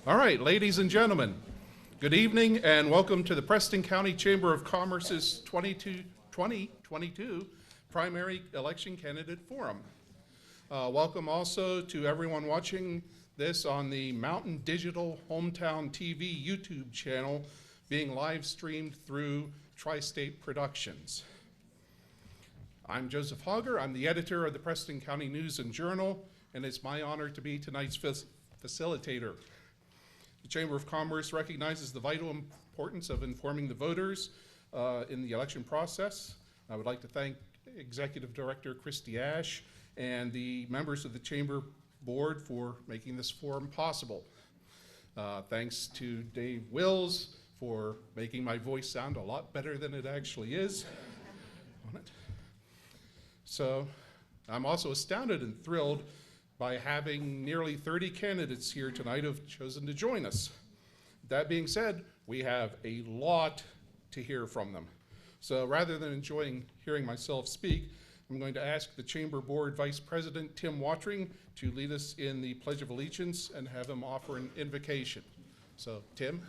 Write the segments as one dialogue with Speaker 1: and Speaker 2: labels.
Speaker 1: All right, ladies and gentlemen, good evening and welcome to the Preston County Chamber of Commerce's 2022 Primary Election Candidate Forum. Welcome also to everyone watching this on the Mountain Digital Hometown TV YouTube channel being live streamed through Tri-State Productions. I'm Joseph Hogger. I'm the editor of the Preston County News and Journal, and it's my honor to be tonight's facilitator. The Chamber of Commerce recognizes the vital importance of informing the voters in the election process. I would like to thank Executive Director Christy Ash and the members of the Chamber Board for making this forum possible. Thanks to Dave Wills for making my voice sound a lot better than it actually is. So I'm also astounded and thrilled by having nearly 30 candidates here tonight who've chosen to join us. That being said, we have a lot to hear from them. So rather than enjoying hearing myself speak, I'm going to ask the Chamber Board Vice President Tim Watring to lead us in the Pledge of Allegiance and have him offer an invocation. So, Tim.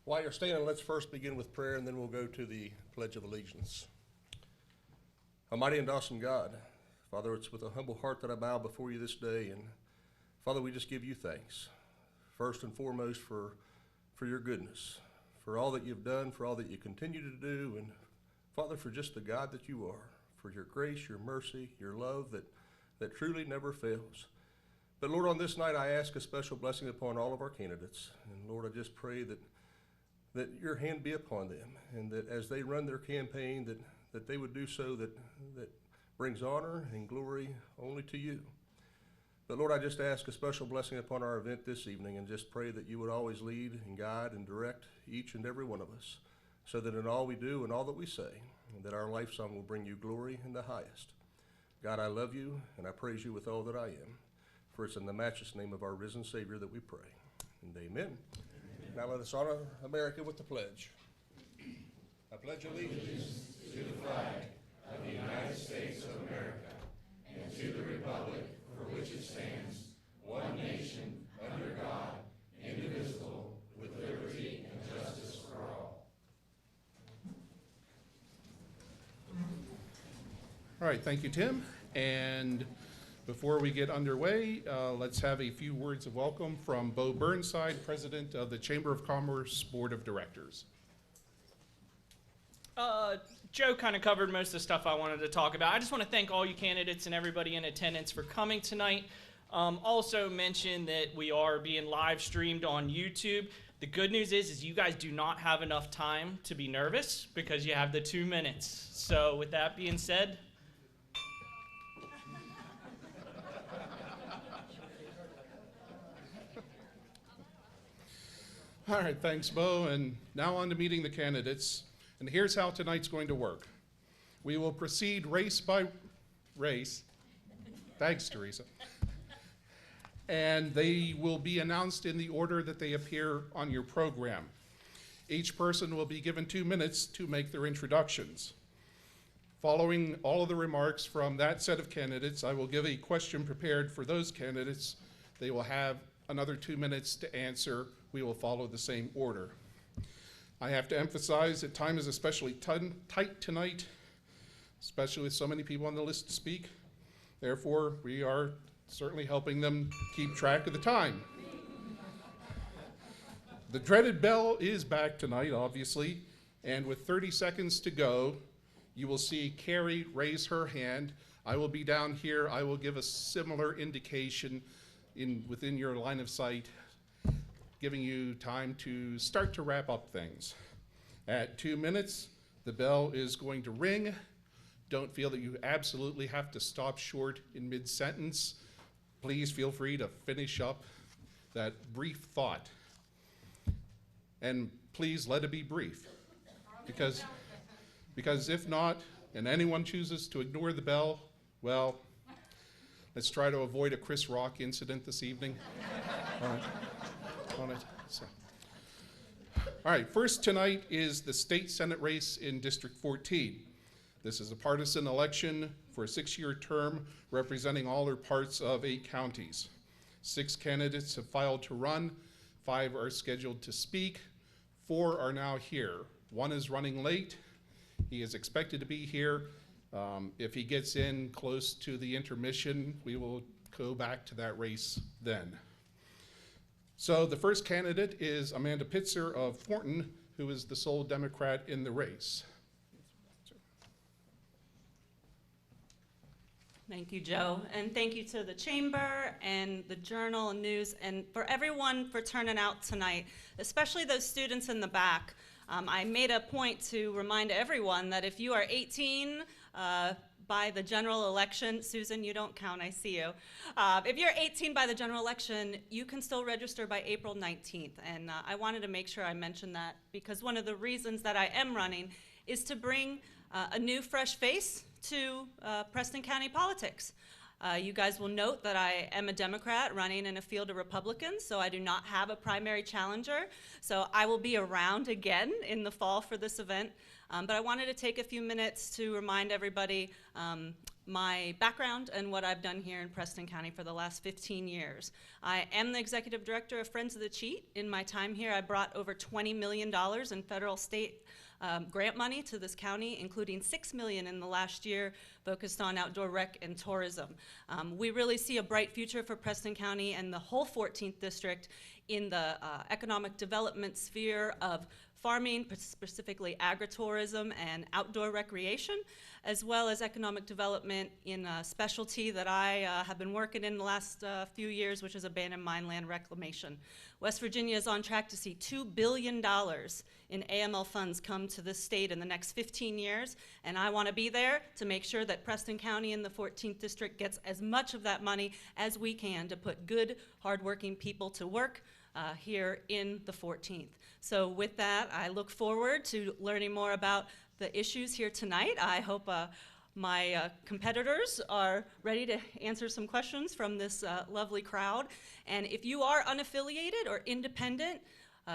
Speaker 2: While you're standing, let's first begin with prayer, and then we'll go to the Pledge of Allegiance. Almighty and awesome God, Father, it's with a humble heart that I bow before you this day, and Father, we just give you thanks, first and foremost for your goodness, for all that you've done, for all that you continue to do, and Father, for just the God that you are, for your grace, your mercy, your love that truly never fails. But Lord, on this night, I ask a special blessing upon all of our candidates, and Lord, I just pray that your hand be upon them, and that as they run their campaign, that they would do so that brings honor and glory only to you. But Lord, I just ask a special blessing upon our event this evening, and just pray that you would always lead and guide and direct each and every one of us, so that in all we do and all that we say, that our life song will bring you glory in the highest. God, I love you, and I praise you with all that I am, for it's in the matchless name of our risen Savior that we pray. And amen. Now let us honor America with the pledge. I pledge allegiance
Speaker 3: to the flag of the United States of America and to the republic for which it stands, one nation, under God, indivisible, with liberty and justice for all.
Speaker 1: All right, thank you, Tim. And before we get underway, let's have a few words of welcome from Bo Burnside, President of the Chamber of Commerce Board of Directors.
Speaker 4: Joe kind of covered most of the stuff I wanted to talk about. I just want to thank all you candidates and everybody in attendance for coming tonight. Also mention that we are being live streamed on YouTube. The good news is you guys do not have enough time to be nervous because you have the 2 minutes. So with that being said,
Speaker 1: All right, thanks, Bo. And now on to meeting the candidates. And here's how tonight's going to work. We will proceed race by race. Thanks, Teresa. And they will be announced in the order that they appear on your program. Each person will be given 2 minutes to make their introductions. Following all of the remarks from that set of candidates, I will give a question prepared for those candidates. They will have another 2 minutes to answer. We will follow the same order. I have to emphasize that time is especially tight tonight, especially with so many people on the list to speak. Therefore, we are certainly helping them keep track of the time. The dreaded bell is back tonight, obviously, and with 30 seconds to go, you will see Carrie raise her hand. I will be down here. I will give a similar indication within your line of sight, giving you time to start to wrap up things. At 2 minutes, the bell is going to ring. Don't feel that you absolutely have to stop short in mid-sentence. Please feel free to finish up that brief thought. And please let it be brief, because if not, and anyone chooses to ignore the bell, well, let's try to avoid a Chris Rock incident this evening. On it. So. All right, first tonight is the state Senate race in District 14. This is a partisan election for a 6-year term representing all or parts of 8 counties. 6 candidates have filed to run, 5 are scheduled to speak, 4 are now here. 1 is running late. He is expected to be here. If he gets in close to the intermission, we will go back to that race then. So the first candidate is Amanda Pitzer of Thornton, who is the sole Democrat in the race.
Speaker 5: Thank you, Joe, and thank you to the Chamber and the Journal and News, and for everyone for turning out tonight, especially those students in the back. I made a point to remind everyone that if you are 18 by the general election, Susan, you don't count, I see you. If you're 18 by the general election, you can still register by April 19th, and I wanted to make sure I mentioned that because one of the reasons that I am running is to bring a new, fresh face to Preston County politics. You guys will note that I am a Democrat running in a field of Republicans, so I do not have a primary challenger. So I will be around again in the fall for this event. But I wanted to take a few minutes to remind everybody my background and what I've done here in Preston County for the last 15 years. I am the executive director of Friends of the Cheat. In my time here, I brought over $20 million in federal, state grant money to this county, including $6 million in the last year focused on outdoor rec and tourism. We really see a bright future for Preston County and the whole 14th district in the economic development sphere of farming, specifically agritourism and outdoor recreation, as well as economic development in a specialty that I have been working in the last few years, which is abandoned mine land reclamation. West Virginia is on track to see $2 billion in AML funds come to this state in the next 15 years, and I want to be there to make sure that Preston County and the 14th district gets as much of that money as we can to put good, hardworking people to work here in the 14th. So with that, I look forward to learning more about the issues here tonight. I hope my competitors are ready to answer some questions from this lovely crowd. And if you are unaffiliated or independent,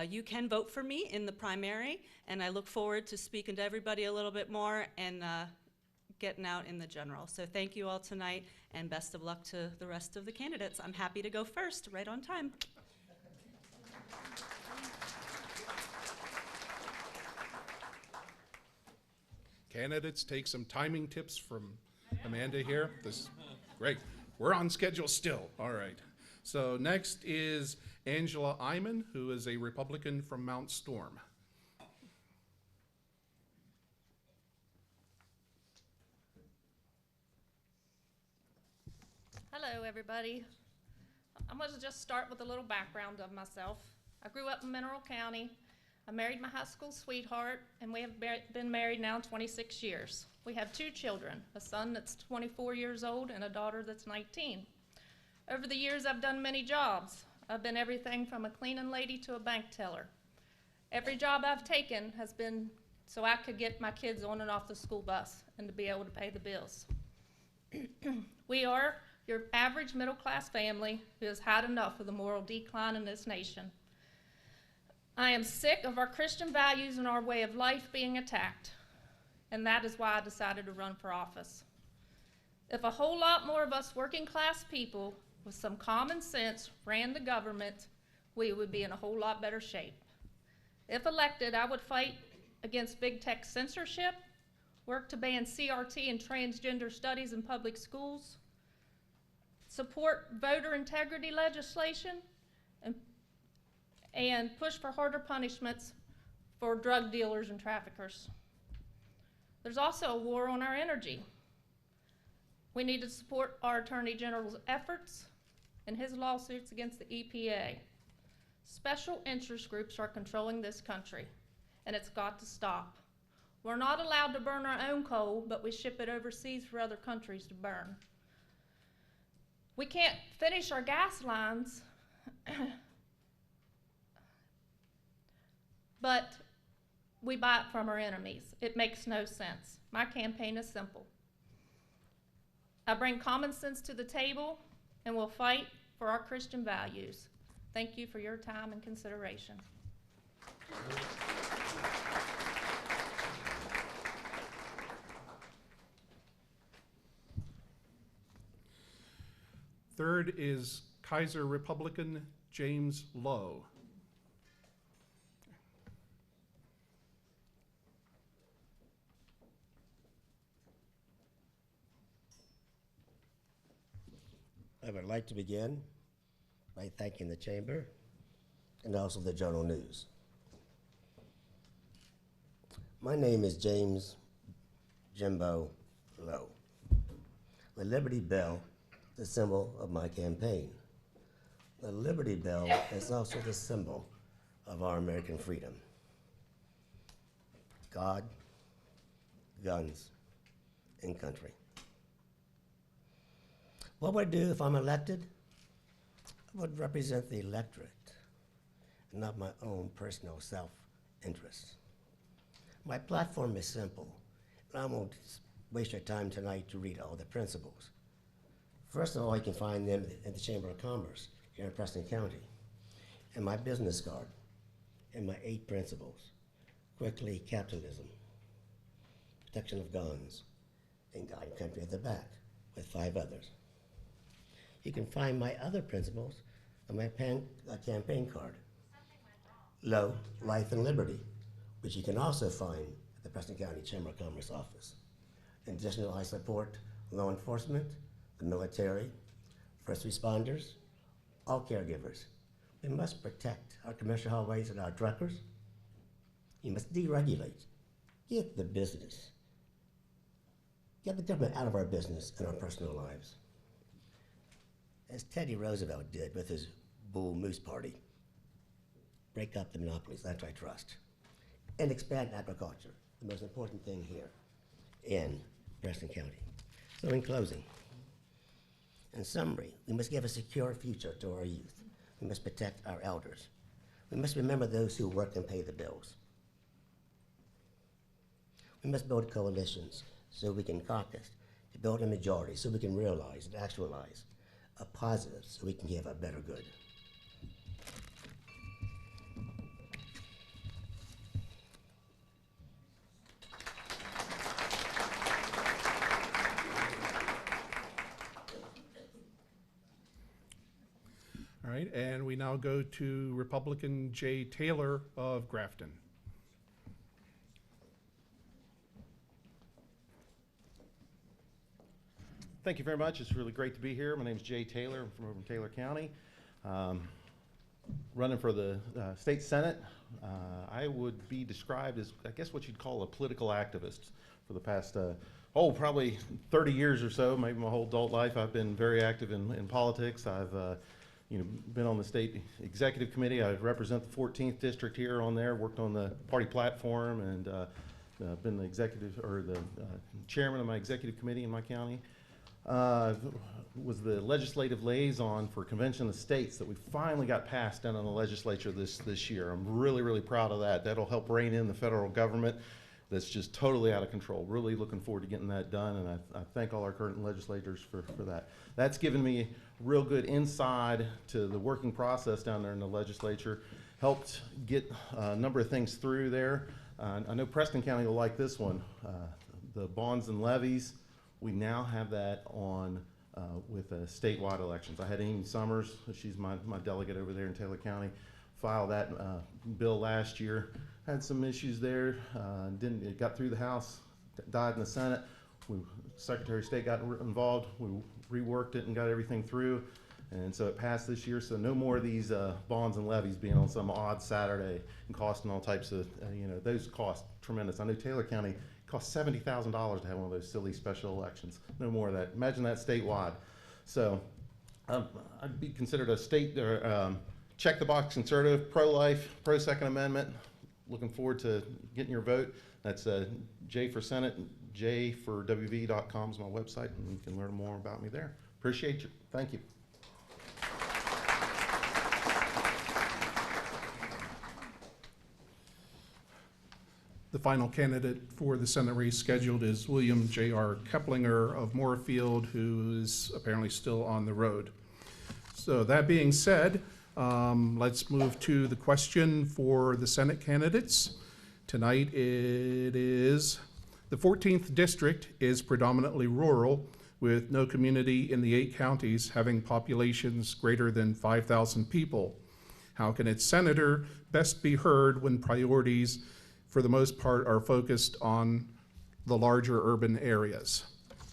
Speaker 5: you can vote for me in the primary, and I look forward to speaking to everybody a little bit more and getting out in the general. So thank you all tonight, and best of luck to the rest of the candidates. I'm happy to go first, right on time.
Speaker 1: Candidates, take some timing tips from Amanda here. Great. We're on schedule still. All right. So next is Angela Iman, who is a Republican from Mount Storm.
Speaker 6: Hello, everybody. I'm going to just start with a little background of myself. I grew up in Mineral County. I married my high school sweetheart, and we have been married now 26 years. We have 2 children, a son that's 24 years old and a daughter that's 19. Over the years, I've done many jobs. I've been everything from a cleaning lady to a bank teller. Every job I've taken has been so I could get my kids on and off the school bus and to be able to pay the bills. We are your average middle-class family who has had enough of the moral decline in this nation. I am sick of our Christian values and our way of life being attacked, and that is why I decided to run for office. If a whole lot more of us working-class people with some common sense ran the government, we would be in a whole lot better shape. If elected, I would fight against big tech censorship, work to ban CRT and transgender studies in public schools, support voter integrity legislation, and push for harder punishments for drug dealers and traffickers. There's also a war on our energy. We need to support our Attorney General's efforts and his lawsuits against the EPA. Special interest groups are controlling this country, and it's got to stop. We're not allowed to burn our own coal, but we ship it overseas for other countries to burn. We can't finish our gas lines but we buy it from our enemies. It makes no sense. My campaign is simple. I bring common sense to the table and will fight for our Christian values. Thank you for your time and consideration.
Speaker 1: Third is Kaiser Republican James Lowe.
Speaker 7: I would like to begin by thanking the Chamber and also the Journal News. My name is James Jimbo Lowe. The Liberty Bell is the symbol of my campaign. The Liberty Bell is also the symbol of our American freedom. God, guns, and country. What would I do if I'm elected? I would represent the electorate and not my own personal self-interest. My platform is simple, and I won't waste your time tonight to read all the principles. First of all, you can find them at the Chamber of Commerce here in Preston County, and my business card, and my 8 principles: quickly capitalism, protection of guns, and God and country at the back, with 5 others. You can find my other principles on my campaign card. Low, life, and liberty, which you can also find at the Preston County Chamber of Commerce office. In addition, I support law enforcement, the military, first responders, all caregivers. We must protect our commercial highways and our truckers. You must deregulate. Get the business. Get the government out of our business and our personal lives. As Teddy Roosevelt did with his Bull Moose Party. Break up the monopolies, antitrust, and expand agriculture, the most important thing here in Preston County. So in closing, in summary, we must give a secure future to our youth. We must protect our elders. We must remember those who work and pay the bills. We must build coalitions so we can caucus, to build a majority so we can realize and actualize a positive so we can give a better good.
Speaker 1: All right, and we now go to Republican Jay Taylor of Grafton.
Speaker 8: Thank you very much. It's really great to be here. My name is Jay Taylor. I'm from over in Taylor County. Running for the state senate. I would be described as, I guess, what you'd call a political activist. For the past, probably 30 years or so, maybe my whole adult life, I've been very active in politics. I've been on the state executive committee. I represent the 14th district here on there, worked on the party platform, and been the executive, or the chairman of my executive committee in my county. Was the legislative liaison for Convention of States that we finally got passed down in the legislature this year. I'm really, really proud of that. That'll help rein in the federal government that's just totally out of control. Really looking forward to getting that done, and I thank all our current legislators for that. That's given me real good insight to the working process down there in the legislature, helped get a number of things through there. I know Preston County will like this one, the bonds and levies. We now have that on with statewide elections. I had Amy Summers, she's my delegate over there in Taylor County, file that bill last year. Had some issues there, it got through the House, died in the Senate. Secretary of State got involved, we reworked it and got everything through, and so it passed this year. So no more of these bonds and levies being on some odd Saturday and costing all types of, those cost tremendous. I know Taylor County cost $70,000 to have one of those silly special elections. No more of that. Imagine that statewide. So I'd be considered a state or check the box conservative, pro-life, pro-Second Amendment. Looking forward to getting your vote. That's J for Senate, jforwv.com is my website, and you can learn more about me there. Appreciate you. Thank you.
Speaker 1: The final candidate for the Senate race scheduled is William J.R. Keplinger of Moorfield, who is apparently still on the road. So that being said, let's move to the question for the Senate candidates. Tonight it is, the 14th district is predominantly rural, with no community in the 8 counties having populations greater than 5,000 people. How can its senator best be heard when priorities, for the most part, are focused on the larger urban areas?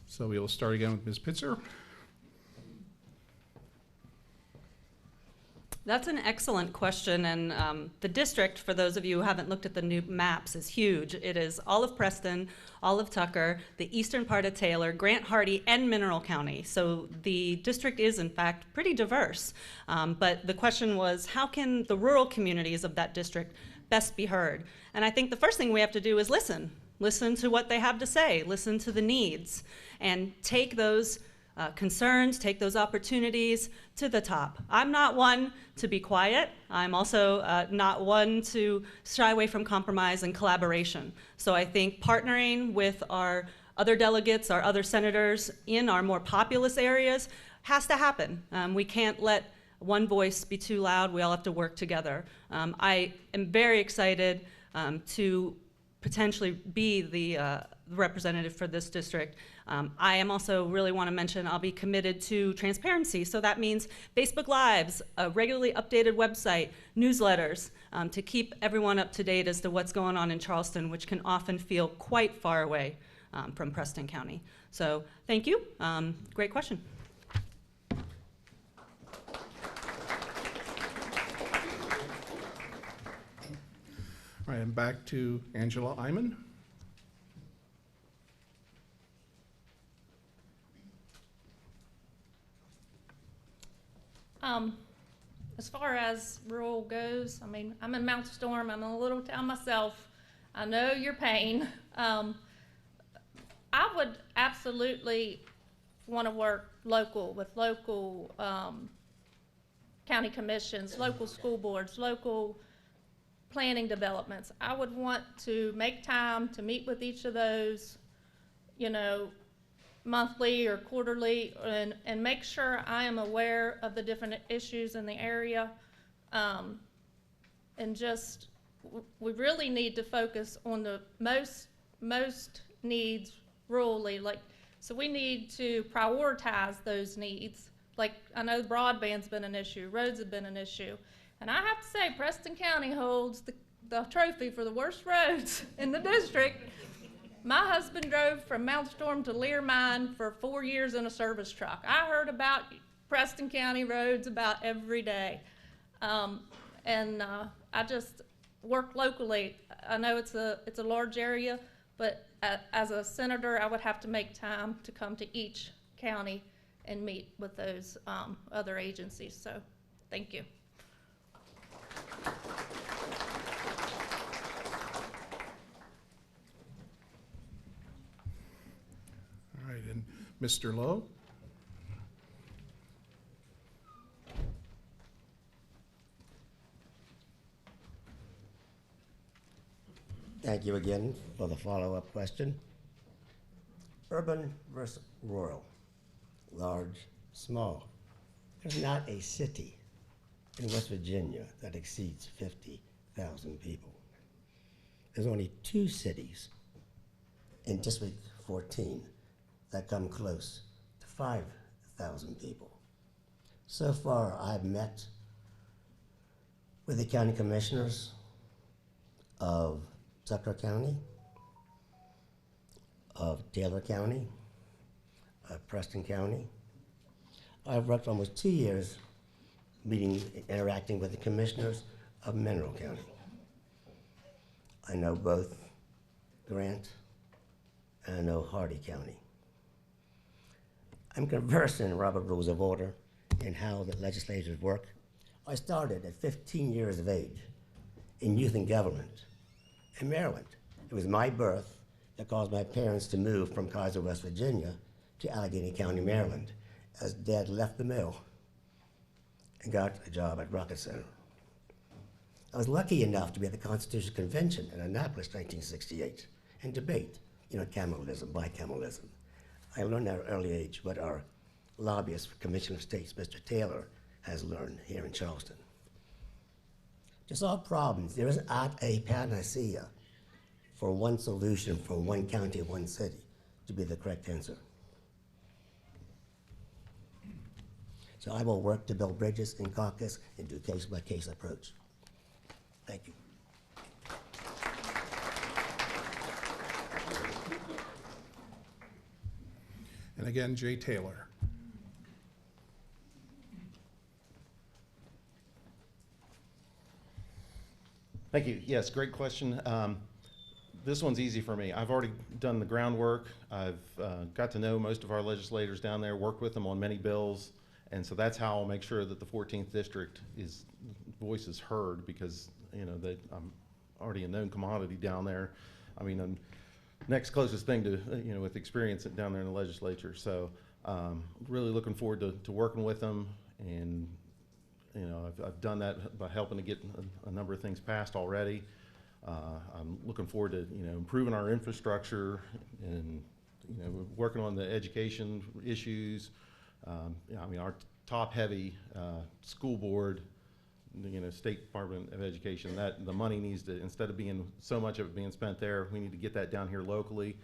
Speaker 1: So we will start again with Ms. Pitzer.
Speaker 5: That's an excellent question, and the district, for those of you who haven't looked at the new maps, is huge. It is all of Preston, all of Tucker, the eastern part of Taylor, Grant Hardy, and Mineral County. So the district is, in fact, pretty diverse. But the question was, how can the rural communities of that district best be heard? And I think the first thing we have to do is listen. Listen to what they have to say, listen to the needs, and take those concerns, take those opportunities to the top. I'm not one to be quiet. I'm also not one to shy away from compromise and collaboration. So I think partnering with our other delegates, our other senators in our more populous areas has to happen. We can't let one voice be too loud. We all have to work together. I am very excited to potentially be the representative for this district. I am also really want to mention I'll be committed to transparency. So that means Facebook Lives, a regularly updated website, newsletters, to keep everyone up to date as to what's going on in Charleston, which can often feel quite far away from Preston County. So thank you. Great question.
Speaker 1: All right, and back to Angela Iman.
Speaker 6: As far as rural goes, I mean, I'm in Mount Storm. I'm in a little town myself. I know your pain. I would absolutely want to work local with local county commissions, local school boards, local planning developments. I would want to make time to meet with each of those, you know, monthly or quarterly, and make sure I am aware of the different issues in the area. And just, we really need to focus on the most needs rurally. Like, so we need to prioritize those needs. Like, I know broadband's been an issue, roads have been an issue. And I have to say, Preston County holds the trophy for the worst roads in the district. My husband drove from Mount Storm to Lear Mine for 4 years in a service truck. I heard about Preston County roads about every day. I just work locally. I know it's a large area, but as a senator, I would have to make time to come to each county and meet with those other agencies. So, thank you.
Speaker 1: All right, and Mr. Lowe?
Speaker 7: Thank you again for the follow-up question. Urban versus rural, large, small. There's not a city in West Virginia that exceeds 50,000 people. There's only 2 cities in District 14 that come close to 5,000 people. So far, I've met with the county commissioners of Tucker County, of Taylor County, of Preston County. I've worked almost 2 years interacting with the commissioners of Mineral County. I know both Grant and I know Hardy County. I'm conversant in Robert Rules of Order and how the legislatures work. I started at 15 years of age in youth and government in Maryland. It was my birth that caused my parents to move from Kaiser, West Virginia to Allegheny County, Maryland, as Dad left the mill and got a job at Rocket Center. I was lucky enough to be at the Constitutional Convention in Annapolis, 1968, and debate, camalism, bicameralism. I learned at an early age what our lobbyist for Commission of States, Mr. Taylor, has learned here in Charleston. To solve problems, there is not a panacea for one solution for one county, one city to be the correct answer. So I will work to build bridges in caucus and do case-by-case approach. Thank you.
Speaker 1: And again, Jay Taylor.
Speaker 8: Thank you. Yes, great question. This one's easy for me. I've already done the groundwork. I've got to know most of our legislators down there, worked with them on many bills, and so that's how I'll make sure that the 14th district voice is heard, because that I'm already a known commodity down there. I mean, I'm next closest thing to with experience down there in the legislature. So really looking forward to working with them, and I've done that by helping to get a number of things passed already. I'm looking forward to improving our infrastructure and working on the education issues. I mean, our top-heavy school board, State Department of Education, that the money needs to, instead of being so much of it being spent there, we need to get that down here locally.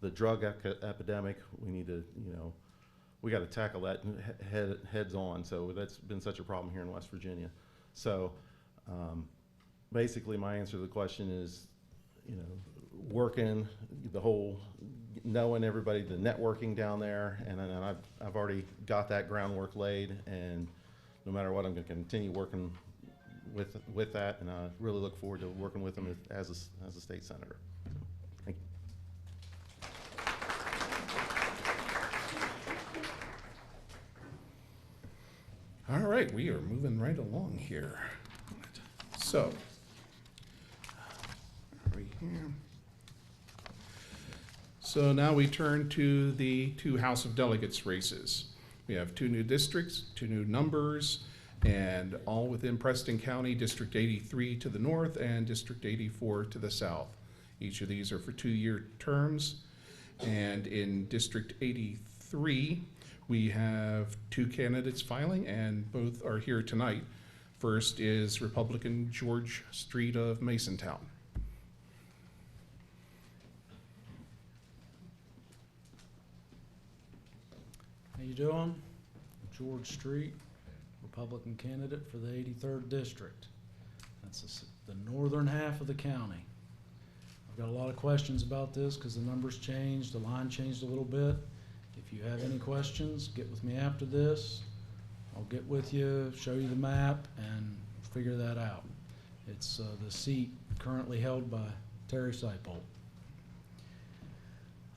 Speaker 8: The drug epidemic, we need to, we got to tackle that heads on. So that's been such a problem here in West Virginia. So basically my answer to the question is, working the whole, knowing everybody, the networking down there, and I've already got that groundwork laid, and no matter what, I'm going to continue working with that, and I really look forward to working with them as a state senator. Thank you.
Speaker 1: All right, we are moving right along here. So, right here. So now we turn to the 2 House of Delegates races. We have 2 new districts, 2 new numbers, and all within Preston County, District 83 to the north and District 84 to the south. Each of these are for 2-year terms. And in District 83, we have 2 candidates filing, and both are here tonight. First is Republican George Street of Masontown.
Speaker 9: How you doing? George Street, Republican candidate for the 83rd District. That's the northern half of the county. I've got a lot of questions about this because the numbers changed, the line changed a little bit. If you have any questions, get with me after this. I'll get with you, show you the map, and figure that out. It's the seat currently held by Terry Seipold.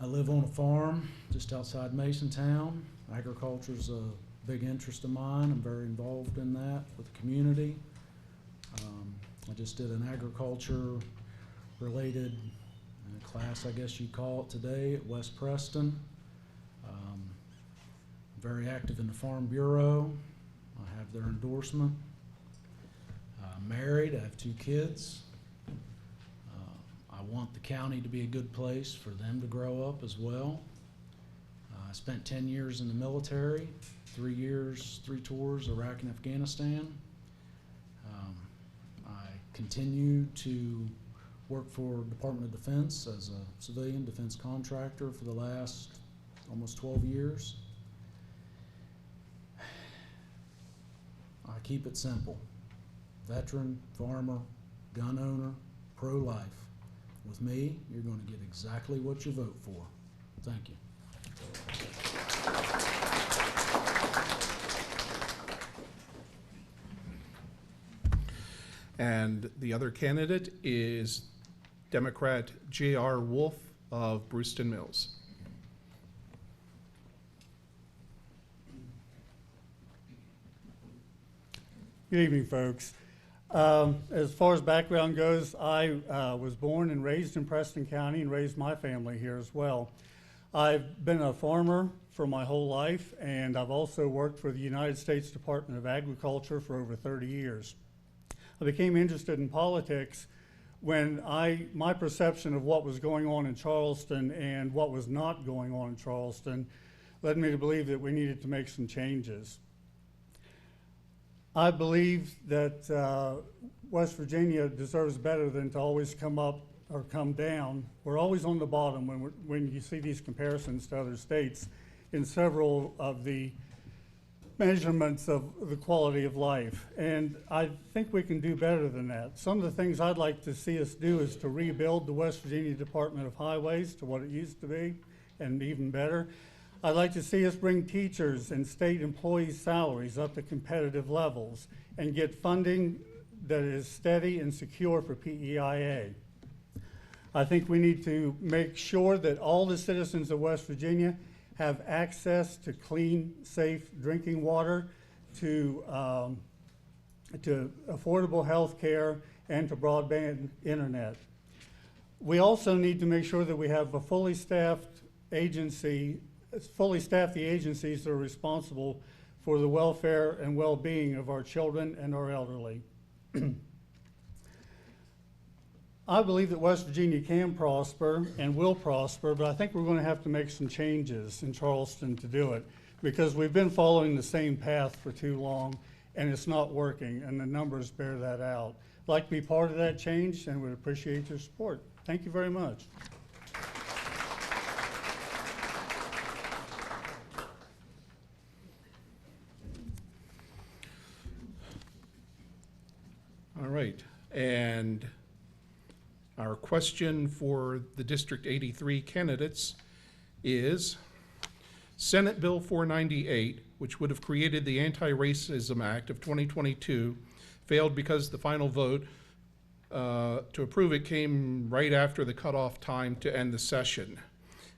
Speaker 9: I live on a farm just outside Masontown. Agriculture's a big interest of mine. I'm very involved in that with the community. I just did an agriculture-related class, I guess you'd call it, today at West Preston. Very active in the Farm Bureau. I have their endorsement. Married, I have 2 kids. I want the county to be a good place for them to grow up as well. I spent 10 years in the military, 3 years, 3 tours, Iraq and Afghanistan. I continue to work for Department of Defense as a civilian defense contractor for the last almost 12 years. I keep it simple. Veteran, farmer, gun owner, pro-life. With me, you're going to get exactly what you vote for. Thank you.
Speaker 1: And the other candidate is Democrat J.R. Wolf of Brewston Mills.
Speaker 10: Good evening, folks. As far as background goes, I was born and raised in Preston County and raised my family here as well. I've been a farmer for my whole life, and I've also worked for the United States Department of Agriculture for over 30 years. I became interested in politics when my perception of what was going on in Charleston and what was not going on in Charleston led me to believe that we needed to make some changes. I believe that West Virginia deserves better than to always come up or come down. We're always on the bottom when you see these comparisons to other states. In several of the measurements of the quality of life, and I think we can do better than that. Some of the things I'd like to see us do is to rebuild the West Virginia Department of Highways to what it used to be, and even better. I'd like to see us bring teachers and state employees' salaries up to competitive levels and get funding that is steady and secure for PEIA. I think we need to make sure that all the citizens of West Virginia have access to clean, safe drinking water, to affordable health care, and to broadband internet. We also need to make sure that we have a fully staffed agency, fully staff the agencies that are responsible for the welfare and well-being of our children and our elderly. I believe that West Virginia can prosper and will prosper, but I think we're going to have to make some changes in Charleston to do it, because we've been following the same path for too long and it's not working, and the numbers bear that out. I'd like to be part of that change and would appreciate your support. Thank you very much.
Speaker 1: All right, and our question for the District 83 candidates is Senate Bill 498, which would have created the Anti-Racism Act of 2022, failed because the final vote to approve it came right after the cutoff time to end the session.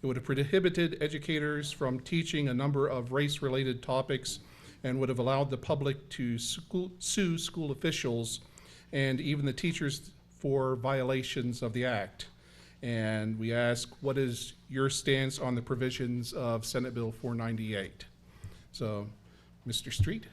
Speaker 1: It would have prohibited educators from teaching a number of race-related topics and would have allowed the public to sue school officials and even the teachers for violations of the act. And we ask, what is your stance on the provisions of Senate Bill 498? So, Mr. Street.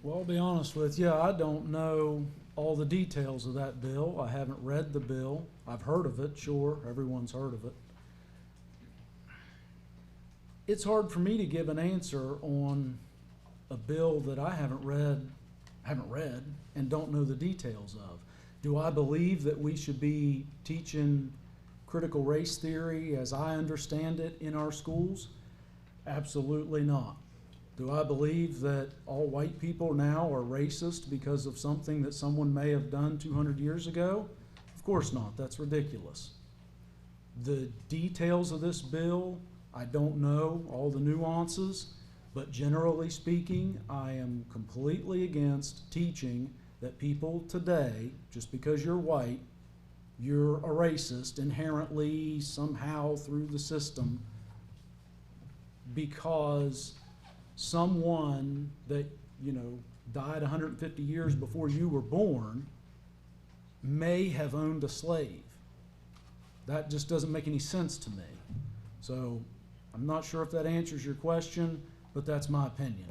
Speaker 9: Well, I'll be honest with you, I don't know all the details of that bill. I haven't read the bill. I've heard of it, sure, everyone's heard of it. It's hard for me to give an answer on a bill that I haven't read and don't know the details of. Do I believe that we should be teaching critical race theory as I understand it in our schools? Absolutely not. Do I believe that all white people now are racist because of something that someone may have done 200 years ago? Of course not. That's ridiculous. The details of this bill, I don't know all the nuances, but generally speaking, I am completely against teaching that people today, just because you're white, you're a racist inherently, somehow through the system, because someone that, died 150 years before you were born may have owned a slave. That just doesn't make any sense to me. So I'm not sure if that answers your question, but that's my opinion.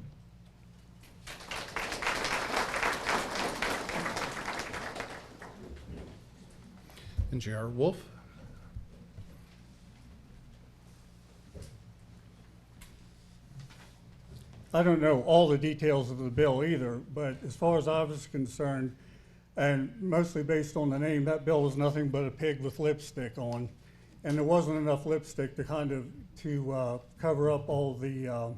Speaker 1: And J.R. Wolf.
Speaker 10: I don't know all the details of the bill either, but as far as I was concerned, and mostly based on the name, that bill was nothing but a pig with lipstick on. And there wasn't enough lipstick to cover up all the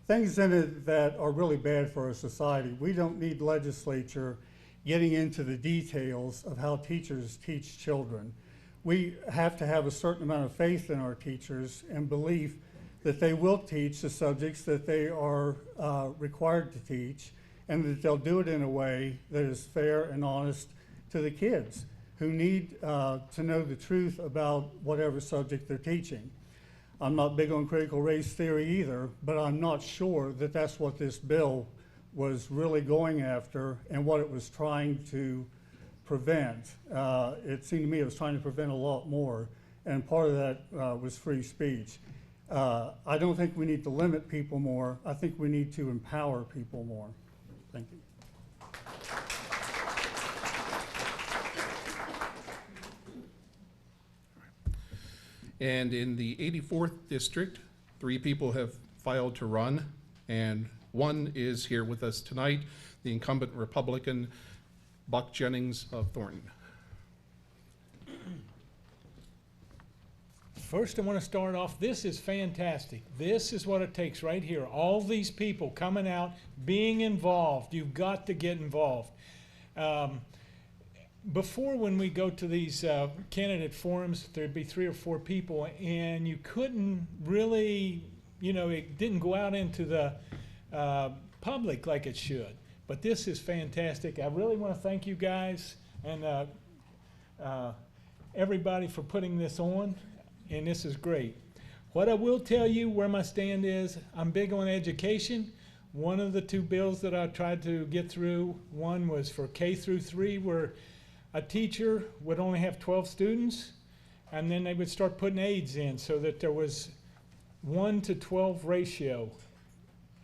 Speaker 10: things in it that are really bad for our society. We don't need legislature getting into the details of how teachers teach children. We have to have a certain amount of faith in our teachers and belief that they will teach the subjects that they are required to teach, and that they'll do it in a way that is fair and honest to the kids who need to know the truth about whatever subject they're teaching. I'm not big on critical race theory either, but I'm not sure that that's what this bill was really going after and what it was trying to prevent. It seemed to me it was trying to prevent a lot more, and part of that was free speech. I don't think we need to limit people more. I think we need to empower people more. Thank you.
Speaker 1: And in the 84th district, 3 people have filed to run, and 1 is here with us tonight, the incumbent Republican, Buck Jennings of Thornton.
Speaker 11: First, I want to start off, this is fantastic. This is what it takes right here. All these people coming out, being involved. You've got to get involved. Before, when we go to these candidate forums, there'd be 3 or 4 people, and you couldn't really, you know, it didn't go out into the public like it should. But this is fantastic. I really want to thank you guys and everybody for putting this on, and this is great. What I will tell you where my stand is, I'm big on education. One of the 2 bills that I tried to get through, one was for K through 3, where a teacher would only have 12 students, and then they would start putting aides in so that there was 1 to 12 ratio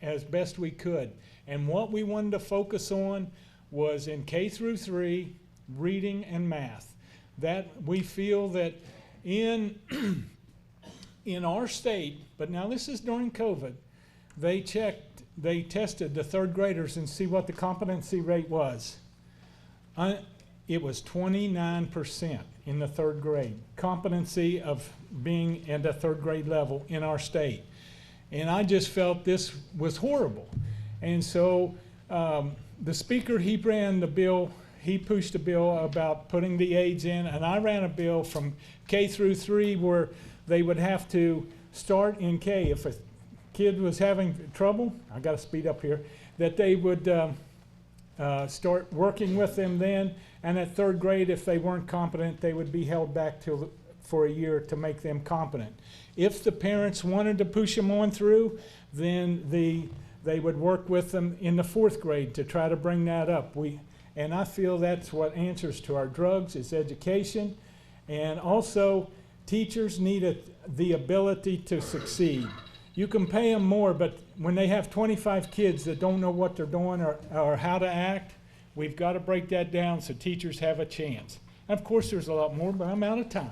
Speaker 11: as best we could. And what we wanted to focus on was in K through 3, reading and math. That we feel that in our state, but now this is during COVID, they tested the 3rd graders and see what the competency rate was. It was 29% in the 3rd grade, competency of being at the 3rd grade level in our state. And I just felt this was horrible. And so the speaker, he ran the bill, he pushed a bill about putting the aides in, and I ran a bill from K through 3 where they would have to start in K. If a kid was having trouble, I got to speed up here, that they would start working with them then, and at 3rd grade, if they weren't competent, they would be held back for a year to make them competent. If the parents wanted to push them on through, then they would work with them in the 4th grade to try to bring that up. And I feel that's what answers to our drugs is education. And also, teachers need the ability to succeed. You can pay them more, but when they have 25 kids that don't know what they're doing or how to act, we've got to break that down so teachers have a chance. And of course, there's a lot more, but I'm out of time.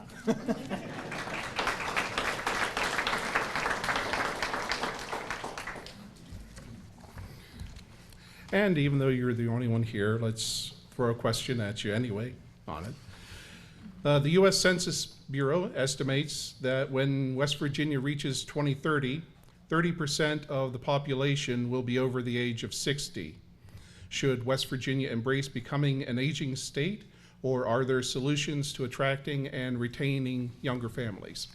Speaker 1: And even though you're the only one here, let's throw a question at you anyway on it. The U.S. Census Bureau estimates that when West Virginia reaches 2030, 30% of the population will be over the age of 60. Should West Virginia embrace becoming an aging state, or are there solutions to attracting and retaining younger families?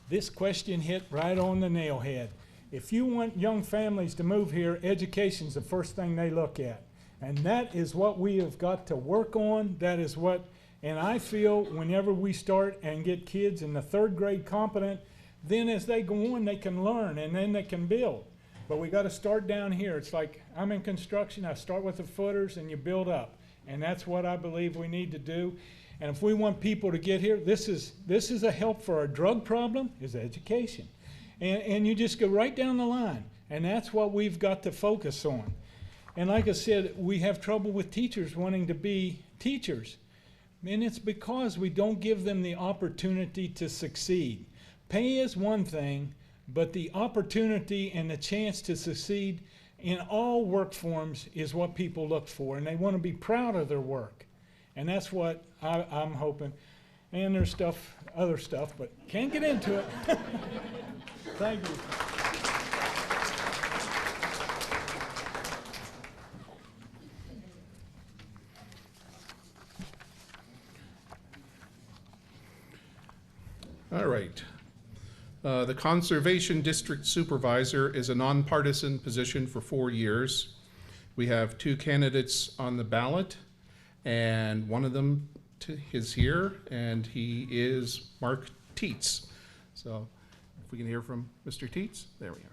Speaker 11: This question hit right on the nail head. If you want young families to move here, education's the first thing they look at. And that is what we have got to work on. That is what, and I feel whenever we start and get kids in the 3rd grade competent, then as they go on, they can learn and then they can build. But we got to start down here. It's like I'm in construction. I start with the footers and you build up. And that's what I believe we need to do. And if we want people to get here, this is a help for our drug problem, is education. And you just go right down the line. And that's what we've got to focus on. And like I said, we have trouble with teachers wanting to be teachers. And it's because we don't give them the opportunity to succeed. Pay is one thing, but the opportunity and the chance to succeed in all work forms is what people look for. And they want to be proud of their work. And that's what I'm hoping. And there's other stuff, but can't get into it. Thank you.
Speaker 1: All right. The Conservation District Supervisor is a nonpartisan position for 4 years. We have 2 candidates on the ballot, and one of them is here, and he is Mark Teets. So if we can hear from Mr. Teets, there we are.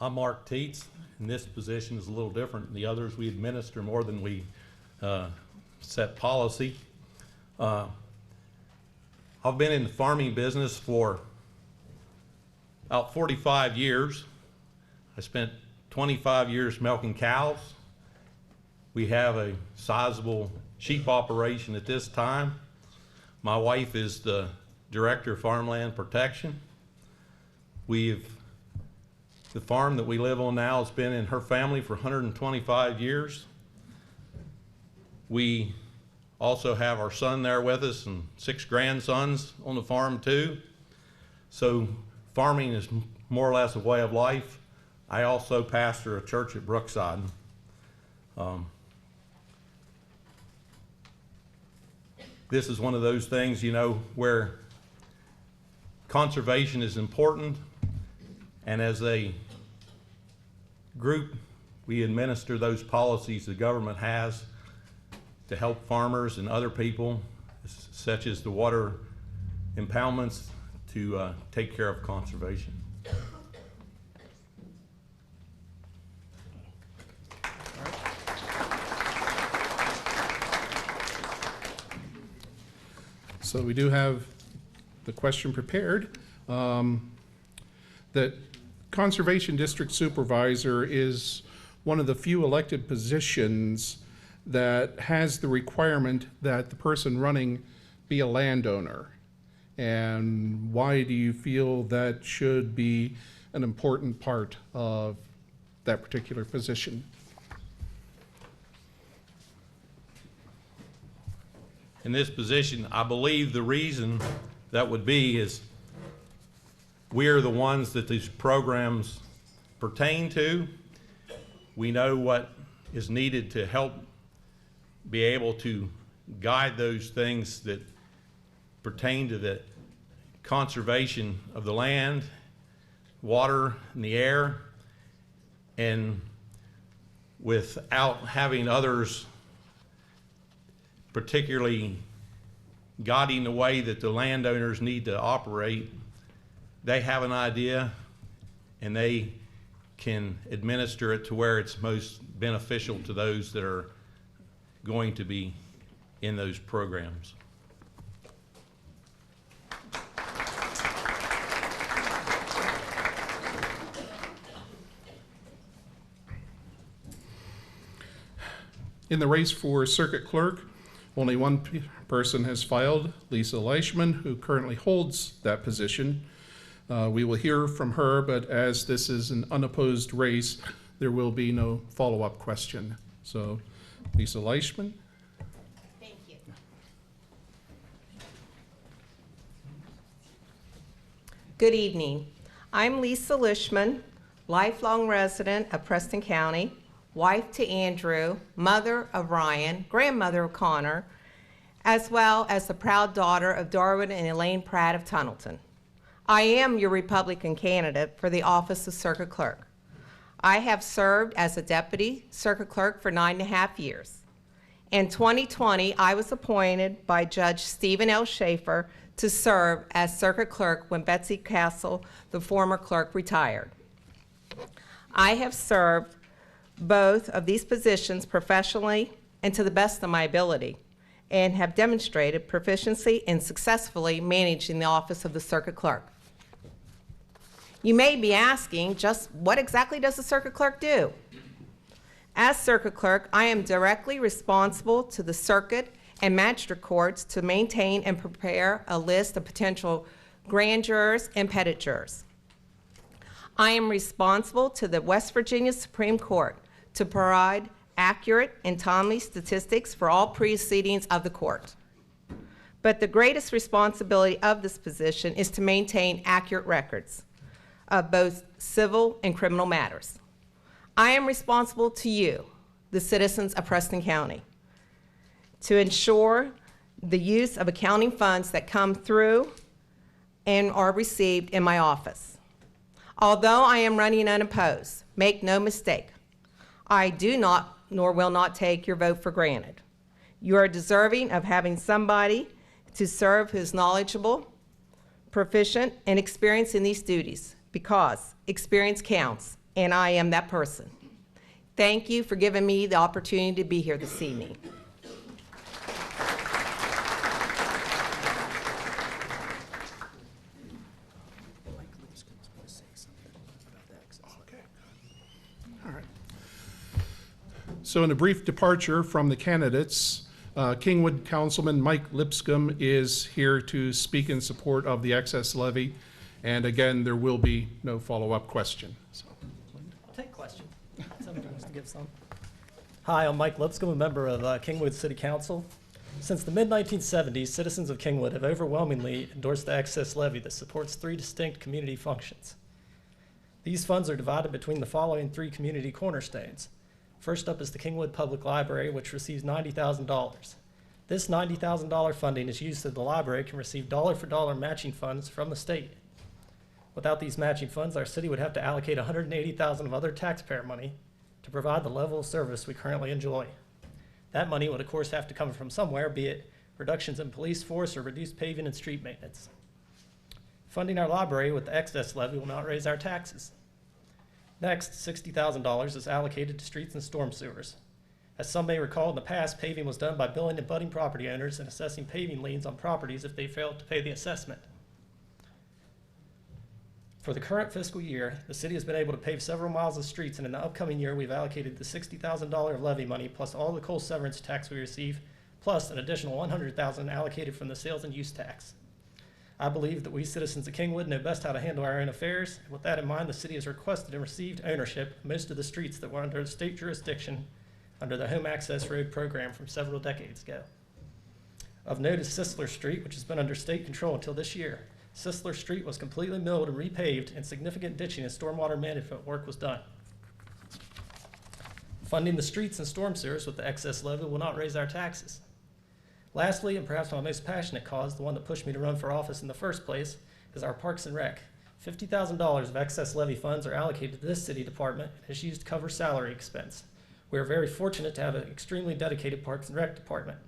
Speaker 12: I'm Mark Teets, and this position is a little different than the others. We administer more than we set policy. I've been in the farming business for about 45 years. I spent 25 years milking cows. We have a sizable sheep operation at this time. My wife is the Director of Farmland Protection. The farm that we live on now has been in her family for 125 years. We also have our son there with us and 6 grandsons on the farm too. So farming is more or less a way of life. I also pastor a church at Brookside. This is one of those things, you know, where conservation is important, and as a group, we administer those policies the government has to help farmers and other people, such as the water impoundments, to take care of conservation.
Speaker 1: So we do have the question prepared. That Conservation District Supervisor is one of the few elected positions that has the requirement that the person running be a landowner. And why do you feel that should be an important part of that particular position?
Speaker 12: In this position, I believe the reason that would be is we are the ones that these programs pertain to. We know what is needed to help be able to guide those things that pertain to the conservation of the land, water, and the air. And without having others particularly guiding the way that the landowners need to operate, they have an idea and they can administer it to where it's most beneficial to those that are going to be in those programs.
Speaker 1: In the race for circuit clerk, only one person has filed, Lisa Leishman, who currently holds that position. We will hear from her, but as this is an unopposed race, there will be no follow-up question. So, Lisa Leishman.
Speaker 13: Thank you. Good evening. I'm Lisa Leishman, lifelong resident of Preston County, wife to Andrew, mother of Ryan, grandmother of Connor, as well as the proud daughter of Darwin and Elaine Pratt of Tunnelton. I am your Republican candidate for the office of Circuit Clerk. I have served as a deputy circuit clerk for 9.5 years. In 2020, I was appointed by Judge Stephen L. Schaefer to serve as circuit clerk when Betsy Castle, the former clerk, retired. I have served both of these positions professionally and to the best of my ability, and have demonstrated proficiency in successfully managing the office of the circuit clerk. You may be asking, just what exactly does the circuit clerk do? As circuit clerk, I am directly responsible to the circuit and magistrate courts to maintain and prepare a list of potential grand jurors and petit jurors. I am responsible to the West Virginia Supreme Court to provide accurate and timely statistics for all proceedings of the court. But the greatest responsibility of this position is to maintain accurate records of both civil and criminal matters. I am responsible to you, the citizens of Preston County, to ensure the use of accounting funds that come through and are received in my office. Although I am running unopposed, make no mistake, I do not nor will not take your vote for granted. You are deserving of having somebody to serve who is knowledgeable, proficient, and experienced in these duties, because experience counts, and I am that person. Thank you for giving me the opportunity to be here this evening.
Speaker 1: So in a brief departure from the candidates, Kingwood Councilman Mike Lipscomb is here to speak in support of the excess levy, And again, there will be no follow-up question. So,
Speaker 14: I'll take a question. Somebody wants to give some. Hi, I'm Mike Lipscomb, a member of Kingwood City Council. Since the mid-1970s, citizens of Kingwood have overwhelmingly endorsed the excess levy that supports 3 distinct community functions. These funds are divided between the following 3 community cornerstones. First up is the Kingwood Public Library, which receives $90,000. This $90,000 funding is used so the library can receive dollar-for-dollar matching funds from the state. Without these matching funds, our city would have to allocate $180,000 of other taxpayer money to provide the level of service we currently enjoy. That money would, of course, have to come from somewhere, be it reductions in police force or reduced paving and street maintenance. Funding our library with the excess levy will not raise our taxes. Next, $60,000 is allocated to streets and storm sewers. As some may recall, in the past, paving was done by billing and budding property owners and assessing paving liens on properties if they failed to pay the assessment. For the current fiscal year, the city has been able to pave several miles of streets, and in the upcoming year, we've allocated the $60,000 of levy money plus all the coal severance tax we receive, plus an additional $100,000 allocated from the sales and use tax. I believe that we citizens of Kingwood know best how to handle our own affairs, and with that in mind, the city has requested and received ownership of most of the streets that were under state jurisdiction under the Home Access Road program from several decades ago. Of note is Sisler Street, which has been under state control until this year. Sisler Street was completely milled and repaved, and significant ditching and stormwater management work was done. Funding the streets and storm sewers with the excess levy will not raise our taxes. Lastly, and perhaps my most passionate cause, the one that pushed me to run for office in the first place, is our Parks and Rec. $50,000 of excess levy funds are allocated to this city department and is used to cover salary expense. We are very fortunate to have an extremely dedicated Parks and Rec department.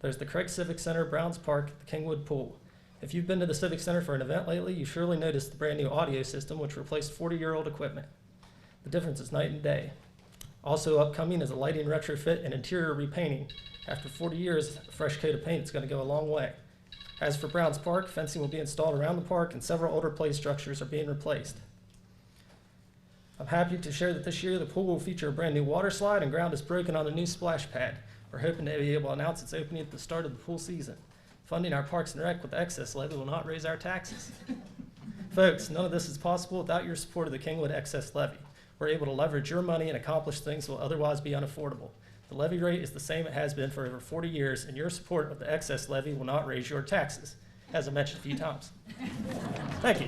Speaker 14: There's the Craig Civic Center, Browns Park, the Kingwood Pool. If you've been to the Civic Center for an event lately, you surely noticed the brand new audio system, which replaced 40-year-old equipment. The difference is night and day. Also upcoming is a lighting retrofit and interior repainting. After 40 years, a fresh coat of paint is going to go a long way. As for Browns Park, fencing will be installed around the park and several older play structures are being replaced. I'm happy to share that this year the pool will feature a brand new water slide and ground is broken on the new splash pad. We're hoping to be able to announce its opening at the start of the pool season. Funding our Parks and Rec with the excess levy will not raise our taxes. Folks, none of this is possible without your support of the Kingwood excess levy. We're able to leverage your money and accomplish things that will otherwise be unaffordable. The levy rate is the same it has been for over 40 years, and your support of the excess levy will not raise your taxes, as I mentioned a few times. Thank you.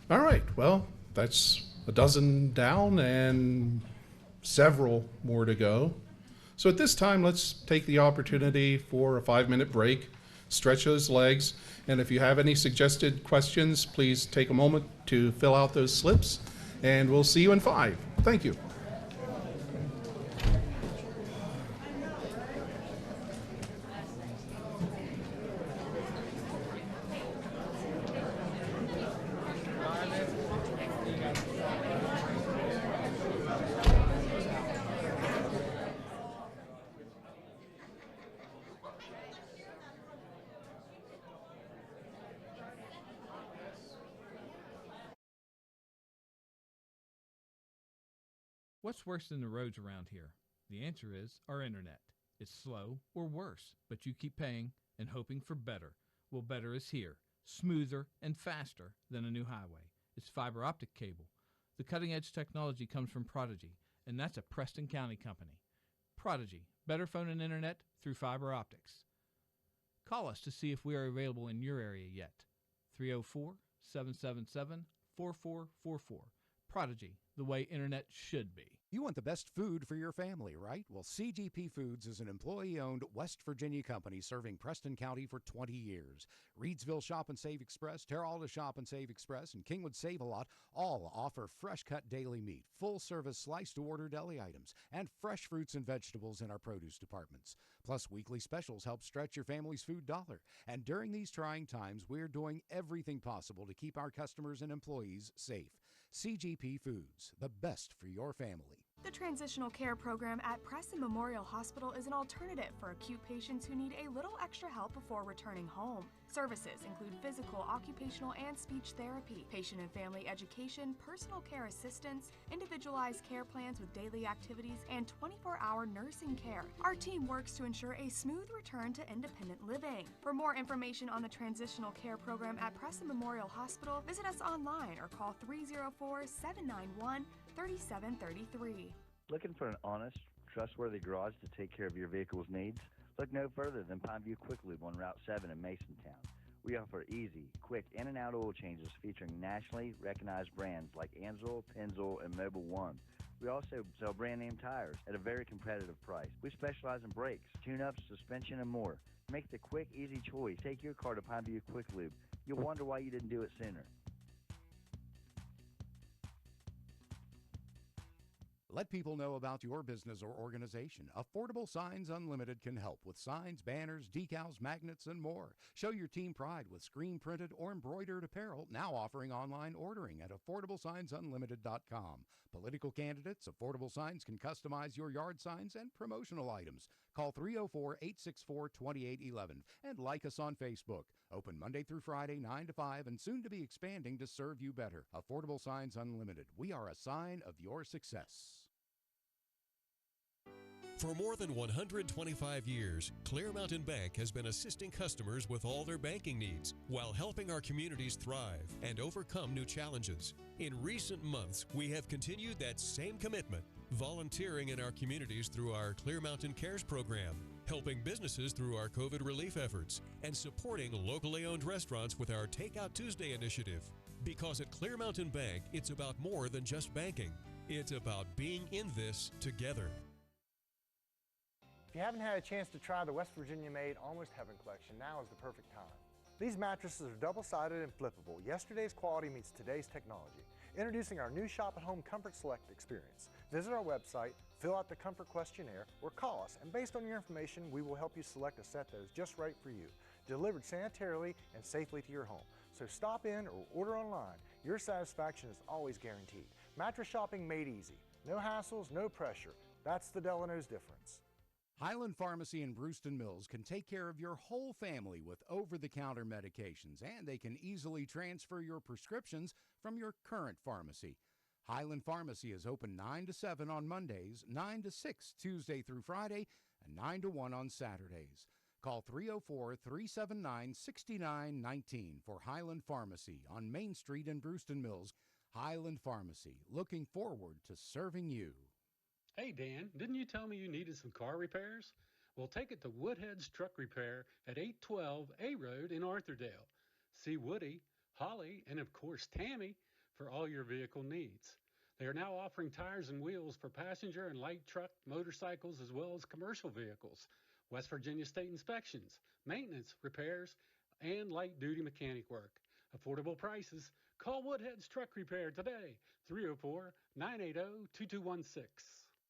Speaker 1: all right, well, that's a dozen down and several more to go. So at this time, let's take the opportunity for a 5-minute break, stretch those legs, and if you have any suggested questions, please take a moment to fill out those slips, and we'll see you in 5. Thank you.
Speaker 15: What's worse than the roads around here? The answer is our internet. It's slow or worse, but you keep paying and hoping for better. Well, better is here, smoother and faster than a new highway. It's fiber optic cable. The cutting edge technology comes from Prodigy, and that's a Preston County company. Prodigy, better phone and internet through fiber optics. Call us to see if we are available in your area yet. 304-777-4444. Prodigy, the way internet should be.
Speaker 16: You want the best food for your family, right? Well, CGP Foods is an employee-owned West Virginia company serving Preston County for 20 years. Reedsville Shop and Save Express, Terralta Shop and Save Express, and Kingwood Save a Lot all offer fresh-cut daily meat, full-service slice-to-order deli items, and fresh fruits and vegetables in our produce departments. Plus, weekly specials help stretch your family's food dollar. And during these trying times, we're doing everything possible to keep our customers and employees safe. CGP Foods, the best for your family.
Speaker 17: The Transitional Care Program at Preston Memorial Hospital is an alternative for acute patients who need a little extra help before returning home. Services include physical, occupational, and speech therapy, patient and family education, personal care assistance, individualized care plans with daily activities, and 24-hour nursing care. Our team works to ensure a smooth return to independent living. For more information on the Transitional Care Program at Preston Memorial Hospital, visit us online or call 304-791-3733.
Speaker 18: Looking for an honest, trustworthy garage to take care of your vehicle's needs? Look no further than Pineview Quick Lube on Route 7 in Masontown. We offer easy, quick in and out oil changes featuring nationally recognized brands like Anzel, Pennzoil, and Mobil 1. We also sell brand name tires at a very competitive price. We specialize in brakes, tune-ups, suspension, and more. Make the quick, easy choice. Take your car to Pineview Quick Lube. You'll wonder why you didn't do it sooner.
Speaker 16: Let people know about your business or organization. Affordable Signs Unlimited can help with signs, banners, decals, magnets, and more. Show your team pride with screen-printed or embroidered apparel, now offering online ordering at AffordableSignsUnlimited.com. Political candidates, Affordable Signs can customize your yard signs and promotional items. Call 304-864-2811 and like us on Facebook. Open Monday through Friday, 9 to 5, and soon to be expanding to serve you better. Affordable Signs Unlimited. We are a sign of your success.
Speaker 19: For more than 125 years, Clear Mountain Bank has been assisting customers with all their banking needs while helping our communities thrive and overcome new challenges. In recent months, we have continued that same commitment, volunteering in our communities through our Clear Mountain Cares program, helping businesses through our COVID relief efforts, and supporting locally owned restaurants with our Takeout Tuesday initiative. Because at Clear Mountain Bank, it's about more than just banking. It's about being in this together.
Speaker 20: If you haven't had a chance to try the West Virginia-made Almost Heaven collection, now is the perfect time. These mattresses are double-sided and flippable. Yesterday's quality meets today's technology. Introducing our new Shop at Home Comfort Select experience. Visit our website, fill out the comfort questionnaire, or call us, and based on your information, we will help you select a set that is just right for you. Delivered sanitarily and safely to your home. So stop in or order online. Your satisfaction is always guaranteed. Mattress shopping made easy. No hassles, no pressure. That's the Delano's difference.
Speaker 16: Highland Pharmacy in Brewston Mills can take care of your whole family with over-the-counter medications, and they can easily transfer your prescriptions from your current pharmacy. Highland Pharmacy is open 9 to 7 on Mondays, 9 to 6 Tuesday through Friday, and 9 to 1 on Saturdays. Call 304-379-6919 for Highland Pharmacy on Main Street in Brewston Mills. Highland Pharmacy, looking forward to serving you.
Speaker 21: Hey Dan, didn't you tell me you needed some car repairs? Well, take it to Woodhead's Truck Repair at 812 A Road in Arthurdale. See Woody, Holly, and of course Tammy for all your vehicle needs. They are now offering tires and wheels for passenger and light truck, motorcycles, as well as commercial vehicles, West Virginia state inspections, maintenance, repairs, and light-duty mechanic work. Affordable prices. Call Woodhead's Truck Repair today, 304-980-2216.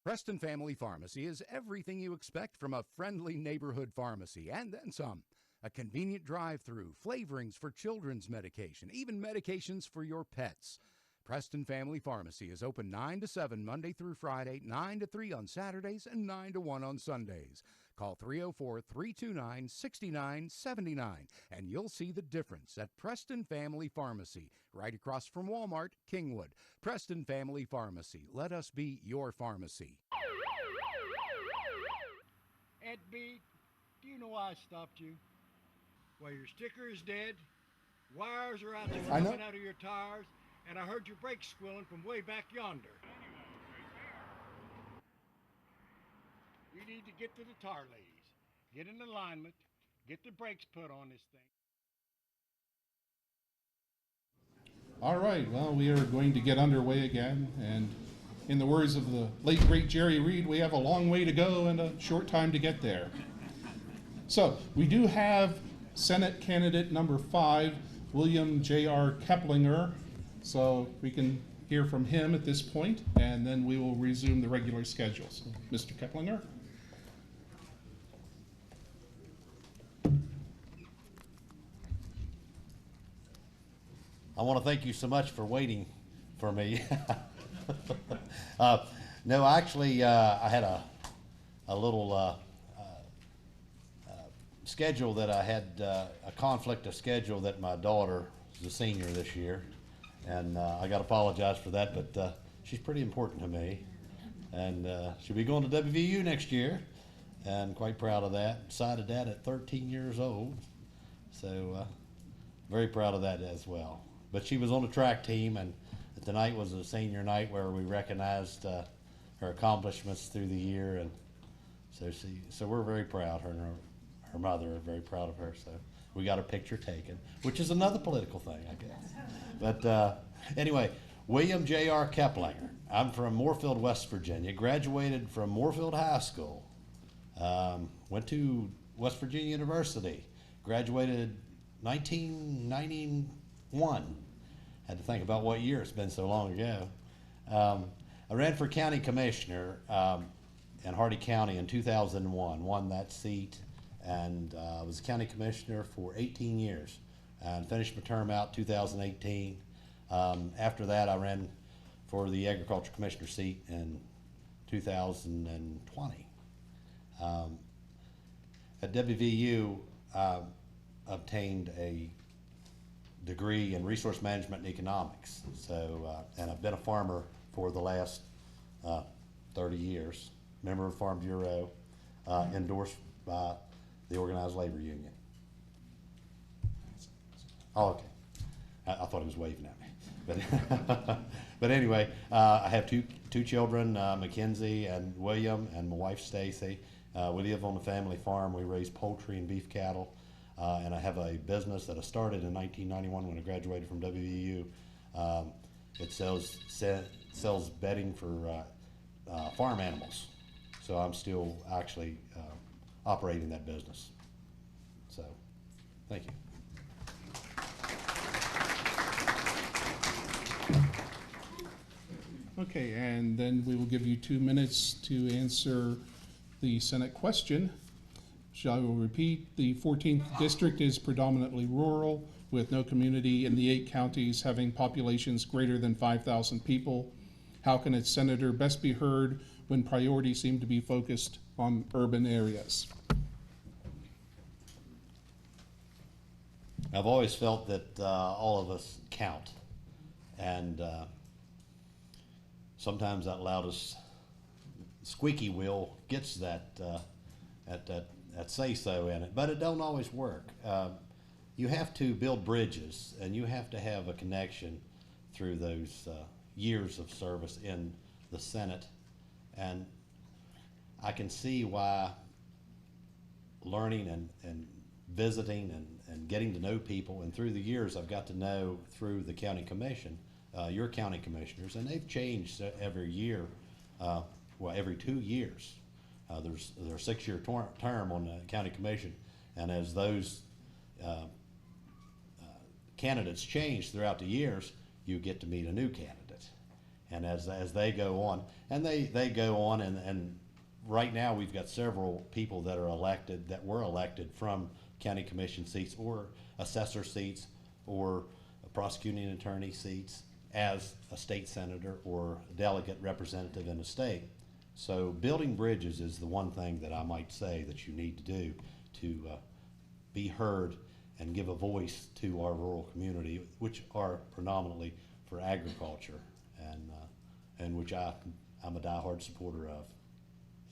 Speaker 16: Preston Family Pharmacy is everything you expect from a friendly neighborhood pharmacy, and then some. A convenient drive-through, flavorings for children's medication, even medications for your pets. Preston Family Pharmacy is open 9 to 7 Monday through Friday, 9 to 3 on Saturdays, and 9 to 1 on Sundays. Call 304-329-6979, and you'll see the difference at Preston Family Pharmacy, right across from Walmart, Kingwood. Preston Family Pharmacy. Let us be your pharmacy.
Speaker 22: Ed B, do you know why I stopped you? Well, your sticker is dead, wires are out there coming out of your tires, and I heard your brakes squealing from way back yonder. You need to get to the tar ladies, get in alignment, get the brakes put on this thing.
Speaker 1: All right, well, we are going to get underway again, and in the words of the late great Jerry Reed, we have a long way to go and a short time to get there. So we do have Senate candidate number 5, William J.R. Keplinger, so we can hear from him at this point, and then we will resume the regular schedule. So, Mr. Keplinger.
Speaker 23: I want to thank you so much for waiting for me.
Speaker 2: No, actually, I had a little schedule that I had, a conflict of schedule that my daughter is a senior this year. And I got to apologize for that, but she's pretty important to me. And she'll be going to WVU next year, and quite proud of that. Decided that at 13 years old. So very proud of that as well. But she was on the track team, and tonight was a senior night where we recognized her accomplishments through the year, and so we're very proud. Her and her mother are very proud of her. So we got a picture taken, which is another political thing, I guess. But anyway, William J.R. Keplinger. I'm from Moorfield, West Virginia. Graduated from Moorfield High School. Went to West Virginia University. Graduated 1991. Had to think about what year, it's been so long ago. I ran for county commissioner in Hardy County in 2001, won that seat, and was county commissioner for 18 years and finished my term out 2018. After that, I ran for the agriculture commissioner seat in 2020. At WVU, I obtained a degree in resource management and economics. So, and I've been a farmer for the last 30 years. Member of Farm Bureau, endorsed by the Organized Labor Union. Oh, okay. I thought he was waving at me. But anyway, I have two children, Mackenzie and William, and my wife Stacy. We live on a family farm. We raise poultry and beef cattle. And I have a business that I started in 1991 when I graduated from WVU. It sells bedding for farm animals. So I'm still actually operating that business. So, thank you.
Speaker 1: Okay, and then we will give you 2 minutes to answer the Senate question. I will repeat, the 14th district is predominantly rural, with no community in the 8 counties having populations greater than 5,000 people. How can its senator best be heard when priorities seem to be focused on urban areas?
Speaker 2: I've always felt that all of us count, and sometimes that loudest squeaky wheel gets that say-so in it, but it don't always work. You have to build bridges, and you have to have a connection through those years of service in the Senate, and I can see why learning and visiting and getting to know people, and through the years I've got to know through the county commission, your county commissioners, and they've changed every year, well, every 2 years. There's a 6-year term on the county commission, and as those candidates change throughout the years, you get to meet a new candidate. And as they go on, and they go on, and right now we've got several people that are elected, that were elected from county commission seats or assessor seats or prosecuting attorney seats as a state senator or delegate representative in a state. So building bridges is the one thing that I might say that you need to do to be heard and give a voice to our rural community, which are predominantly for agriculture, and which I'm a diehard supporter of.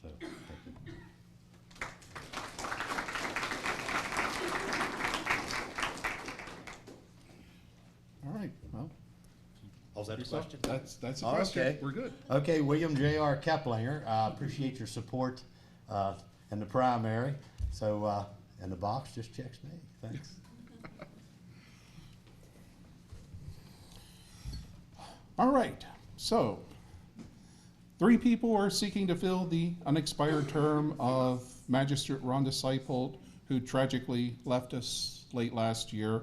Speaker 2: So, thank you.
Speaker 1: All right, well.
Speaker 2: Oh, is that a question?
Speaker 1: That's a question.
Speaker 2: Okay.
Speaker 1: We're good.
Speaker 2: Okay, William J.R. Keplinger, I appreciate your support in the primary. So, and the box just checks me. Thanks.
Speaker 1: All right, so 3 people are seeking to fill the unexpired term of Magistrate Rhonda Seipold, who tragically left us late last year.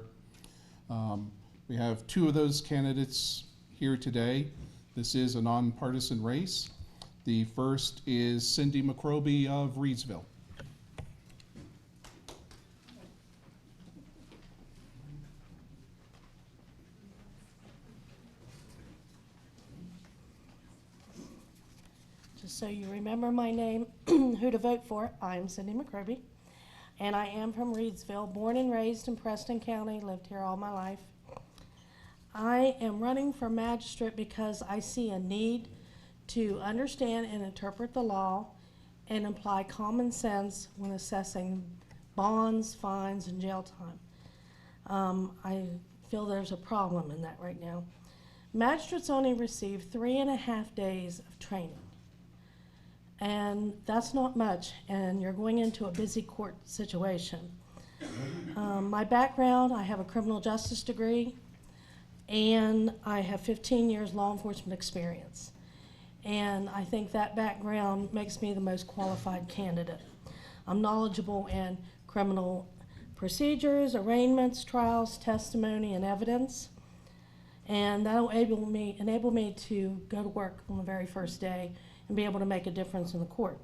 Speaker 1: We have 2 of those candidates here today. This is a nonpartisan race. The first is Cindy McRoby of Reedsville.
Speaker 3: so you remember my name, who to vote for. I'm Cindy McCroby, and I am from Reedsville, born and raised in Preston County, lived here all my life. I am running for magistrate because I see a need to understand and interpret the law and apply common sense when assessing bonds, fines, and jail time. I feel there's a problem in that right now. Magistrates only receive 3.5 days of training. And that's not much, and you're going into a busy court situation. My background, I have a criminal justice degree, and I have 15 years law enforcement experience. And I think that background makes me the most qualified candidate. I'm knowledgeable in criminal procedures, arraignments, trials, testimony, and evidence. And that'll enable me to go to work on the very first day and be able to make a difference in the court.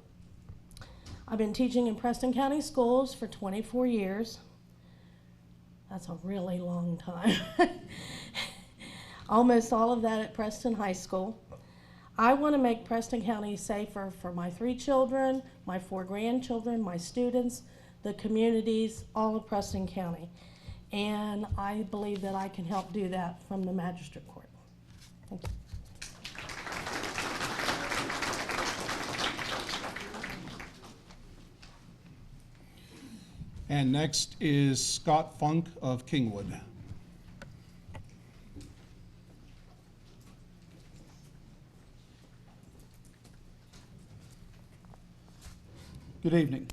Speaker 3: I've been teaching in Preston County schools for 24 years. That's a really long time. Almost all of that at Preston High School. I want to make Preston County safer for my 3 children, my 4 grandchildren, my students, the communities, all of Preston County. And I believe that I can help do that from the magistrate court. Thank you.
Speaker 1: And next is Scott Funk of Kingwood.
Speaker 4: Good evening.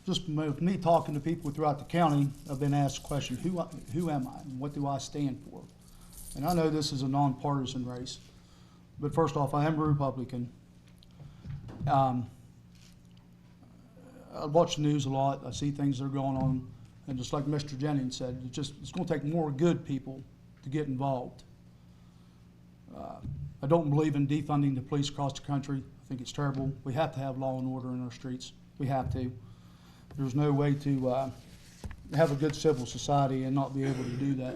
Speaker 4: Just with me talking to people throughout the county, I've been asked the question, who am I and what do I stand for? And I know this is a nonpartisan race, but first off, I am a Republican. I watch the news a lot. I see things that are going on, and just like Mr. Jennings said, it's going to take more good people to get involved. I don't believe in defunding the police across the country. I think it's terrible. We have to have law and order in our streets. We have to. There's no way to have a good civil society and not be able to do that.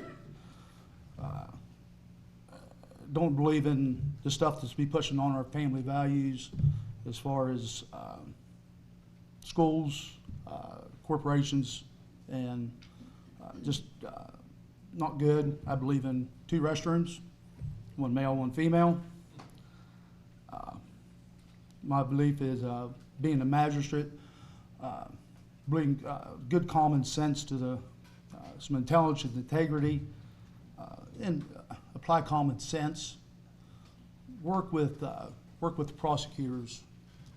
Speaker 4: Don't believe in the stuff that's be pushing on our family values as far as schools, corporations, and just not good. I believe in 2 restrooms, 1 male, 1 female. My belief is being a magistrate, bring good common sense to the some intelligence and integrity, and apply common sense. Work with prosecutors,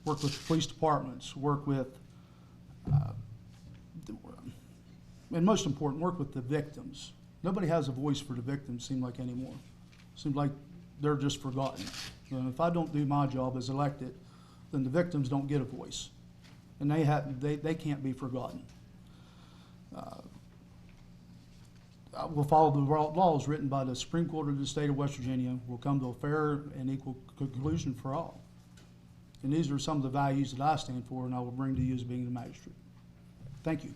Speaker 4: work with police departments, work with, and most important, work with the victims. Nobody has a voice for the victims, seem like anymore. Seems like they're just forgotten. If I don't do my job as elected, then the victims don't get a voice, and they can't be forgotten. We'll follow the laws written by the Supreme Court of the state of West Virginia. We'll come to a fair and equal conclusion for all. And these are some of the values that I stand for, and I will bring to you as being a magistrate. Thank you.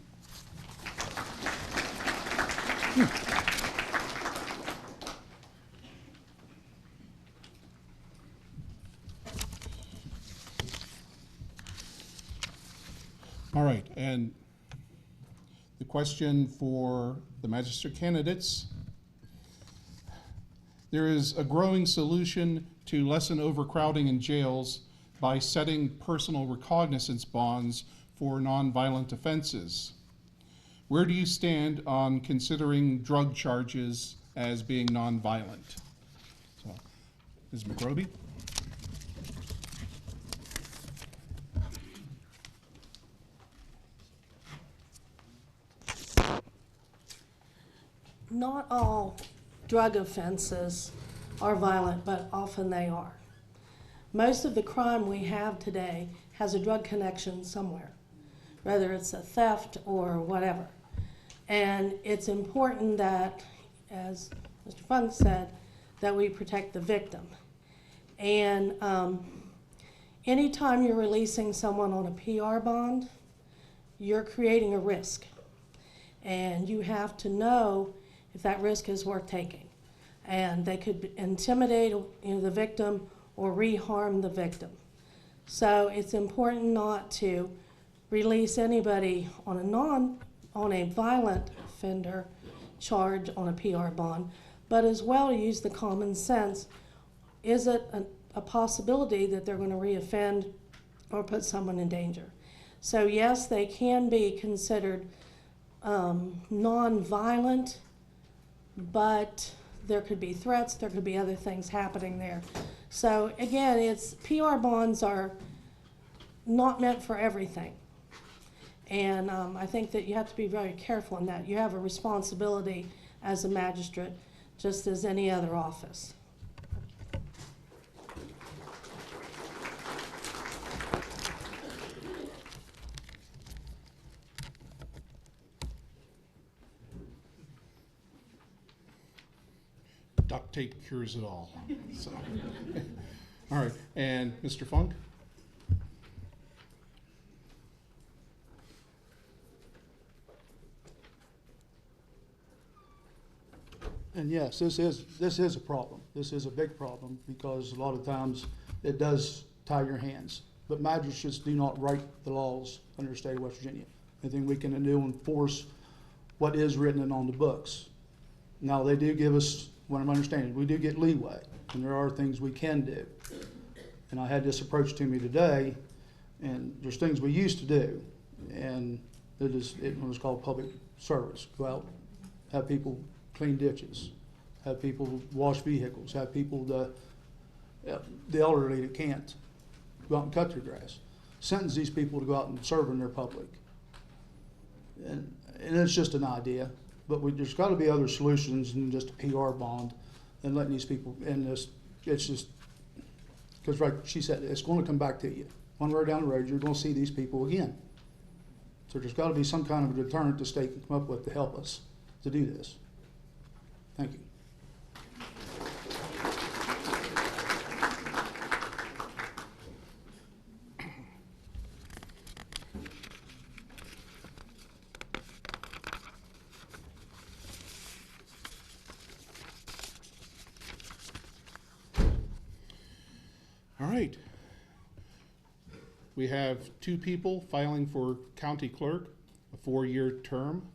Speaker 1: All right, and the question for the magistrate candidates. There is a growing solution to lessen overcrowding in jails by setting personal recognizance bonds for nonviolent offenses. Where do you stand on considering drug charges as being nonviolent? So, Ms. McRoby.
Speaker 3: Not all drug offenses are violent, but often they are. Most of the crime we have today has a drug connection somewhere, whether it's a theft or whatever. And it's important that, as Mr. Funk said, that we protect the victim. And anytime you're releasing someone on a PR bond, you're creating a risk. And you have to know if that risk is worth taking. And they could intimidate the victim or reharm the victim. So it's important not to release anybody on a violent offender charge on a PR bond, but as well use the common sense. Is it a possibility that they're going to reoffend or put someone in danger? So yes, they can be considered non-violent, but there could be threats, there could be other things happening there. So again, PR bonds are not meant for everything. And I think that you have to be very careful in that. You have a responsibility as a magistrate, just as any other office.
Speaker 1: Duct tape cures it all. So. All right, and Mr. Funk?
Speaker 4: And yes, this is a problem. This is a big problem because a lot of times it does tie your hands. But magistrates do not write the laws under the state of West Virginia. Anything we can do enforce what is written on the books. Now they do give us, what I'm understanding, we do get leeway, and there are things we can do. And I had this approach to me today, and there's things we used to do, and it was called public service. Go out, have people clean ditches, have people wash vehicles, have people, the elderly that can't, go out and cut their grass. Sentence these people to go out and serve in their public. And it's just an idea, but there's got to be other solutions than just a PR bond and letting these people in this. It's just, because like she said, it's going to come back to you. One way down the road, you're going to see these people again. So there's got to be some kind of a deterrent the state can come up with to help us to do this. Thank you.
Speaker 1: All right. We have two people filing for county clerk, a 4-year term.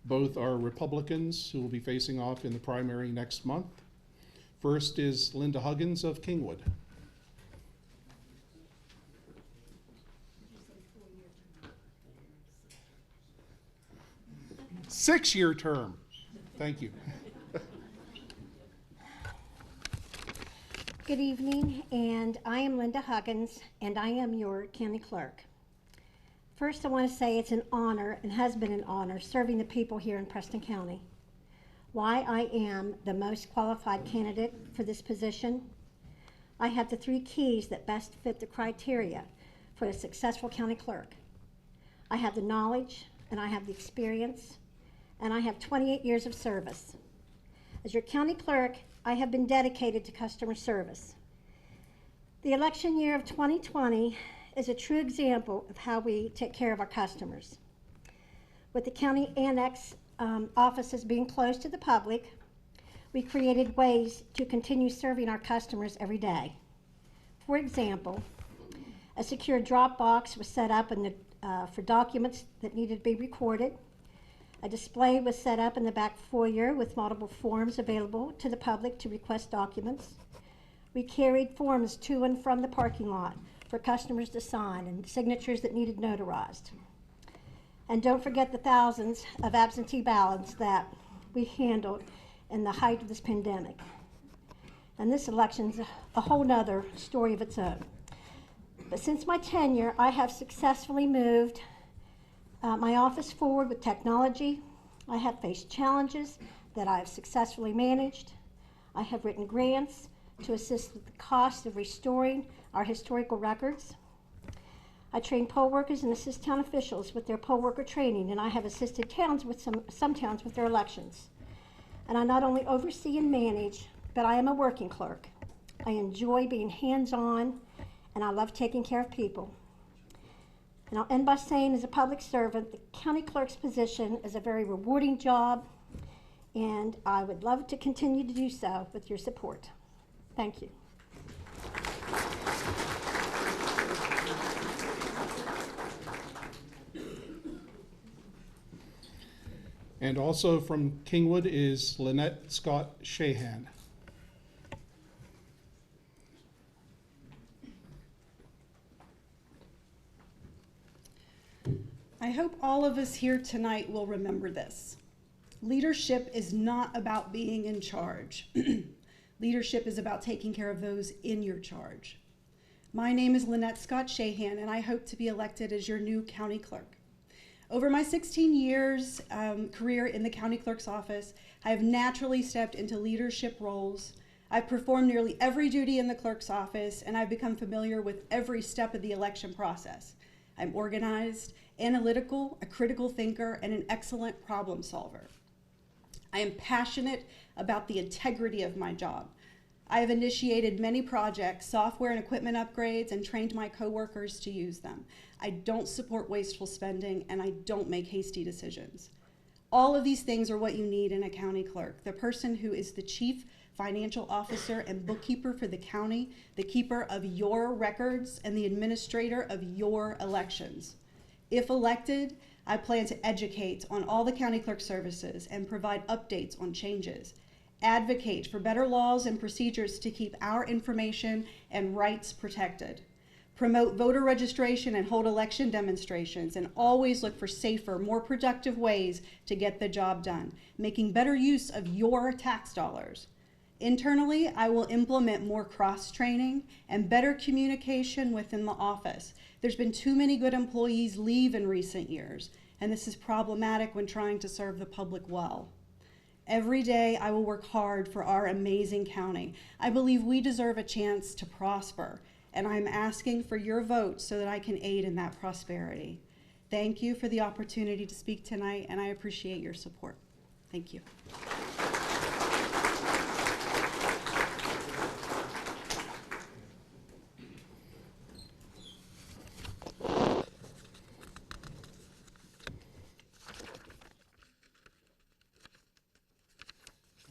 Speaker 1: Both are Republicans who will be facing off in the primary next month. First is Linda Huggins of Kingwood. Six-year term. Thank you.
Speaker 5: Good evening, and I am Linda Huggins, and I am your county clerk. First, I want to say it's an honor and has been an honor serving the people here in Preston County. Why I am the most qualified candidate for this position? I have the 3 keys that best fit the criteria for a successful county clerk. I have the knowledge, and I have the experience, and I have 28 years of service. As your county clerk, I have been dedicated to customer service. The election year of 2020 is a true example of how we take care of our customers. With the county annex offices being closed to the public, we created ways to continue serving our customers every day. For example, a secure drop box was set up for documents that needed to be recorded. A display was set up in the back foyer with multiple forms available to the public to request documents. We carried forms to and from the parking lot for customers to sign and signatures that needed notarized. And don't forget the thousands of absentee ballots that we handled in the height of this pandemic. And this election's a whole nother story of its own. But since my tenure, I have successfully moved my office forward with technology. I have faced challenges that I have successfully managed. I have written grants to assist with the cost of restoring our historical records. I train poll workers and assist town officials with their poll worker training, and I have assisted towns with some towns with their elections. And I not only oversee and manage, but I am a working clerk. I enjoy being hands-on, and I love taking care of people. And I'll end by saying, as a public servant, the county clerk's position is a very rewarding job, and I would love to continue to do so with your support. Thank you.
Speaker 1: And also from Kingwood is Lynette Scott Shahan.
Speaker 6: I hope all of us here tonight will remember this. Leadership is not about being in charge. Leadership is about taking care of those in your charge. My name is Lynette Scott Shahan, and I hope to be elected as your new county clerk. Over my 16 years career in the county clerk's office, I have naturally stepped into leadership roles. I've performed nearly every duty in the clerk's office, and I've become familiar with every step of the election process. I'm organized, analytical, a critical thinker, and an excellent problem solver. I am passionate about the integrity of my job. I have initiated many projects, software and equipment upgrades, and trained my coworkers to use them. I don't support wasteful spending, and I don't make hasty decisions. All of these things are what you need in a county clerk, the person who is the chief financial officer and bookkeeper for the county, the keeper of your records, and the administrator of your elections. If elected, I plan to educate on all the county clerk services and provide updates on changes, advocate for better laws and procedures to keep our information and rights protected, promote voter registration and hold election demonstrations, and always look for safer, more productive ways to get the job done, making better use of your tax dollars. Internally, I will implement more cross-training and better communication within the office. There's been too many good employees leave in recent years, and this is problematic when trying to serve the public well. Every day, I will work hard for our amazing county. I believe we deserve a chance to prosper, and I'm asking for your vote so that I can aid in that prosperity. Thank you for the opportunity to speak tonight, and I appreciate your support. Thank you.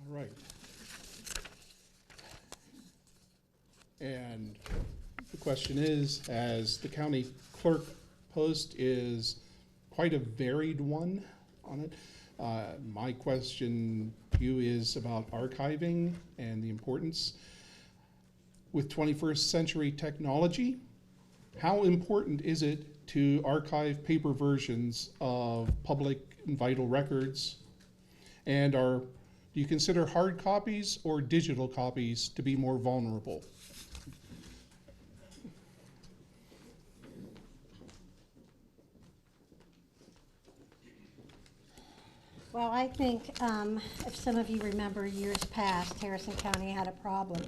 Speaker 1: All right. And the question is, as the county clerk post is quite a varied one on it, my question to you is about archiving and the importance. With 21st century technology, how important is it to archive paper versions of public and vital records? And do you consider hard copies or digital copies to be more vulnerable?
Speaker 5: Well, I think if some of you remember years past, Harrison County had a problem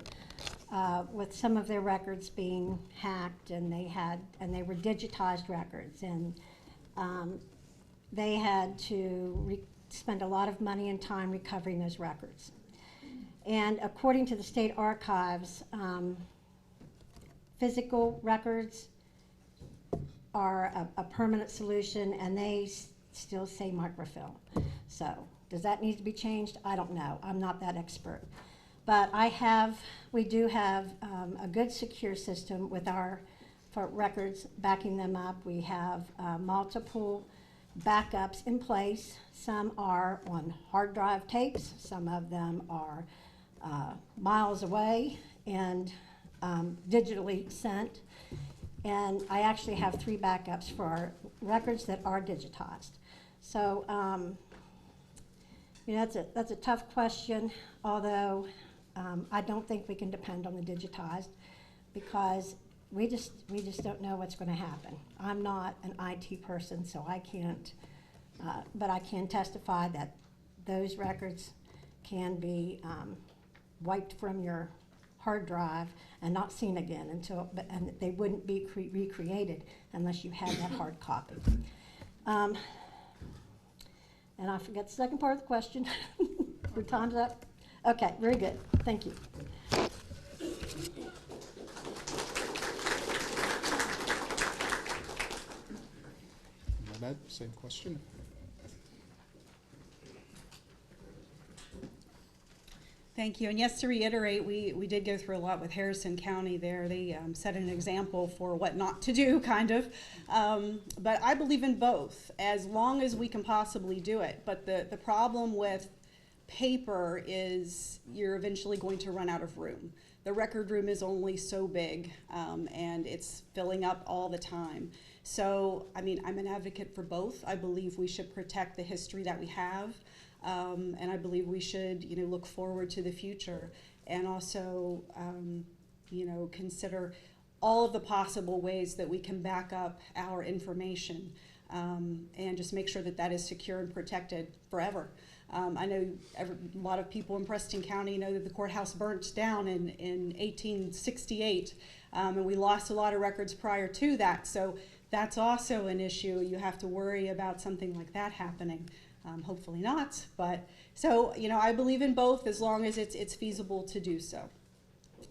Speaker 5: with some of their records being hacked, and they were digitized records, and they had to spend a lot of money and time recovering those records. And according to the state archives, physical records are a permanent solution, and they still say microfilm. So does that need to be changed? I don't know. I'm not that expert. But we do have a good secure system with our records backing them up. We have multiple backups in place. Some are on hard drive tapes. Some of them are miles away and digitally sent. And I actually have 3 backups for our records that are digitized. So, that's a tough question, although I don't think we can depend on the digitized, because we just don't know what's going to happen. I'm not an IT person, so I can't, but I can testify that those records can be wiped from your hard drive and not seen again and they wouldn't be recreated unless you had that hard copy. And I forget the second part of the question. Your time's up? Okay, very good. Thank you.
Speaker 1: Lynette, same question.
Speaker 6: Thank you. And yes, to reiterate, we did go through a lot with Harrison County there. They set an example for what not to do, kind of. But I believe in both, as long as we can possibly do it. But the problem with paper is you're eventually going to run out of room. The record room is only so big, and it's filling up all the time. So, I mean, I'm an advocate for both. I believe we should protect the history that we have. And I believe we should, look forward to the future and also, consider all of the possible ways that we can back up our information and just make sure that that is secure and protected forever. I know a lot of people in Preston County know that the courthouse burnt down in 1868, and we lost a lot of records prior to that. So that's also an issue. You have to worry about something like that happening. Hopefully not, but so, I believe in both as long as it's feasible to do so.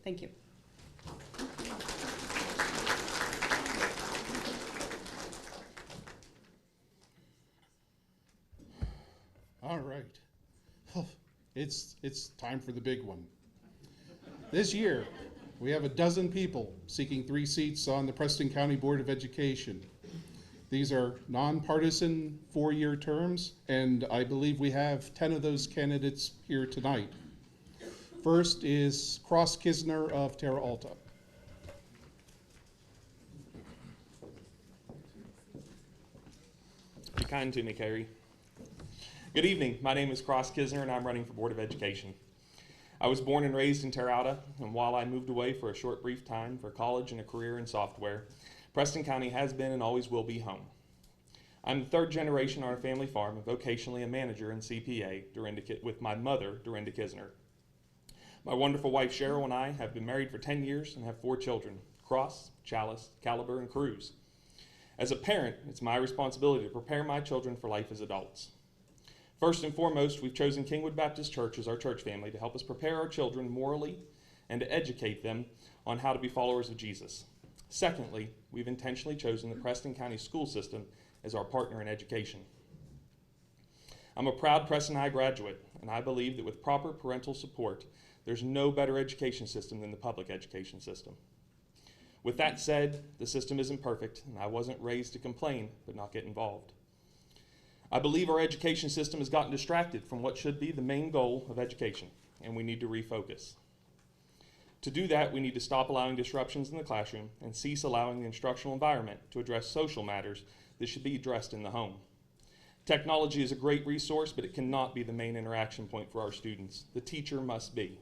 Speaker 6: Thank you.
Speaker 1: All right. It's time for the big one. This year, we have 12 people seeking 3 seats on the Preston County Board of Education. These are nonpartisan 4-year terms, and I believe we have 10 of those candidates here tonight. First is Cross Kisner of Terra Alta.
Speaker 7: Be kind to me, Carrie. Good evening. My name is Cross Kisner, and I'm running for Board of Education. I was born and raised in Terra Alta, and while I moved away for a short, brief time for college and a career in software, Preston County has been and always will be home. I'm the 3rd generation on our family farm, and vocationally a manager in CPA with my mother, Dorinda Kisner. My wonderful wife, Cheryl, and I have been married for 10 years and have 4 children, Cross, Chalice, Caliber, and Cruz. As a parent, it's my responsibility to prepare my children for life as adults. First and foremost, we've chosen Kingwood Baptist Church as our church family to help us prepare our children morally and to educate them on how to be followers of Jesus. Secondly, we've intentionally chosen the Preston County school system as our partner in education. I'm a proud Preston High graduate, and I believe that with proper parental support, there's no better education system than the public education system. With that said, the system isn't perfect, and I wasn't raised to complain, but not get involved. I believe our education system has gotten distracted from what should be the main goal of education, and we need to refocus. To do that, we need to stop allowing disruptions in the classroom and cease allowing the instructional environment to address social matters that should be addressed in the home. Technology is a great resource, but it cannot be the main interaction point for our students. The teacher must be.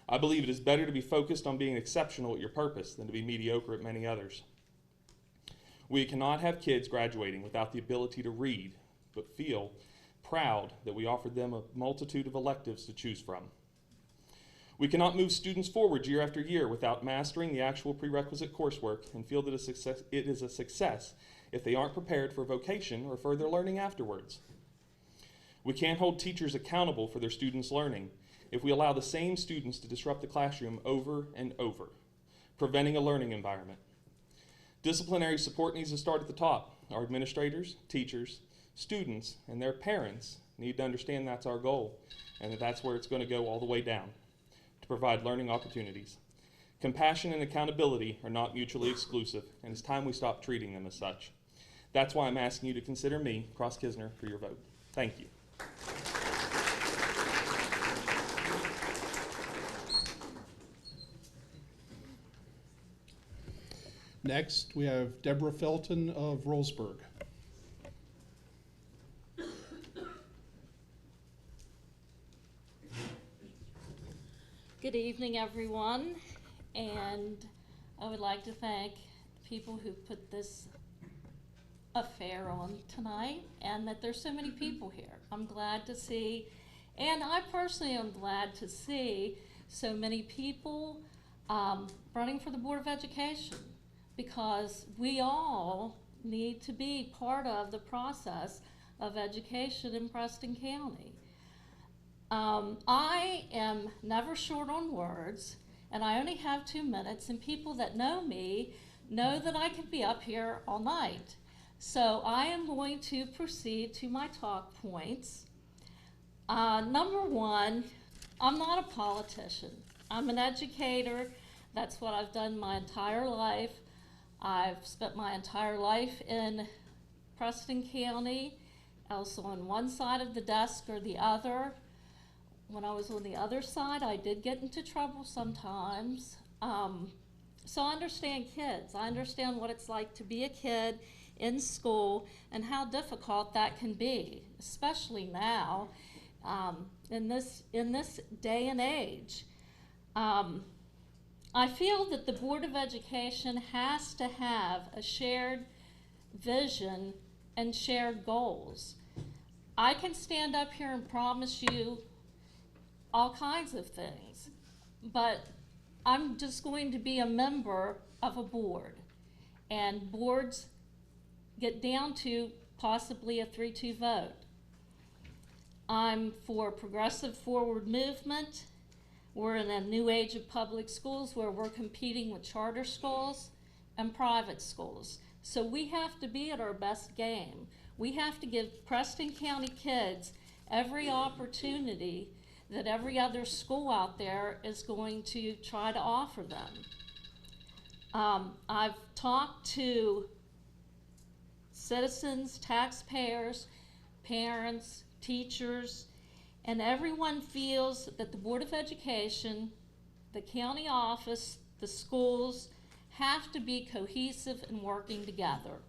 Speaker 7: I believe it is better to be focused on being exceptional at your purpose than to be mediocre at many others. We cannot have kids graduating without the ability to read, but feel proud that we offered them a multitude of electives to choose from. We cannot move students forward year after year without mastering the actual prerequisite coursework and feel that it is a success if they aren't prepared for vocation or further learning afterwards. We can't hold teachers accountable for their students' learning if we allow the same students to disrupt the classroom over and over, preventing a learning environment. Disciplinary support needs to start at the top. Our administrators, teachers, students, and their parents need to understand that's our goal and that that's where it's going to go all the way down to provide learning opportunities. Compassion and accountability are not mutually exclusive, and it's time we stop treating them as such. That's why I'm asking you to consider me, Cross Kisner, for your vote. Thank you.
Speaker 1: Next, we have Deborah Felton of Rollsburg.
Speaker 8: Good evening, everyone, and I would like to thank people who put this affair on tonight and that there's so many people here. I'm glad to see, and I personally am glad to see so many people running for the Board of Education, because we all need to be part of the process of education in Preston County. I am never short on words, and I only have 2 minutes, and people that know me know that I can be up here all night. So I am going to proceed to my talk points. Number one, I'm not a politician. I'm an educator. That's what I've done my entire life. I've spent my entire life in Preston County, also on one side of the desk or the other. When I was on the other side, I did get into trouble sometimes. So I understand kids. I understand what it's like to be a kid in school and how difficult that can be, especially now, in this day and age. I feel that the Board of Education has to have a shared vision and shared goals. I can stand up here and promise you all kinds of things, but I'm just going to be a member of a board, and boards get down to possibly a 3-2 vote. I'm for progressive forward movement. We're in a new age of public schools where we're competing with charter schools and private schools. So we have to be at our best game. We have to give Preston County kids every opportunity that every other school out there is going to try to offer them. I've talked to citizens, taxpayers, parents, teachers, and everyone feels that the Board of Education, the county office, the schools have to be cohesive and working together.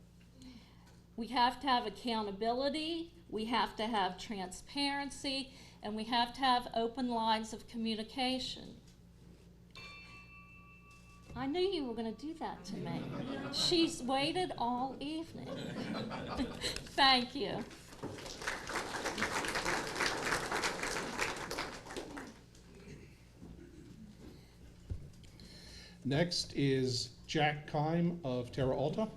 Speaker 8: We have to have accountability, we have to have transparency, and we have to have open lines of communication. I knew you were going to do that to me. She's waited all evening. Thank you.
Speaker 1: Next is Jack Kime of Terra Alta.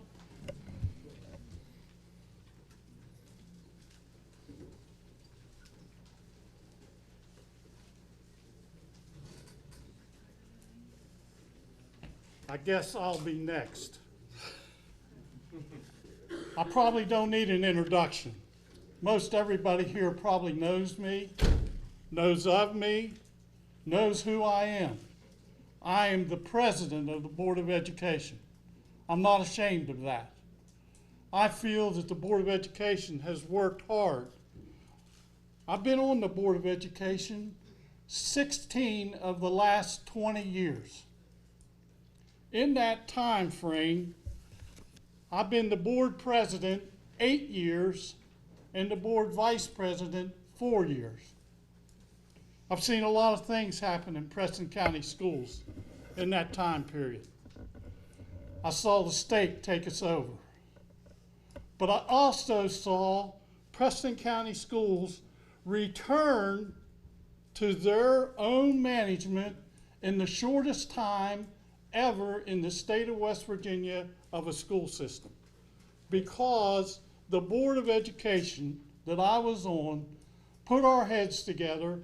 Speaker 9: I guess I'll be next. I probably don't need an introduction. Most everybody here probably knows me, knows of me, knows who I am. I am the president of the Board of Education. I'm not ashamed of that. I feel that the Board of Education has worked hard. I've been on the Board of Education 16 of the last 20 years. In that time frame, I've been the board president 8 years and the board vice president 4 years. I've seen a lot of things happen in Preston County schools in that time period. I saw the state take us over. But I also saw Preston County schools return to their own management in the shortest time ever in the state of West Virginia of a school system, because the Board of Education that I was on put our heads together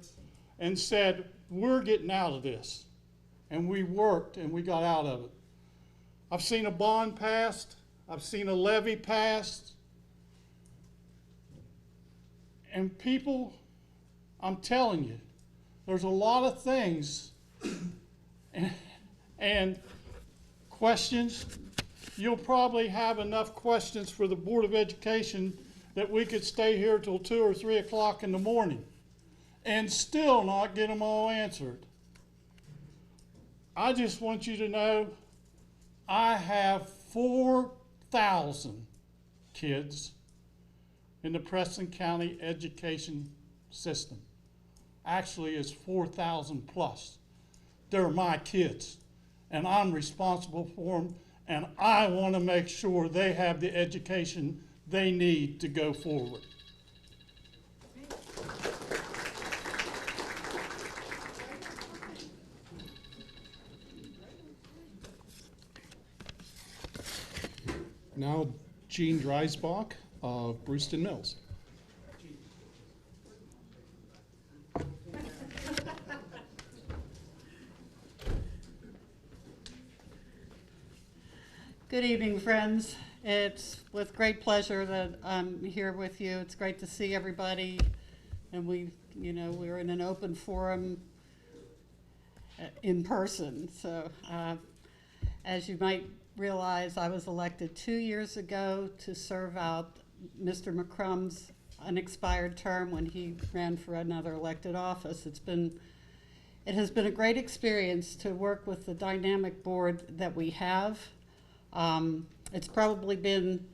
Speaker 9: and said, we're getting out of this. And we worked and we got out of it. I've seen a bond passed, I've seen a levy passed, and people, I'm telling you, there's a lot of things and questions. You'll probably have enough questions for the Board of Education that we could stay here till 2 or 3 o'clock in the morning and still not get them all answered. I just want you to know I have 4,000 kids in the Preston County education system. Actually, it's 4,000 plus. They're my kids, and I'm responsible for them, and I want to make sure they have the education they need to go forward.
Speaker 1: Now, Gene Dreisbach of Brewston Mills.
Speaker 10: Good evening, friends. It's with great pleasure that I'm here with you. It's great to see everybody, and we're in an open forum in person. So as you might realize, I was elected 2 years ago to serve out Mr. McCrum's unexpired term when he ran for another elected office. It has been a great experience to work with the dynamic board that we have. It's probably been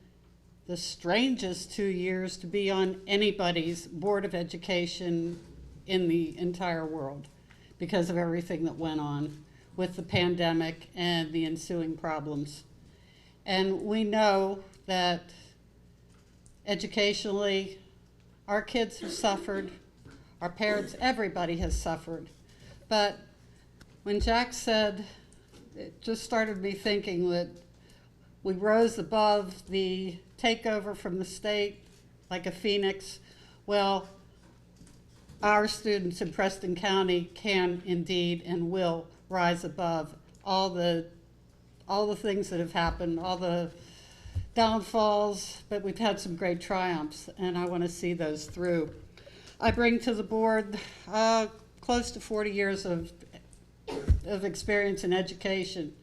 Speaker 10: the strangest 2 years to be on anybody's Board of Education in the entire world because of everything that went on with the pandemic and the ensuing problems. And we know that educationally, our kids have suffered, our parents, everybody has suffered. But when Jack said, it just started me thinking that we rose above the takeover from the state like a phoenix. Well, our students in Preston County can indeed and will rise above all the things that have happened, all the downfalls, but we've had some great triumphs, and I want to see those through. I bring to the board close to 40 years of experience in education.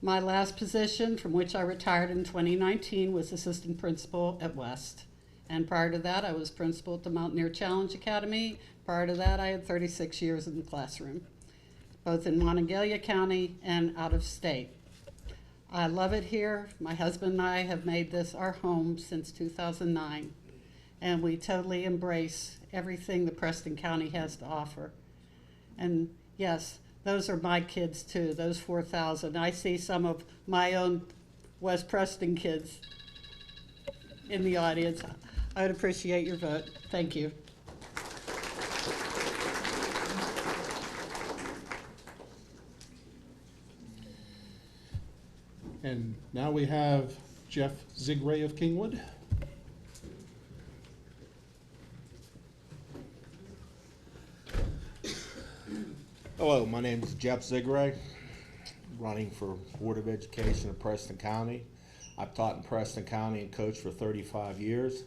Speaker 10: My last position, from which I retired in 2019, was assistant principal at West. And prior to that, I was principal at the Mountaineer Challenge Academy. Prior to that, I had 36 years in the classroom, both in Monongalia County and out of state. I love it here. My husband and I have made this our home since 2009, and we totally embrace everything that Preston County has to offer. And yes, those are my kids too, those 4,000. I see some of my own West Preston kids in the audience. I would appreciate your vote. Thank you.
Speaker 1: And now we have Jeff Zigray of Kingwood.
Speaker 11: Hello, my name is Jeff Zigray, running for Board of Education of Preston County. I've taught in Preston County and coached for 35 years.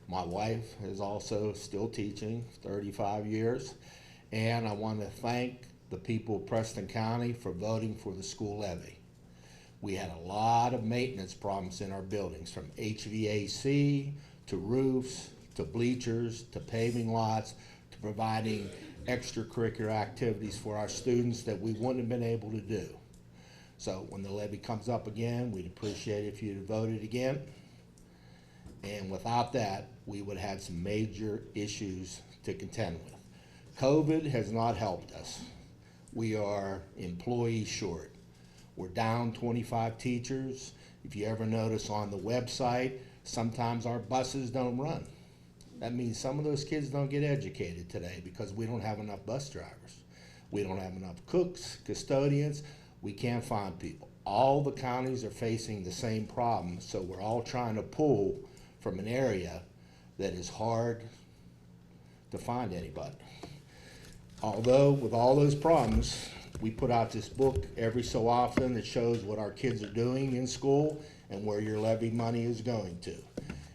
Speaker 11: My wife is also still teaching 35 years. And I want to thank the people of Preston County for voting for the school levy. We had a lot of maintenance problems in our buildings, from HVAC to roofs to bleachers to paving lots to providing extracurricular activities for our students that we wouldn't have been able to do. So when the levy comes up again, we'd appreciate it if you'd voted again. And without that, we would have had some major issues to contend with. COVID has not helped us. We are employee short. We're down 25 teachers. If you ever notice on the website, sometimes our buses don't run. That means some of those kids don't get educated today because we don't have enough bus drivers. We don't have enough cooks, custodians. We can't find people. All the counties are facing the same problem, so we're all trying to pull from an area that is hard to find anybody. Although with all those problems, we put out this book every so often that shows what our kids are doing in school and where your levy money is going to.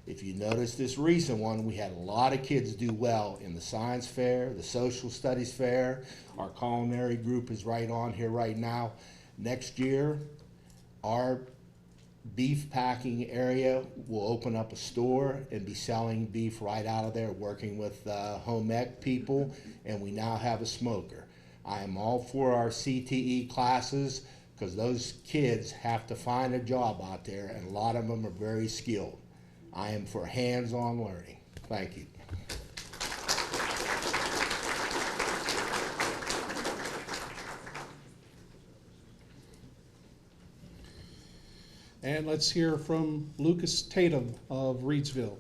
Speaker 11: If you notice this recent one, we had a lot of kids do well in the science fair, the social studies fair. Our culinary group is right on here right now. Next year, our beef packing area will open up a store and be selling beef right out of there, working with home ec people, and we now have a smoker. I am all for our CTE classes because those kids have to find a job out there, and a lot of them are very skilled. I am for hands-on learning. Thank you.
Speaker 1: And let's hear from Lucas Tatum of Reedsville.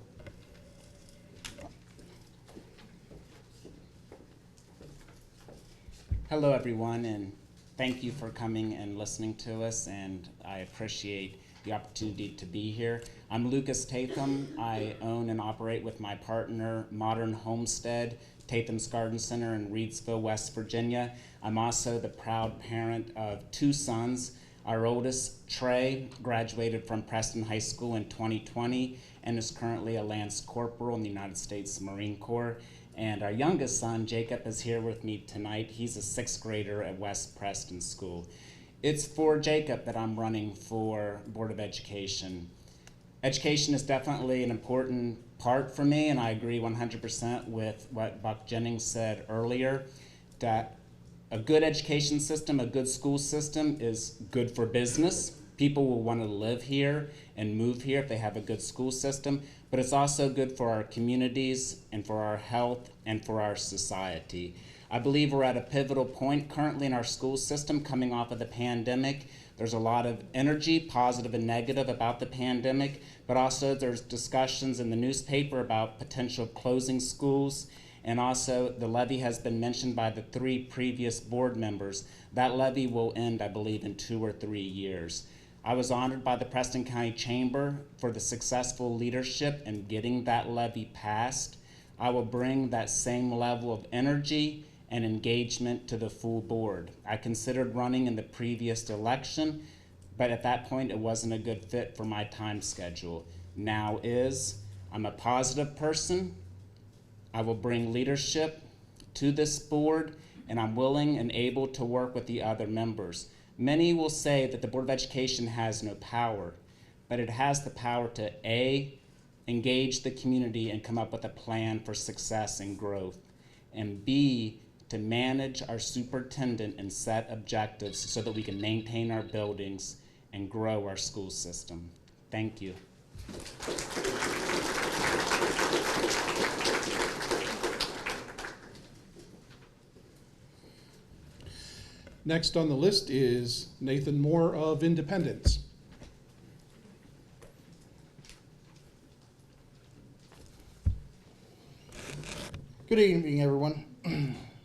Speaker 12: Hello, everyone, and thank you for coming and listening to us, and I appreciate the opportunity to be here. I'm Lucas Tatham. I own and operate with my partner Modern Homestead, Tatham's Garden Center in Reedsville, West Virginia. I'm also the proud parent of 2 sons. Our oldest, Trey, graduated from Preston High School in 2020 and is currently a Lance Corporal in the United States Marine Corps. And our youngest son, Jacob, is here with me tonight. He's a 6th grader at West Preston School. It's for Jacob that I'm running for Board of Education. Education is definitely an important part for me, and I agree 100% with what Buck Jennings said earlier, that a good education system, a good school system is good for business. People will want to live here and move here if they have a good school system, but it's also good for our communities and for our health and for our society. I believe we're at a pivotal point currently in our school system coming off of the pandemic. There's a lot of energy, positive and negative, about the pandemic, but also there's discussions in the newspaper about potential closing schools. And also the levy has been mentioned by the 3 previous board members. That levy will end, I believe, in 2 or 3 years. I was honored by the Preston County Chamber for the successful leadership in getting that levy passed. I will bring that same level of energy and engagement to the full board. I considered running in the previous election, but at that point it wasn't a good fit for my time schedule. Now is. I'm a positive person. I will bring leadership to this board, and I'm willing and able to work with the other members. Many will say that the Board of Education has no power, but it has the power to A, engage the community and come up with a plan for success and growth, and B, to manage our superintendent and set objectives so that we can maintain our buildings and grow our school system. Thank you.
Speaker 1: Next on the list is Nathan Moore of Independence.
Speaker 13: Good evening, everyone.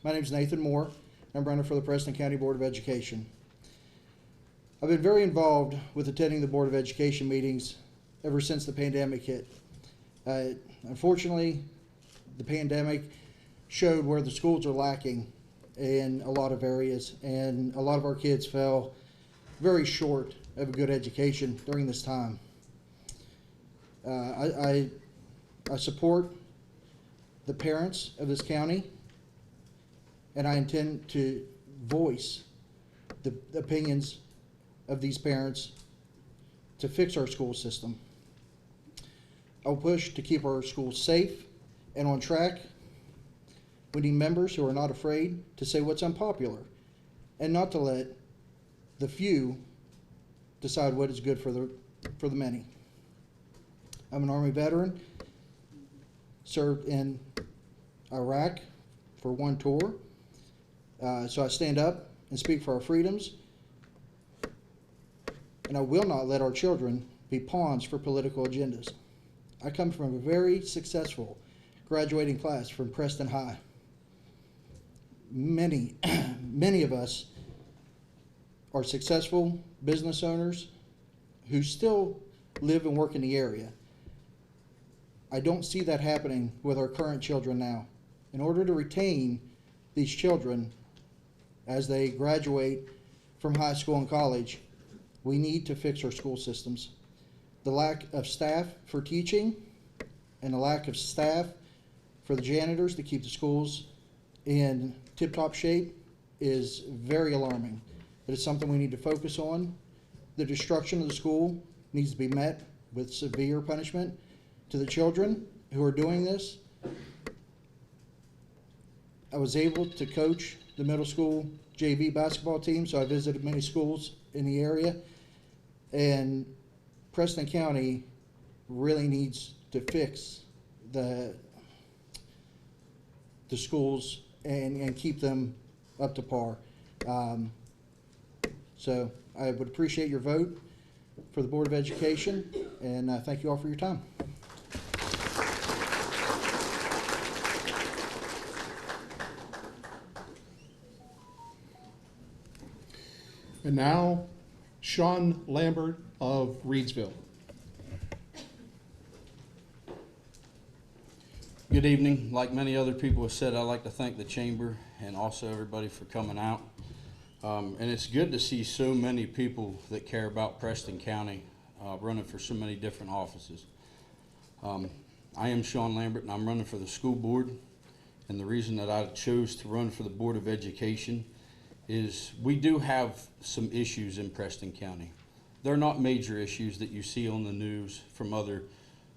Speaker 13: My name is Nathan Moore. I'm running for the Preston County Board of Education. I've been very involved with attending the Board of Education meetings ever since the pandemic hit. Unfortunately, the pandemic showed where the schools are lacking in a lot of areas, and a lot of our kids fell very short of a good education during this time. I support the parents of this county, and I intend to voice the opinions of these parents to fix our school system. I'll push to keep our schools safe and on track. We need members who are not afraid to say what's unpopular and not to let the few decide what is good for the many. I'm an Army veteran, served in Iraq for one tour, so I stand up and speak for our freedoms, and I will not let our children be pawns for political agendas. I come from a very successful graduating class from Preston High. Many of us are successful business owners who still live and work in the area. I don't see that happening with our current children now. In order to retain these children as they graduate from high school and college, we need to fix our school systems. The lack of staff for teaching and the lack of staff for the janitors to keep the schools in tip-top shape is very alarming. It is something we need to focus on. The destruction of the school needs to be met with severe punishment to the children who are doing this. I was able to coach the middle school JV basketball team, so I visited many schools in the area, and Preston County really needs to fix the schools and keep them up to par. So I would appreciate your vote for the Board of Education, and thank you all for your time.
Speaker 1: And now, Sean Lambert of Reedsville.
Speaker 14: Good evening. Like many other people have said, I'd like to thank the Chamber and also everybody for coming out. And it's good to see so many people that care about Preston County running for so many different offices. I am Sean Lambert, and I'm running for the school board. and the reason that I chose to run for the Board of Education is we do have some issues in Preston County. They're not major issues that you see on the news from other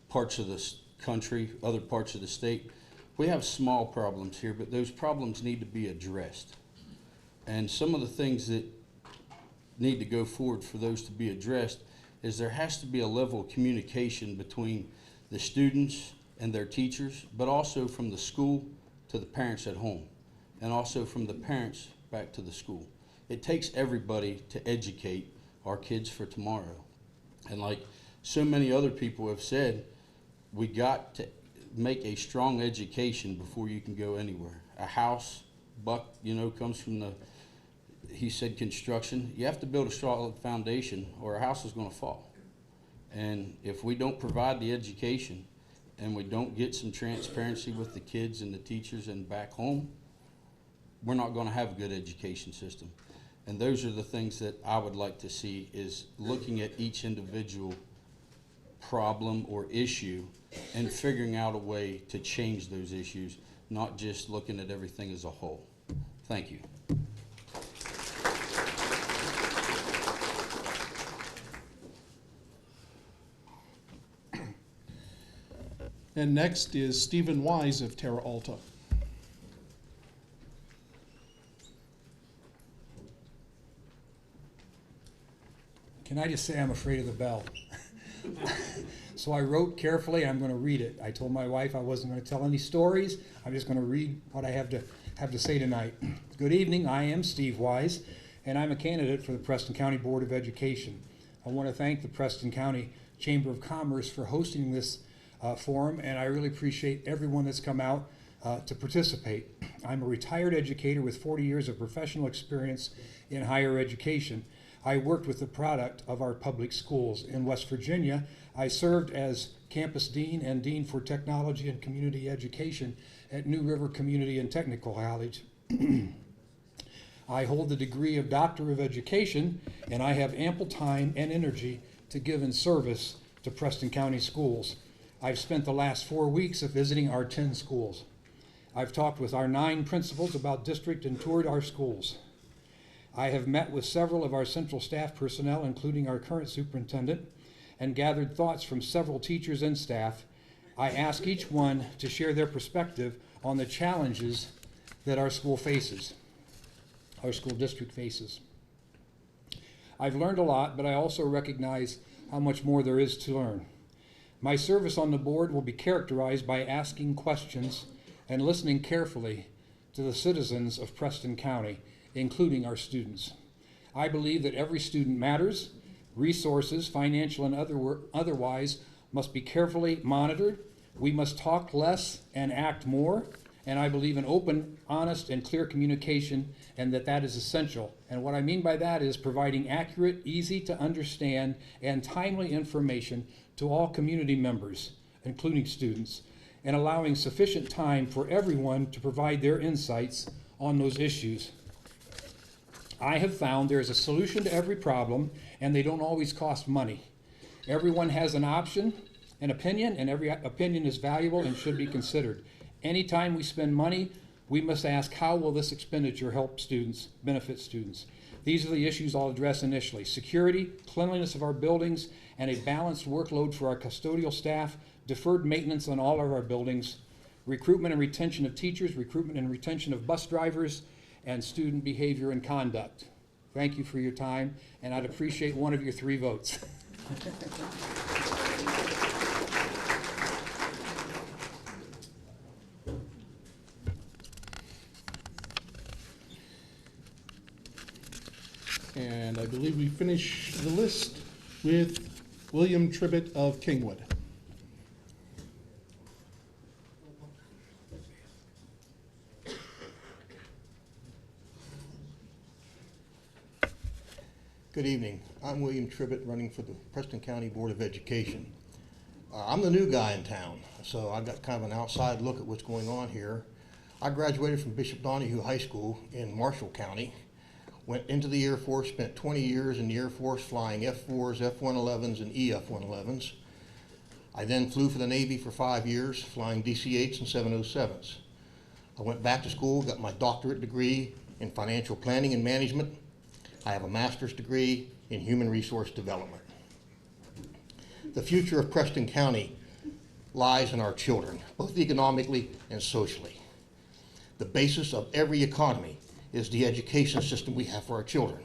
Speaker 14: parts of the country, other parts of the state. We have small problems here, but those problems need to be addressed. And some of the things that need to go forward for those to be addressed is there has to be a level of communication between the students and their teachers, but also from the school to the parents at home, and also from the parents back to the school. It takes everybody to educate our kids for tomorrow. And like so many other people have said, we got to make a strong education before you can go anywhere. A house, Buck, comes from he said construction. You have to build a solid foundation or a house is going to fall. And if we don't provide the education and we don't get some transparency with the kids and the teachers and back home, we're not going to have a good education system. And those are the things that I would like to see, is looking at each individual problem or issue and figuring out a way to change those issues, not just looking at everything as a whole. Thank you.
Speaker 1: And next is Stephen Wise of Terra Alta.
Speaker 15: Can I just say I'm afraid of the bell? So I wrote carefully, I'm going to read it. I told my wife I wasn't going to tell any stories. I'm just going to read what I have to say tonight. Good evening, I am Steve Wise, and I'm a candidate for the Preston County Board of Education. I want to thank the Preston County Chamber of Commerce for hosting this forum, and I really appreciate everyone that's come out to participate. I'm a retired educator with 40 years of professional experience in higher education. I worked with the product of our public schools. In West Virginia, I served as campus dean and dean for technology and community education at New River Community and Technical College. I hold the degree of Doctor of Education, and I have ample time and energy to give in service to Preston County schools. I've spent the last 4 weeks of visiting our 10 schools. I've talked with our 9 principals about district and toured our schools. I have met with several of our central staff personnel, including our current superintendent, and gathered thoughts from several teachers and staff. I ask each one to share their perspective on the challenges that our school district faces. I've learned a lot, but I also recognize how much more there is to learn. My service on the board will be characterized by asking questions and listening carefully to the citizens of Preston County, including our students. I believe that every student matters. Resources, financial and otherwise, must be carefully monitored. We must talk less and act more. And I believe in open, honest, and clear communication, and that is essential. And what I mean by that is providing accurate, easy to understand, and timely information to all community members, including students, and allowing sufficient time for everyone to provide their insights on those issues. I have found there is a solution to every problem, and they don't always cost money. Everyone has an option, an opinion, and every opinion is valuable and should be considered. Anytime we spend money, we must ask, how will this expenditure help students, benefit students? These are the issues I'll address initially: security, cleanliness of our buildings, and a balanced workload for our custodial staff, deferred maintenance on all of our buildings, recruitment and retention of teachers, recruitment and retention of bus drivers, and student behavior and conduct. Thank you for your time, and I'd appreciate one of your 3 votes.
Speaker 1: And I believe we finish the list with William Tribbett of Kingwood.
Speaker 17: Good evening. I'm William Tribbett, running for the Preston County Board of Education. I'm the new guy in town, so I got kind of an outside look at what's going on here. I graduated from Bishop Donahue High School in Marshall County, went into the Air Force, spent 20 years in the Air Force flying F-4s, F-111s, and EF-111s. I then flew for the Navy for 5 years, flying DC-8s and 707s. I went back to school, got my doctorate degree in financial planning and management. I have a master's degree in human resource development. The future of Preston County lies in our children, both economically and socially. The basis of every economy is the education system we have for our children.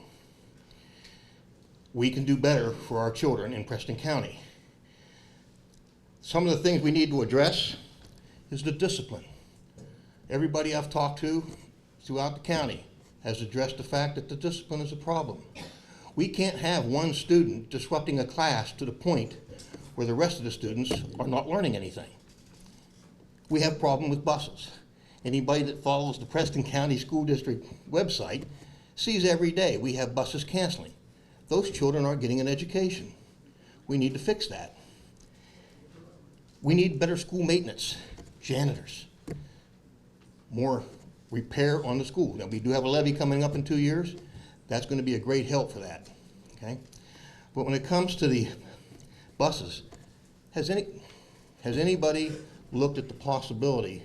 Speaker 17: We can do better for our children in Preston County. Some of the things we need to address is the discipline. Everybody I've talked to throughout the county has addressed the fact that the discipline is a problem. We can't have one student disrupting a class to the point where the rest of the students are not learning anything. We have a problem with buses. Anybody that follows the Preston County School District website sees every day we have buses canceling. Those children aren't getting an education. We need to fix that. We need better school maintenance, janitors, more repair on the school. Now, we do have a levy coming up in 2 years. That's going to be a great help for that, okay? But when it comes to the buses, has anybody looked at the possibility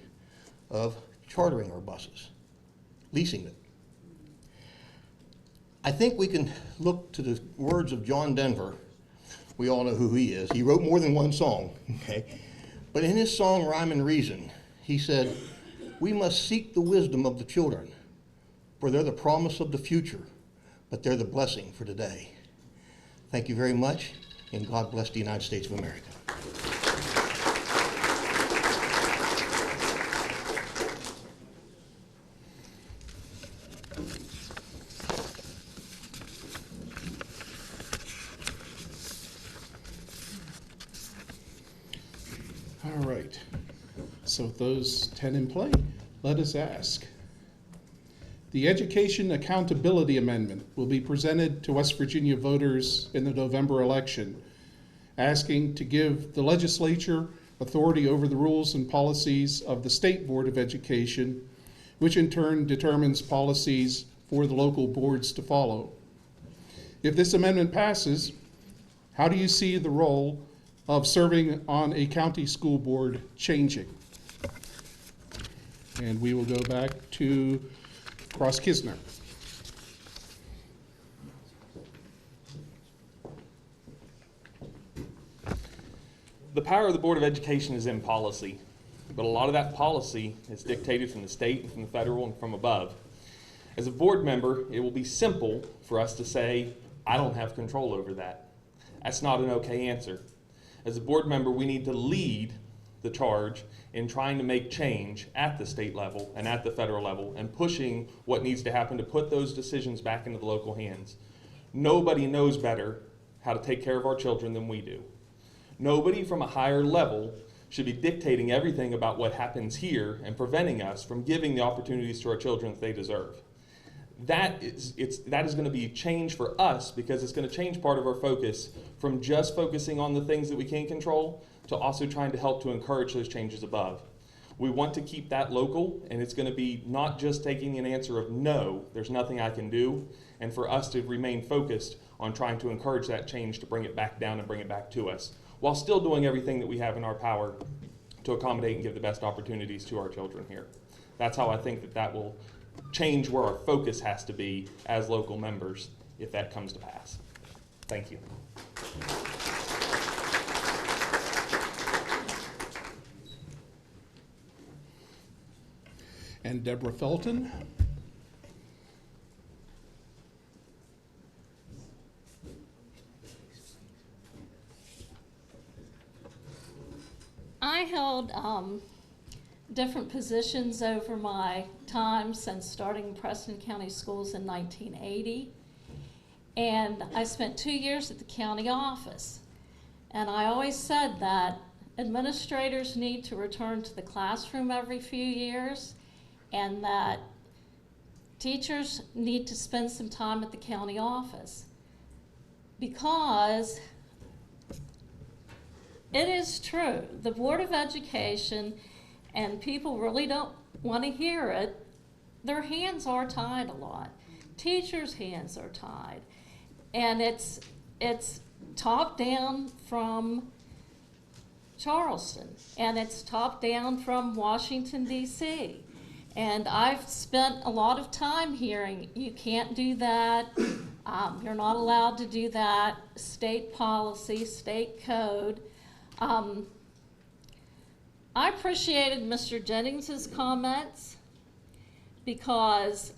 Speaker 17: of chartering our buses, leasing them? I think we can look to the words of John Denver. We all know who he is. He wrote more than one song, okay? But in his song, Rhyme and Reason, he said, "We must seek the wisdom of the children, for they're the promise of the future, but they're the blessing for today." Thank you very much, and God bless the United States of America.
Speaker 1: All right. So with those 10 in play, let us ask. The Education Accountability Amendment will be presented to West Virginia voters in the November election, asking to give the legislature authority over the rules and policies of the State Board of Education, which in turn determines policies for the local boards to follow. If this amendment passes, how do you see the role of serving on a county school board changing? And we will go back to Cross-Kisner.
Speaker 7: The power of the Board of Education is in policy, but a lot of that policy is dictated from the state and from the federal and from above. As a board member, it will be simple for us to say, I don't have control over that. That's not an okay answer. As a board member, we need to lead the charge in trying to make change at the state level and at the federal level and pushing what needs to happen to put those decisions back into the local hands. Nobody knows better how to take care of our children than we do. Nobody from a higher level should be dictating everything about what happens here and preventing us from giving the opportunities to our children that they deserve. That is going to be change for us, because it's going to change part of our focus from just focusing on the things that we can control to also trying to help to encourage those changes above. We want to keep that local, and it's going to be not just taking an answer of no, there's nothing I can do, and for us to remain focused on trying to encourage that change to bring it back down and bring it back to us, while still doing everything that we have in our power to accommodate and give the best opportunities to our children here. That's how I think that that will change where our focus has to be as local members if that comes to pass. Thank you.
Speaker 1: And Deborah Felton.
Speaker 8: I held different positions over my time since starting Preston County Schools in 1980. And I spent 2 years at the county office. And I always said that administrators need to return to the classroom every few years, and that teachers need to spend some time at the county office. Because it is true, the Board of Education, and people really don't want to hear it, their hands are tied a lot. Teachers' hands are tied. And it's top down from Charleston, and it's top down from Washington, D.C. And I've spent a lot of time hearing, you can't do that, you're not allowed to do that, state policy, state code. I appreciated Mr. Jennings's comments because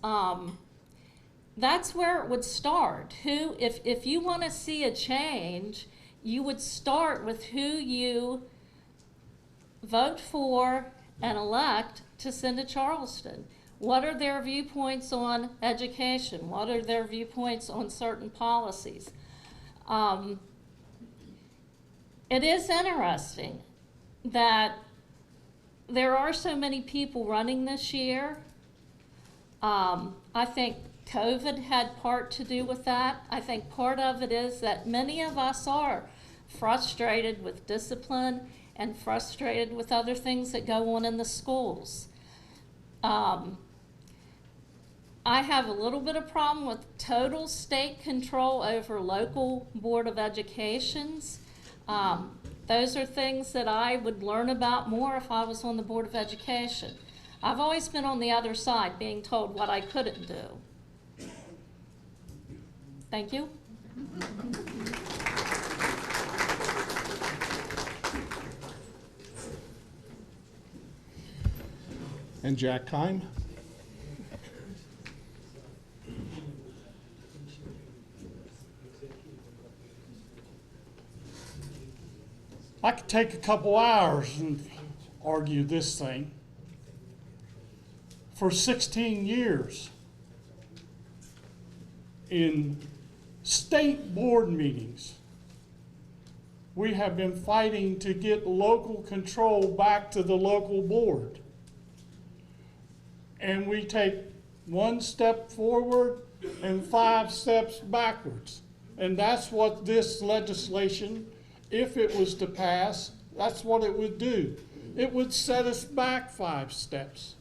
Speaker 8: that's where it would start. If you want to see a change, you would start with who you vote for and elect to send to Charleston. What are their viewpoints on education? What are their viewpoints on certain policies? It is interesting that there are so many people running this year. I think COVID had part to do with that. I think part of it is that many of us are frustrated with discipline and frustrated with other things that go on in the schools. I have a little bit of problem with total state control over local Board of Educations. Those are things that I would learn about more if I was on the Board of Education. I've always been on the other side, being told what I couldn't do. Thank you.
Speaker 1: And Jack Kime.
Speaker 9: I could take a couple hours and argue this thing. For 16 years, in state board meetings, we have been fighting to get local control back to the local board. And we take one step forward and 5 steps backwards. And that's what this legislation, if it was to pass, that's what it would do. It would set us back 5 steps.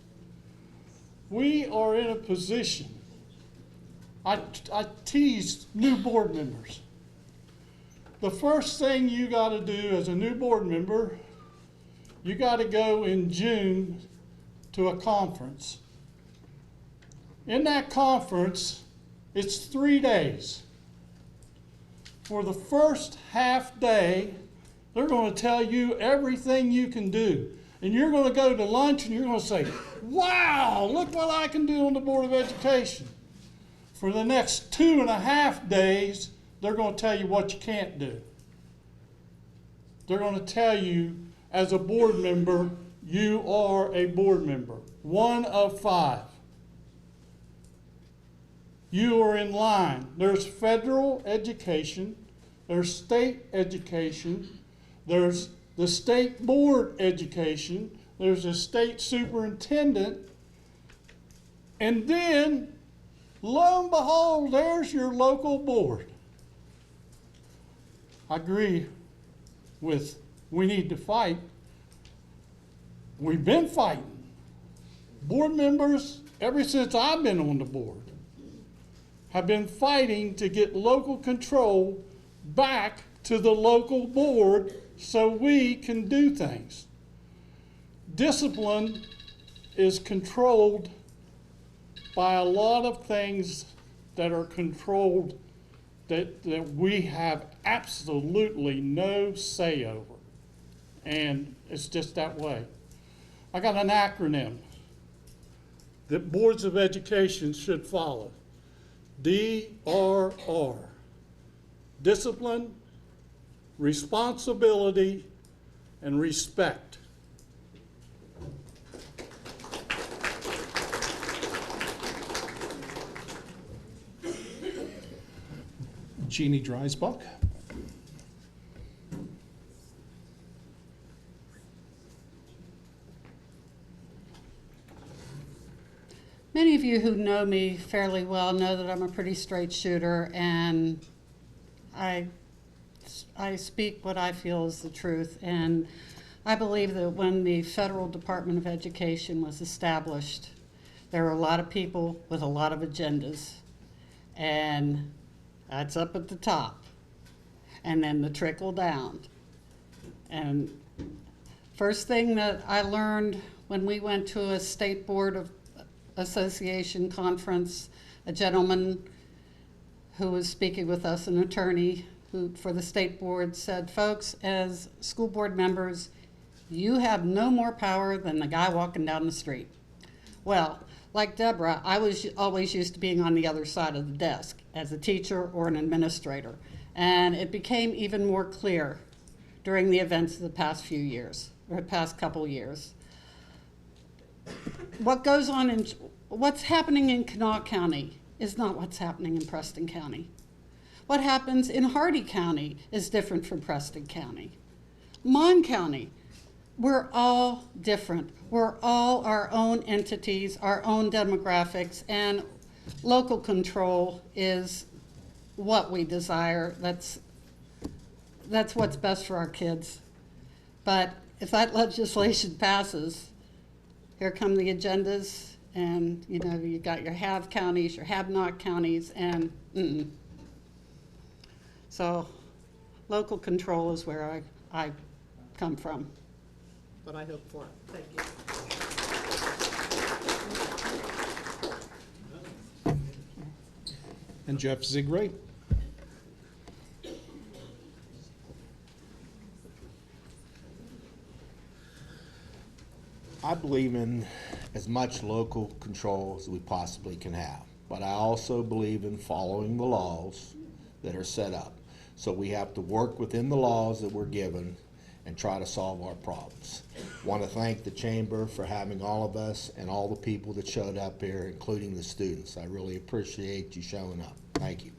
Speaker 9: We are in a position, I teased new board members. The first thing you got to do as a new board member, you got to go in June to a conference. In that conference, it's 3 days. For the first half day, they're going to tell you everything you can do. And you're going to go to lunch and you're going to say, wow, look what I can do on the Board of Education. For the next 2.5 days, they're going to tell you what you can't do. They're going to tell you, as a board member, you are a board member. 1 of 5. You are in line. There's federal education, there's state education, there's the state board education, there's a state superintendent, and then, lo and behold, there's your local board. I agree with we need to fight. We've been fighting. Board members, ever since I've been on the board, have been fighting to get local control back to the local board so we can do things. Discipline is controlled by a lot of things that are controlled that we have absolutely no say over. And it's just that way. I got an acronym that boards of education should follow. DRR. Discipline, responsibility, and respect.
Speaker 1: Jeannie Dreisbach.
Speaker 10: Many of you who know me fairly well know that I'm a pretty straight shooter, and I speak what I feel is the truth. And I believe that when the Federal Department of Education was established, there were a lot of people with a lot of agendas, and that's up at the top, and then the trickle down. And first thing that I learned when we went to a state board of Association conference, a gentleman who was speaking with us, an attorney who for the state board, said, folks, as school board members, you have no more power than the guy walking down the street. Well, like Deborah, I was always used to being on the other side of the desk as a teacher or an administrator. And it became even more clear during the events of the past few years, or the past couple years. What goes on in, what's happening in Kanawha County is not what's happening in Preston County. What happens in Hardy County is different from Preston County. Mon County, we're all different. We're all our own entities, our own demographics, and local control is what we desire. That's what's best for our kids. But if that legislation passes, here come the agendas, and you know, you got your have counties, your have not counties, and so local control is where I come from. But I hope for it. Thank you.
Speaker 1: And Jeff Zigray.
Speaker 11: I believe in as much local control as we possibly can have, but I also believe in following the laws that are set up. So we have to work within the laws that we're given and try to solve our problems. I want to thank the Chamber for having all of us and all the people that showed up here, including the students. I really appreciate you showing up. Thank you.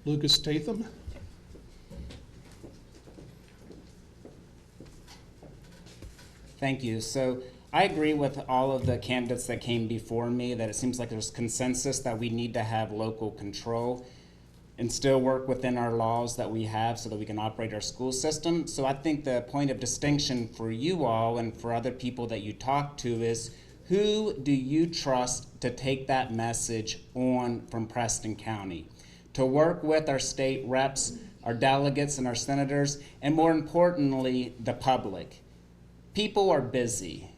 Speaker 1: Lucas Tatham.
Speaker 12: Thank you. So I agree with all of the candidates that came before me that it seems like there's consensus that we need to have local control and still work within our laws that we have so that we can operate our school system. So I think the point of distinction for you all and for other people that you talk to is, who do you trust to take that message on from Preston County? To work with our state reps, our delegates, and our senators, and more importantly, the public. People are busy.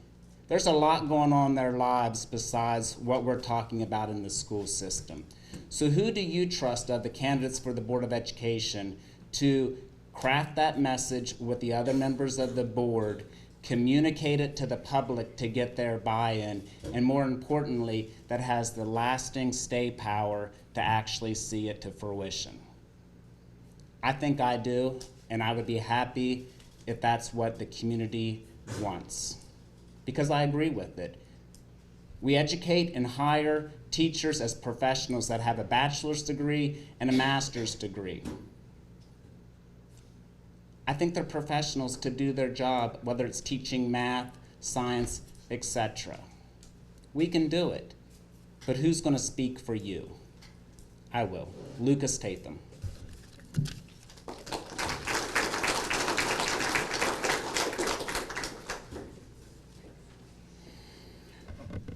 Speaker 12: There's a lot going on in their lives besides what we're talking about in the school system. So who do you trust of the candidates for the Board of Education to craft that message with the other members of the board, communicate it to the public to get their buy-in, and more importantly, that has the lasting stay power to actually see it to fruition? I think I do, and I would be happy if that's what the community wants, because I agree with it. We educate and hire teachers as professionals that have a bachelor's degree and a master's degree. I think they're professionals to do their job, whether it's teaching math, science, etc. We can do it, but who's going to speak for you? I will. Lucas Tatham.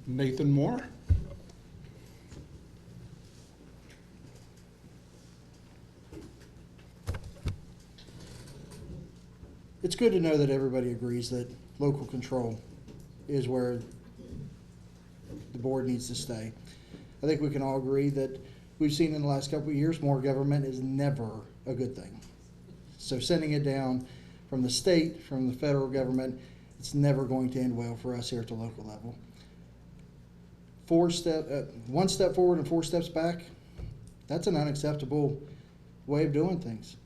Speaker 1: Nathan Moore.
Speaker 13: It's good to know that everybody agrees that local control is where the board needs to stay. I think we can all agree that we've seen in the last couple of years, more government is never a good thing. So sending it down from the state, from the federal government, it's never going to end well for us here at the local level. One step forward and 4 steps back, that's an unacceptable way of doing things.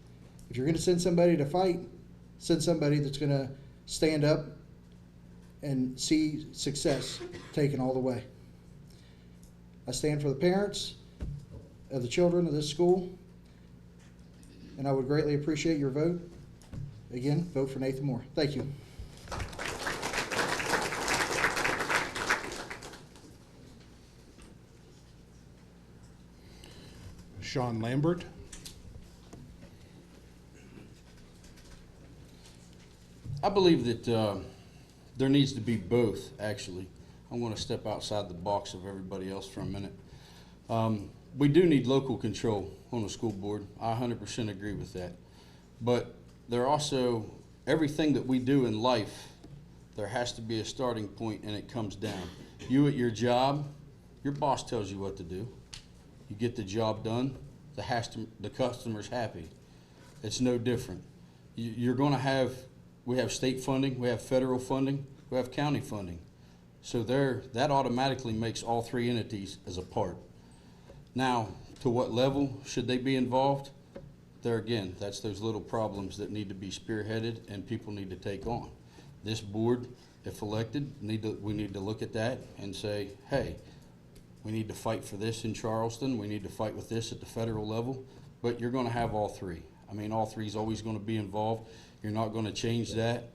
Speaker 13: If you're going to send somebody to fight, send somebody that's going to stand up and see success taken all the way. I stand for the parents of the children of this school, and I would greatly appreciate your vote. Again, vote for Nathan Moore. Thank you.
Speaker 1: Sean Lambert.
Speaker 14: I believe that there needs to be both, actually. I'm going to step outside the box of everybody else for a minute. We do need local control on the school board. I 100% agree with that. but there also, everything that we do in life, there has to be a starting point and it comes down. You at your job, your boss tells you what to do. You get the job done, the customer's happy. It's no different. You're gonna have, we have state funding, we have federal funding, we have county funding. So that automatically makes all three entities as a part. Now, to what level should they be involved? There again, that's those little problems that need to be spearheaded and people need to take on. This board, if elected, we need to look at that and say, hey, we need to fight for this in Charleston, we need to fight with this at the federal level, but you're gonna have all three. I mean, all three is always gonna be involved. You're not gonna change that,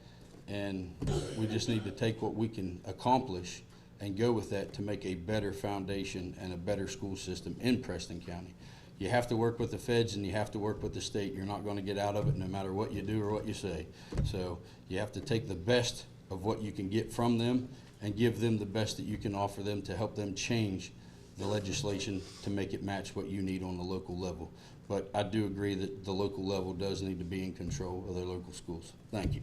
Speaker 14: and we just need to take what we can accomplish and go with that to make a better foundation and a better school system in Preston County. You have to work with the feds and you have to work with the state. You're not gonna get out of it no matter what you do or what you say. So you have to take the best of what you can get from them and give them the best that you can offer them to help them change the legislation to make it match what you need on the local level. But I do agree that the local level does need to be in control of their local schools. Thank you.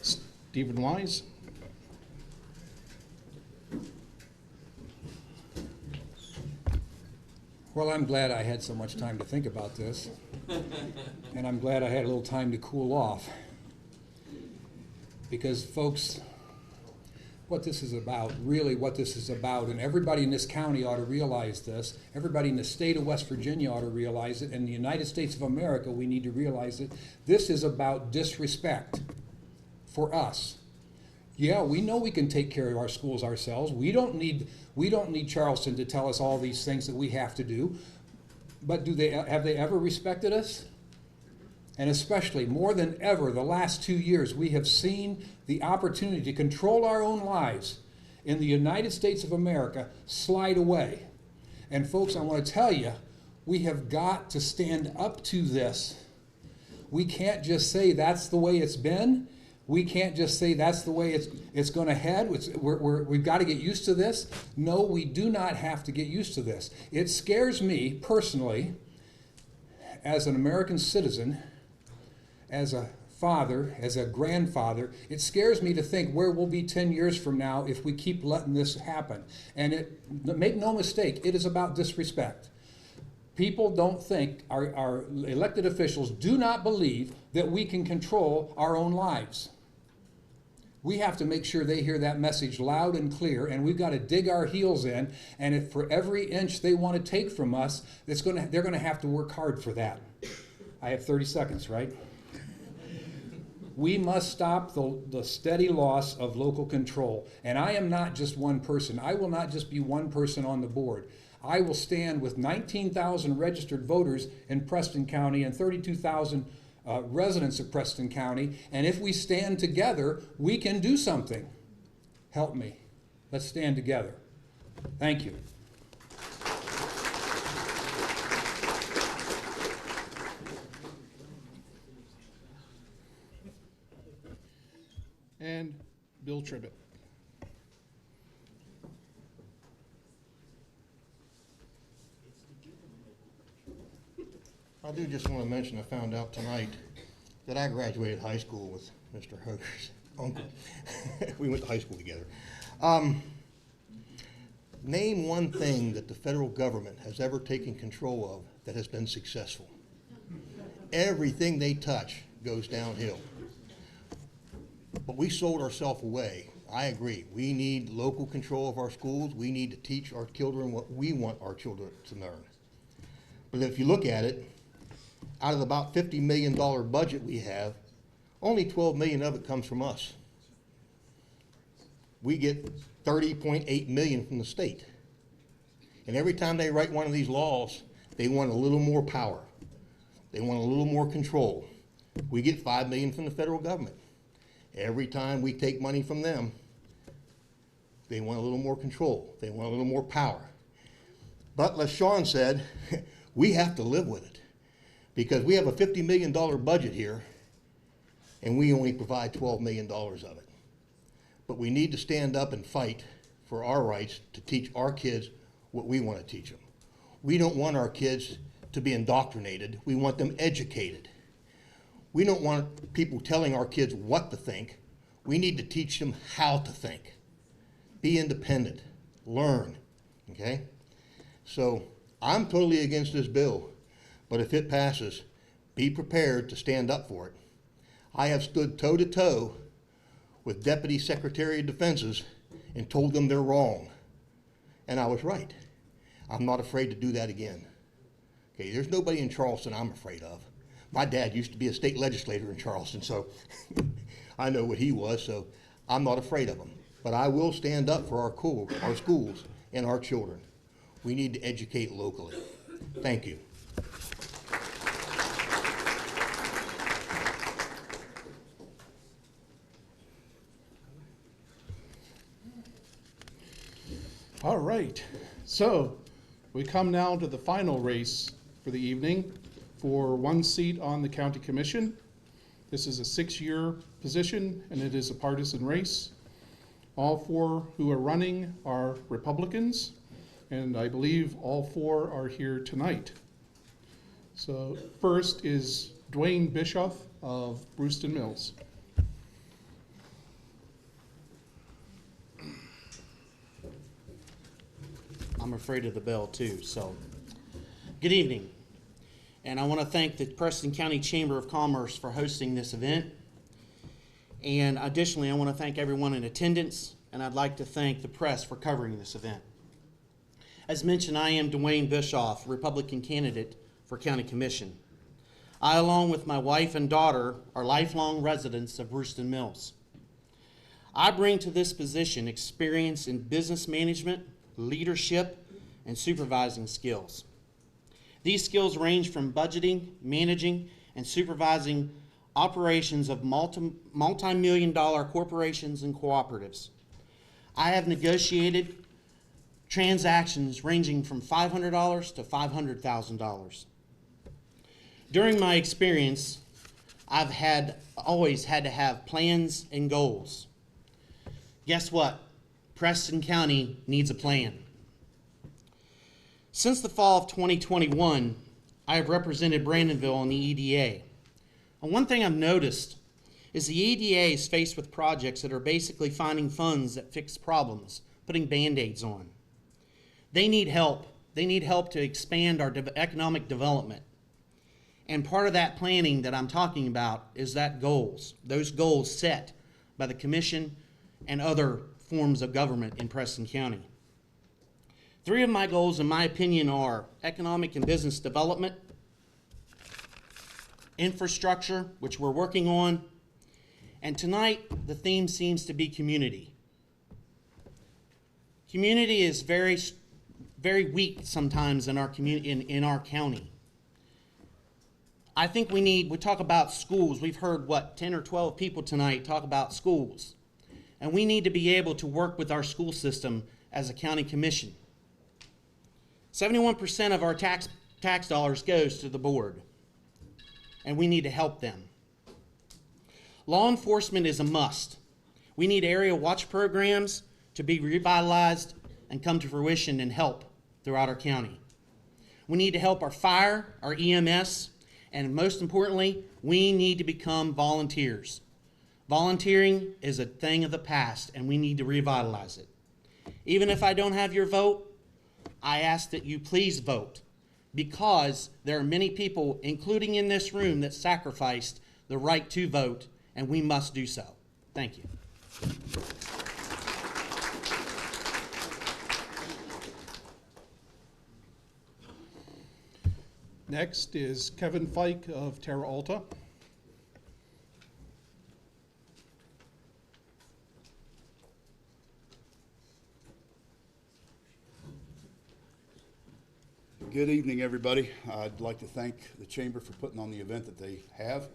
Speaker 1: Stephen Wise.
Speaker 15: Well, I'm glad I had so much time to think about this, and I'm glad I had a little time to cool off. Because, folks, what this is about, really what this is about, and everybody in this county ought to realize this, everybody in the state of West Virginia ought to realize it, and the United States of America, we need to realize it. This is about disrespect for us. Yeah, we know we can take care of our schools ourselves. We don't need Charleston to tell us all these things that we have to do. But have they ever respected us? And especially, more than ever, the last 2 years, we have seen the opportunity to control our own lives in the United States of America slide away. And folks, I want to tell you, we have got to stand up to this. We can't just say that's the way it's been. We can't just say that's the way it's going to head. We've got to get used to this. No, we do not have to get used to this. It scares me personally, as an American citizen, as a father, as a grandfather, it scares me to think where we'll be 10 years from now if we keep letting this happen. And make no mistake, it is about disrespect. People don't think, our elected officials do not believe that we can control our own lives. We have to make sure they hear that message loud and clear, and we've got to dig our heels in, and if for every inch they want to take from us, they're going to have to work hard for that. I have 30 seconds, right? We must stop the steady loss of local control. And I am not just one person. I will not just be one person on the board. I will stand with 19,000 registered voters in Preston County and 32,000 residents of Preston County. And if we stand together, we can do something. Help me. Let's stand together. Thank you.
Speaker 1: And Bill Tribbett.
Speaker 17: I do just want to mention, I found out tonight that I graduated high school with Mr. Hoger's uncle. We went to high school together. Name one thing that the federal government has ever taken control of that has been successful. Everything they touch goes downhill. But we sold ourselves away. I agree. We need local control of our schools. We need to teach our children what we want our children to learn. But if you look at it, out of the about $50 million budget we have, only $12 million of it comes from us. We get $30.8 million from the state. And every time they write one of these laws, they want a little more power. They want a little more control. We get $5 million from the federal government. Every time we take money from them, they want a little more control. They want a little more power. But as Sean said, we have to live with it because we have a $50 million budget here and we only provide $12 million of it. But we need to stand up and fight for our rights to teach our kids what we want to teach them. We don't want our kids to be indoctrinated. We want them educated. We don't want people telling our kids what to think. We need to teach them how to think. Be independent. Learn. Okay? So I'm totally against this bill, but if it passes, be prepared to stand up for it. I have stood toe-to-toe with Deputy Secretary of Defenses and told them they're wrong. And I was right. I'm not afraid to do that again. Okay, there's nobody in Charleston I'm afraid of. My dad used to be a state legislator in Charleston, so I know what he was, so I'm not afraid of him. But I will stand up for our schools, and our children. We need to educate locally. Thank you.
Speaker 1: All right, so we come now to the final race for the evening for one seat on the county commission. This is a 6-year position and it is a partisan race. All 4 who are running are Republicans, and I believe all 4 are here tonight. So first is Dwayne Bischoff of Brewston Mills.
Speaker 18: I'm afraid of the bell too, so. Good evening. And I want to thank the Preston County Chamber of Commerce for hosting this event. And additionally, I want to thank everyone in attendance, and I'd like to thank the press for covering this event. As mentioned, I am Dwayne Bischoff, Republican candidate for County Commission. I, along with my wife and daughter, are lifelong residents of Brewston Mills. I bring to this position experience in business management, leadership, and supervising skills. These skills range from budgeting, managing, and supervising operations of multi-million-dollar corporations and cooperatives. I have negotiated transactions ranging from $500 to $500,000. During my experience, I've always had to have plans and goals. Guess what? Preston County needs a plan. Since the fall of 2021, I have represented Brandonville in the EDA. And one thing I've noticed is the EDA is faced with projects that are basically finding funds that fix problems, putting Band-Aids on. They need help. They need help to expand our economic development. And part of that planning that I'm talking about is those goals set by the commission and other forms of government in Preston County. 3 of my goals, in my opinion, are economic and business development, infrastructure, which we're working on, and tonight the theme seems to be community. Community is very, very weak sometimes in our community, in our county. I think we talk about schools. We've heard, 10 or 12 people tonight talk about schools. And we need to be able to work with our school system as a county commission. 71% of our tax dollars goes to the board, and we need to help them. Law enforcement is a must. We need area watch programs to be revitalized and come to fruition and help throughout our county. We need to help our fire, our EMS, and most importantly, we need to become volunteers. Volunteering is a thing of the past, and we need to revitalize it. Even if I don't have your vote, I ask that you please vote, because there are many people, including in this room, that sacrificed the right to vote, and we must do so. Thank you.
Speaker 1: Next is Kevin Fike of Terra Alta.
Speaker 19: Good evening, everybody. I'd like to thank the Chamber for putting on the event that they have,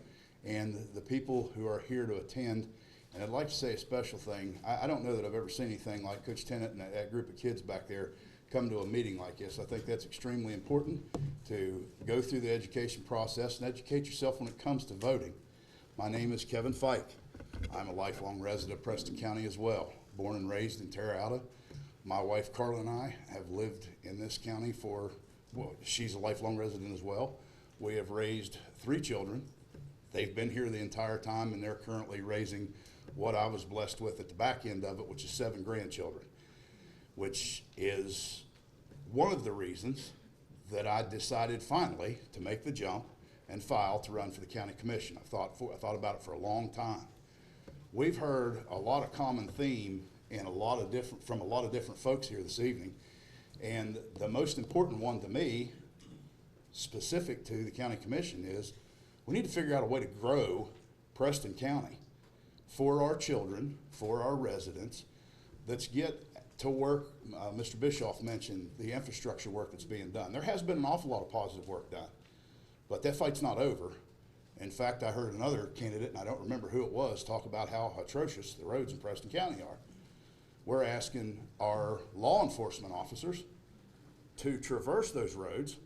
Speaker 19: and the people who are here to attend. And I'd like to say a special thing. I don't know that I've ever seen anything like Coach Tennant and that group of kids back there come to a meeting like this. I think that's extremely important, to go through the education process and educate yourself when it comes to voting. My name is Kevin Fike. I'm a lifelong resident of Preston County as well, born and raised in Terra Alta. My wife Carla and I have lived in this county for, well, she's a lifelong resident as well. We have raised 3 children. They've been here the entire time, and they're currently raising what I was blessed with at the back end of it, which is 7 grandchildren, which is one of the reasons that I decided finally to make the jump and file to run for the county commission. I thought about it for a long time. We've heard a lot of common theme and from a lot of different folks here this evening, and the most important one to me, specific to the county commission, is we need to figure out a way to grow Preston County for our children, for our residents. Let's get to work. Mr. Bischoff mentioned the infrastructure work that's being done. There has been an awful lot of positive work done, but that fight's not over. In fact, I heard another candidate, and I don't remember who it was, talk about how atrocious the roads in Preston County are. We're asking our law enforcement officers to traverse those roads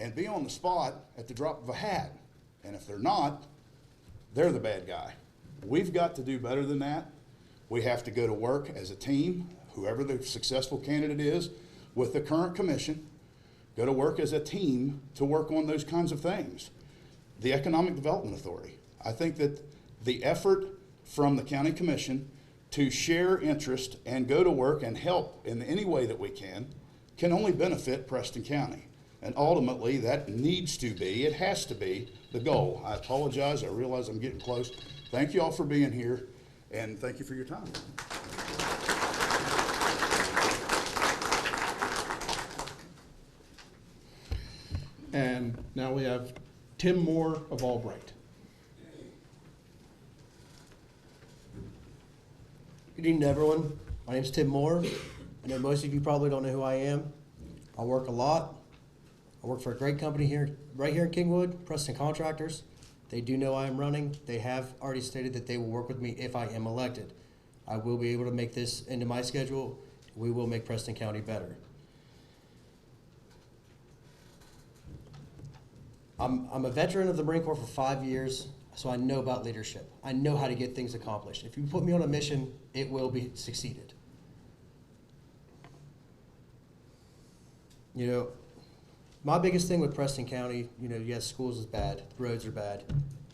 Speaker 19: and be on the spot at the drop of a hat. And if they're not, they're the bad guy. We've got to do better than that. We have to go to work as a team, whoever the successful candidate is, with the current commission, go to work as a team to work on those kinds of things. The Economic Development Authority. I think that the effort from the county commission to share interest and go to work and help in any way that we can only benefit Preston County. And ultimately, that needs to be, it has to be, the goal. I apologize. I realize I'm getting close. Thank you all for being here, and thank you for your time.
Speaker 20: And now we have Tim Moore of Albright.
Speaker 21: Good evening, everyone. My name is Tim Moore. I know most of you probably don't know who I am. I work a lot. I work for a great company here, right here in Kingwood, Preston Contractors. They do know I am running. They have already stated that they will work with me if I am elected. I will be able to make this into my schedule. We will make Preston County better. I'm a veteran of the Marine Corps for 5 years, so I know about leadership. I know how to get things accomplished. If you put me on a mission, it will be succeeded. You know, my biggest thing with Preston County, you know, yes, schools is bad, roads are bad,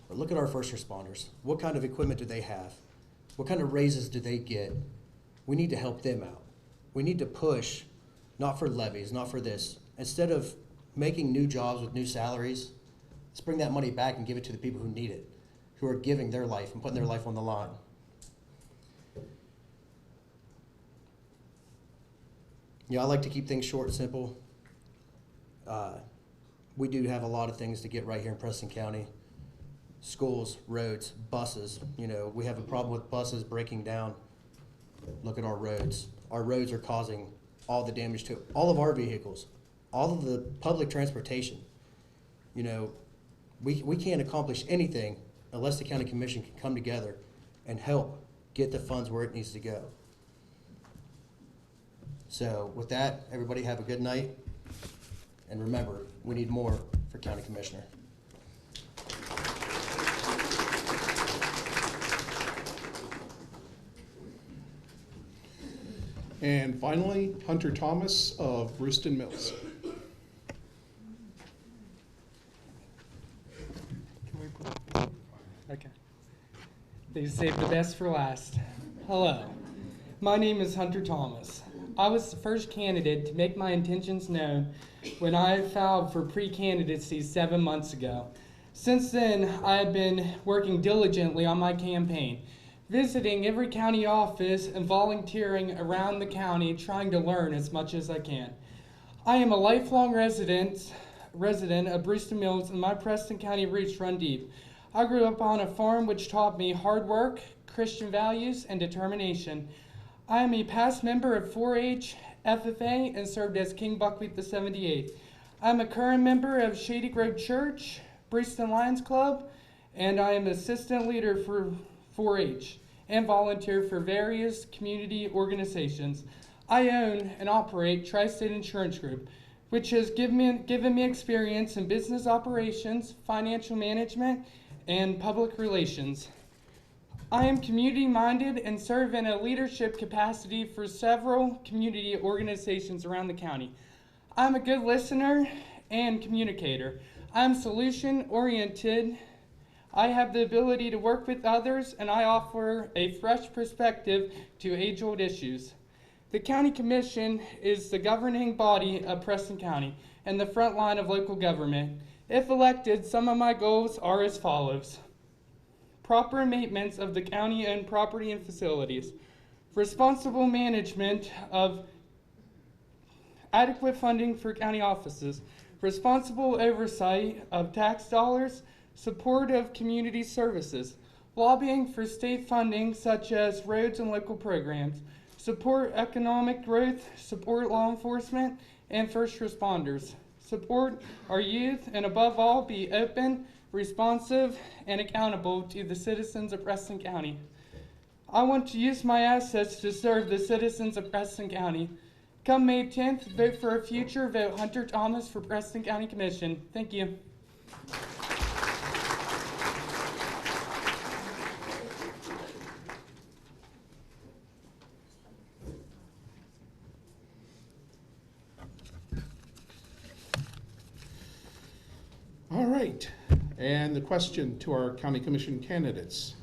Speaker 21: but look at our first responders. What kind of equipment do they have? What kind of raises do they get? We need to help them out. We need to push, not for levies, not for this. Instead of making new jobs with new salaries, let's bring that money back and give it to the people who need it, who are giving their life and putting their life on the line. You know, I like to keep things short and simple. We do have a lot of things to get right here in Preston County. Schools, roads, buses. You know, we have a problem with buses breaking down. Look at our roads. Our roads are causing all the damage to all of our vehicles, all of the public transportation. You know, we can't accomplish anything unless the county commission can come together and help get the funds where it needs to go. So with that, everybody have a good night. And remember, we need more for county commissioner.
Speaker 20: And finally, Hunter Thomas of Brewston Mills.
Speaker 23: Okay. They saved the best for last. Hello. My name is Hunter Thomas. I was the first candidate to make my intentions known when I filed for pre-candidacy 7 months ago. Since then, I have been working diligently on my campaign, visiting every county office and volunteering around the county, trying to learn as much as I can. I am a lifelong resident of Brewston Mills, and my Preston County roots run deep. I grew up on a farm which taught me hard work, Christian values, and determination. I am a past member of 4-H, FFA, and served as King Buckwheat the 78th. I'm a current member of Shady Grove Church, Brewston Lions Club, and I am assistant leader for 4-H and volunteer for various community organizations. I own and operate Tri-State Insurance Group, which has given me experience in business operations, financial management, and public relations. I am community-minded and serve in a leadership capacity for several community organizations around the county. I'm a good listener and communicator. I'm solution-oriented. I have the ability to work with others, and I offer a fresh perspective to age-old issues. The County Commission is the governing body of Preston County and the front line of local government. If elected, some of my goals are as follows. Proper maintenance of the county-owned property and facilities. Responsible management of adequate funding for county offices. Responsible oversight of tax dollars. Support of community services. Lobbying for state funding such as roads and local programs. Support economic growth. Support law enforcement and first responders. Support our youth, and above all, be open, responsive, and accountable to the citizens of Preston County. I want to use my assets to serve the citizens of Preston County. Come May 10th, vote for a future, vote Hunter Thomas for Preston County Commission. Thank you.
Speaker 1: All right, and the question to our county commission candidates.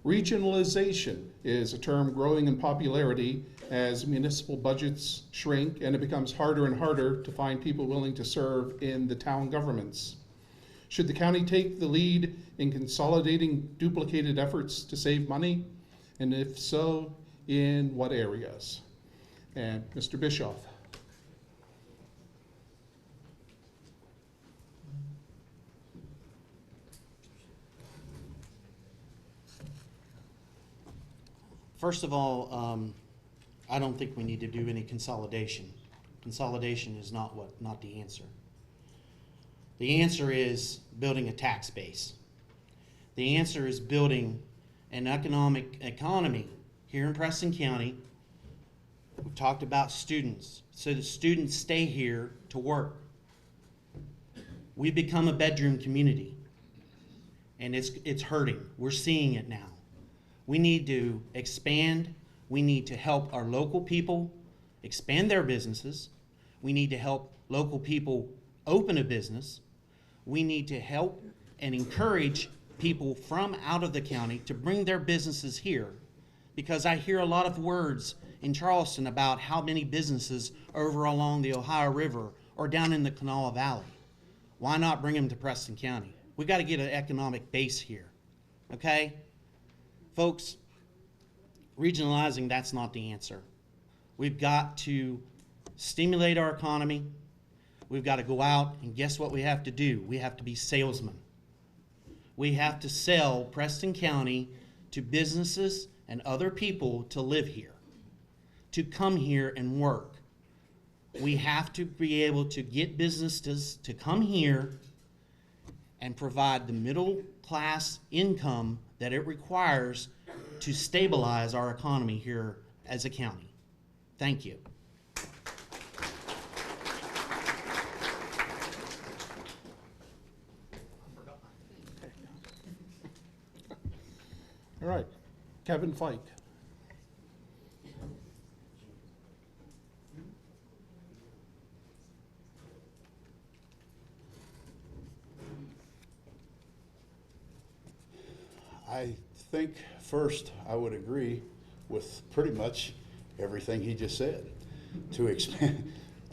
Speaker 1: Regionalization is a term growing in popularity as municipal budgets shrink and it becomes harder and harder to find people willing to serve in the town governments. Should the county take the lead in consolidating duplicated efforts to save money? And if so, in what areas? And Mr. Bischoff.
Speaker 18: First of all, I don't think we need to do any consolidation. Consolidation is not the answer. The answer is building a tax base. The answer is building an economy here in Preston County. We've talked about students, so the students stay here to work. We've become a bedroom community, and it's hurting. We're seeing it now. We need to expand. We need to help our local people expand their businesses. We need to help local people open a business. We need to help and encourage people from out of the county to bring their businesses here, because I hear a lot of words in Charleston about how many businesses are over along the Ohio River or down in the Kanawha Valley. Why not bring them to Preston County? We got to get an economic base here, okay? Folks, regionalizing, that's not the answer. We've got to stimulate our economy. We've got to go out, and guess what we have to do? We have to be salesmen. We have to sell Preston County to businesses and other people to live here, to come here and work. We have to be able to get businesses to come here and provide the middle class income that it requires to stabilize our economy here as a county. Thank you.
Speaker 1: All right, Kevin Fike.
Speaker 19: I think first I would agree with pretty much everything he just said.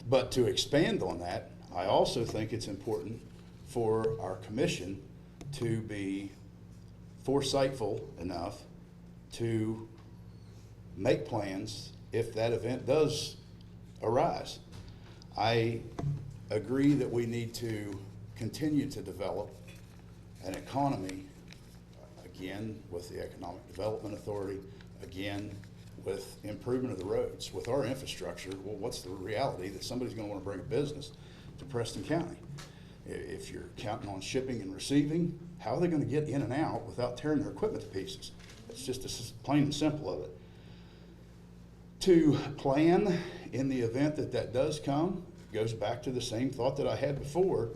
Speaker 19: But to expand on that, I also think it's important for our commission to be foresightful enough to make plans if that event does arise. I agree that we need to continue to develop an economy, again, with the Economic Development Authority, again, with improvement of the roads. With our infrastructure, well, what's the reality that somebody's gonna wanna bring a business to Preston County? If you're counting on shipping and receiving, how are they gonna get in and out without tearing their equipment to pieces? It's just as plain and simple of it. To plan in the event that that does come, goes back to the same thought that I had before.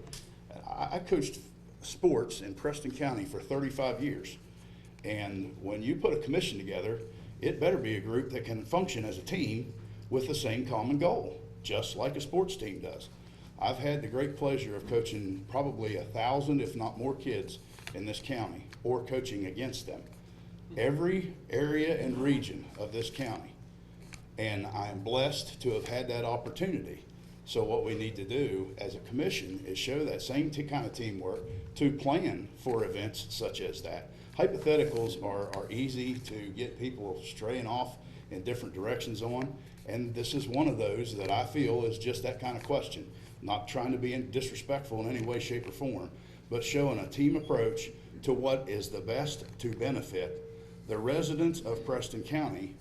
Speaker 19: I coached sports in Preston County for 35 years. And when you put a commission together, it better be a group that can function as a team with the same common goal, just like a sports team does. I've had the great pleasure of coaching probably 1,000, if not more, kids in this county, or coaching against them. Every area and region of this county. And I'm blessed to have had that opportunity. So what we need to do as a commission is show that same kind of teamwork to plan for events such as that. Hypotheticals are easy to get people straying off in different directions on, and this is one of those that I feel is just that kind of question. Not trying to be disrespectful in any way, shape, or form, but showing a team approach to what is the best to benefit the residents of Preston County,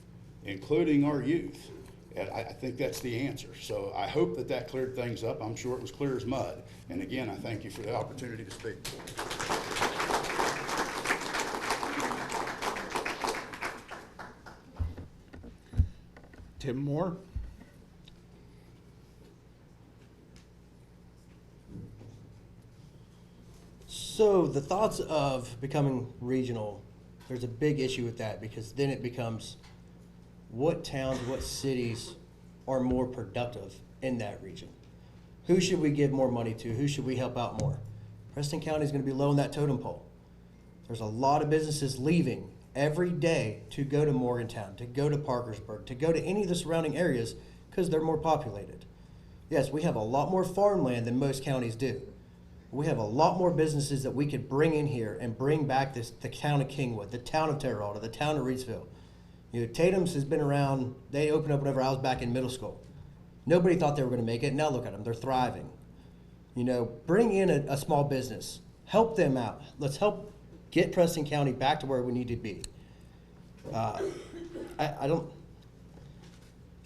Speaker 19: including our youth. And I think that's the answer. So I hope that that cleared things up. I'm sure it was clear as mud. And again, I thank you for the opportunity to speak.
Speaker 1: Tim Moore.
Speaker 21: So the thoughts of becoming regional, there's a big issue with that, because then it becomes what towns, what cities are more productive in that region? Who should we give more money to? Who should we help out more? Preston County is going to be low on that totem pole. There's a lot of businesses leaving every day to go to Morgantown, to go to Parkersburg, to go to any of the surrounding areas because they're more populated. Yes, we have a lot more farmland than most counties do. We have a lot more businesses that we could bring in here and bring back the town of Kingwood, the town of Terre Haute, the town of Reedsville. You know, Tatum's has been around, they opened up whenever I was back in middle school. Nobody thought they were going to make it. Now look at them, they're thriving. You know, bring in a small business, help them out. Let's help get Preston County back to where we need to be.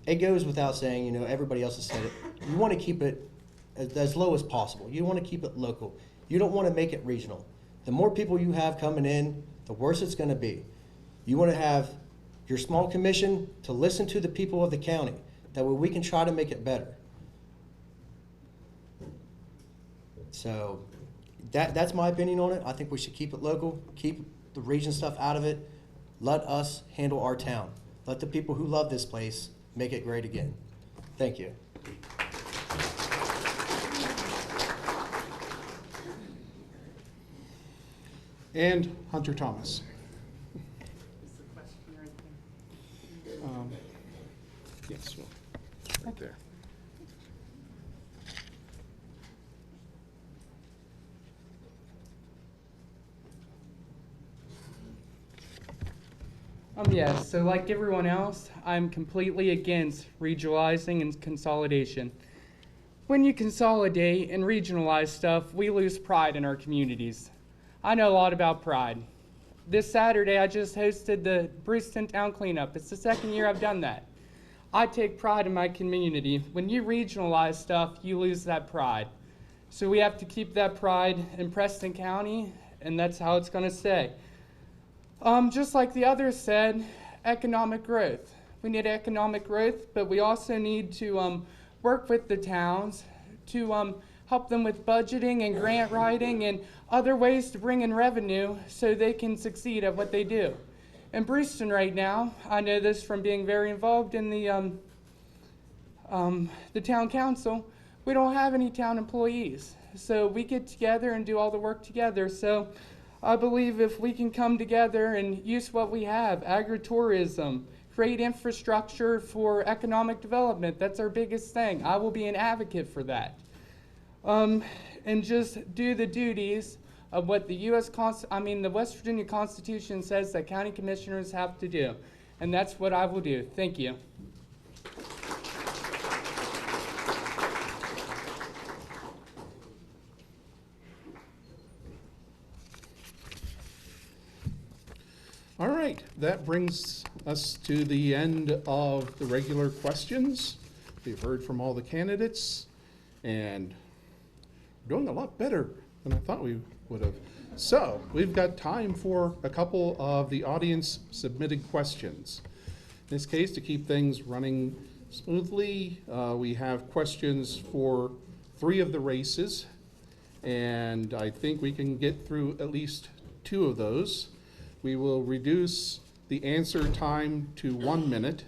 Speaker 21: It goes without saying, you know, everybody else has said it. You want to keep it as low as possible. You want to keep it local. You don't want to make it regional. The more people you have coming in, the worse it's going to be. You want to have your small commission to listen to the people of the county. That way we can try to make it better. So that's my opinion on it. I think we should keep it local, keep the region stuff out of it. Let us handle our town. Let the people who love this place make it great again. Thank you.
Speaker 1: And Hunter Thomas. Yes, well, right there.
Speaker 23: Yes, so like everyone else, I'm completely against regionalizing and consolidation. When you consolidate and regionalize stuff, we lose pride in our communities. I know a lot about pride. This Saturday, I just hosted the Preston Town Cleanup. It's the second year I've done that. I take pride in my community. When you regionalize stuff, you lose that pride. So we have to keep that pride in Preston County, and that's how it's going to stay. Just like the others said, economic growth. We need economic growth, but we also need to work with the towns to help them with budgeting and grant writing and other ways to bring in revenue so they can succeed at what they do. In Preston right now, I know this from being very involved in the town council, we don't have any town employees. So we get together and do all the work together. So I believe if we can come together and use what we have, agritourism, create infrastructure for economic development, that's our biggest thing. I will be an advocate for that. And just do the duties of what the the West Virginia Constitution says that county commissioners have to do. And that's what I will do. Thank you.
Speaker 1: All right, that brings us to the end of the regular questions. We've heard from all the candidates, and we're doing a lot better than I thought we would have. So we've got time for a couple of the audience submitted questions. In this case, to keep things running smoothly, we have questions for 3 of the races, and I think we can get through at least 2 of those. We will reduce the answer time to 1 minute.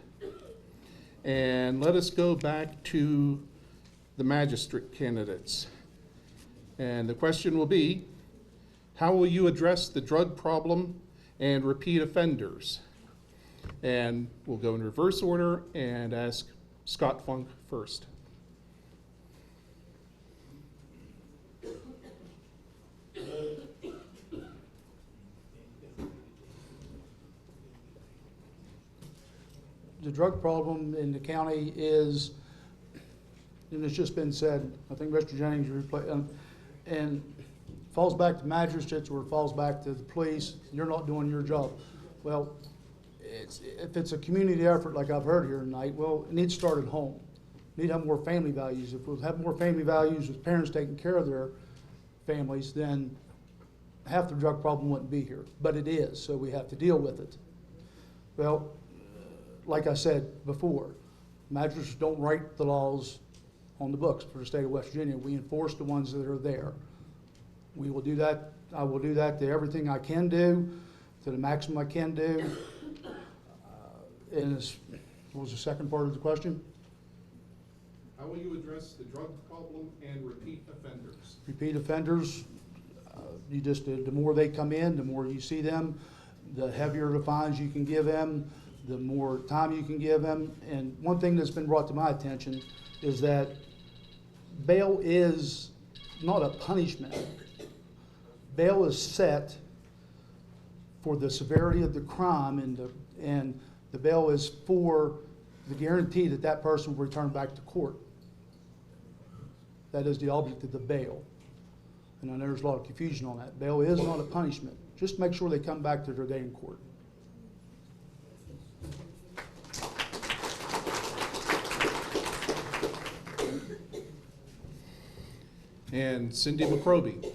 Speaker 1: And let us go back to the magistrate candidates. And the question will be, how will you address the drug problem and repeat offenders? And we'll go in reverse order and ask Scott Funk first.
Speaker 4: The drug problem in the county is, and it's just been said, I think Mr. Jennings and falls back to magistrates or it falls back to the police. You're not doing your job. Well, if it's a community effort like I've heard here tonight, well, it needs to start at home. We need to have more family values. If we have more family values with parents taking care of their families, then half the drug problem wouldn't be here. But it is, so we have to deal with it. Well, like I said before, magistrates don't write the laws on the books for the state of West Virginia. We enforce the ones that are there. We will do that. I will do that to everything I can do, to the maximum I can do. And what was the second part of the question?
Speaker 1: How will you address the drug problem and repeat offenders?
Speaker 4: Repeat offenders, the more they come in, the more you see them, the heavier the fines you can give them, the more time you can give them. And one thing that's been brought to my attention is that bail is not a punishment. Bail is set for the severity of the crime, and the bail is for the guarantee that that person will return back to court. That is the object of the bail. And I know there's a lot of confusion on that. Bail is not a punishment. Just make sure they come back to their day in court.
Speaker 1: And Cindy McCroby.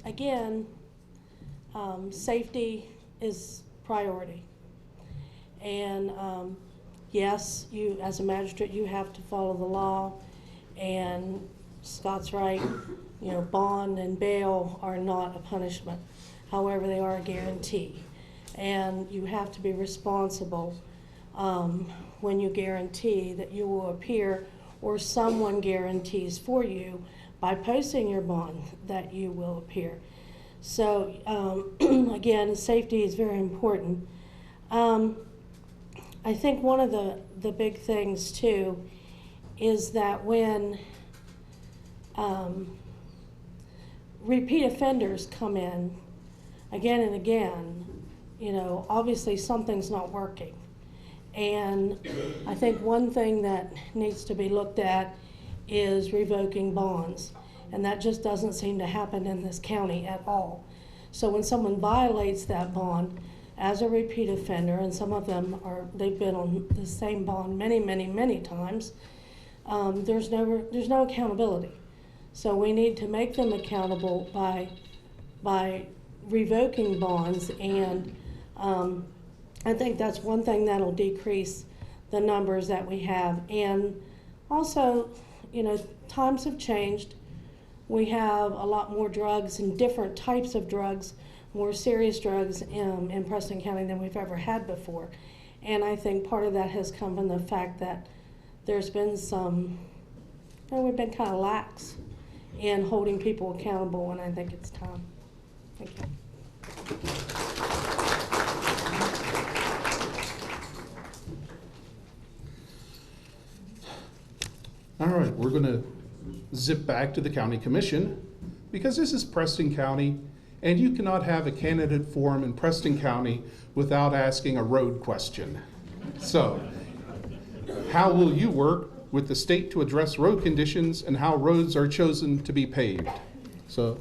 Speaker 3: Again, safety is priority. And yes, you, as a magistrate, you have to follow the law. And Scott's right, you know, bond and bail are not a punishment. However, they are a guarantee. And you have to be responsible when you guarantee that you will appear, or someone guarantees for you by posting your bond that you will appear. So again, safety is very important. I think one of the big things too is that when repeat offenders come in again and again, you know, obviously something's not working. And I think one thing that needs to be looked at is revoking bonds. And that just doesn't seem to happen in this county at all. So when someone violates that bond as a repeat offender, and some of them they've been on the same bond many, many, many times, there's no accountability. So we need to make them accountable by revoking bonds, and I think that's one thing that'll decrease the numbers that we have. And also, you know, times have changed. We have a lot more drugs and different types of drugs, more serious drugs in Preston County than we've ever had before. And I think part of that has come from the fact that there's been some, you know, we've been kind of lax in holding people accountable, and I think it's time. Thank you.
Speaker 1: All right, we're going to zip back to the county commission because this is Preston County, and you cannot have a candidate forum in Preston County without asking a road question. So, how will you work with the state to address road conditions and how roads are chosen to be paved? So,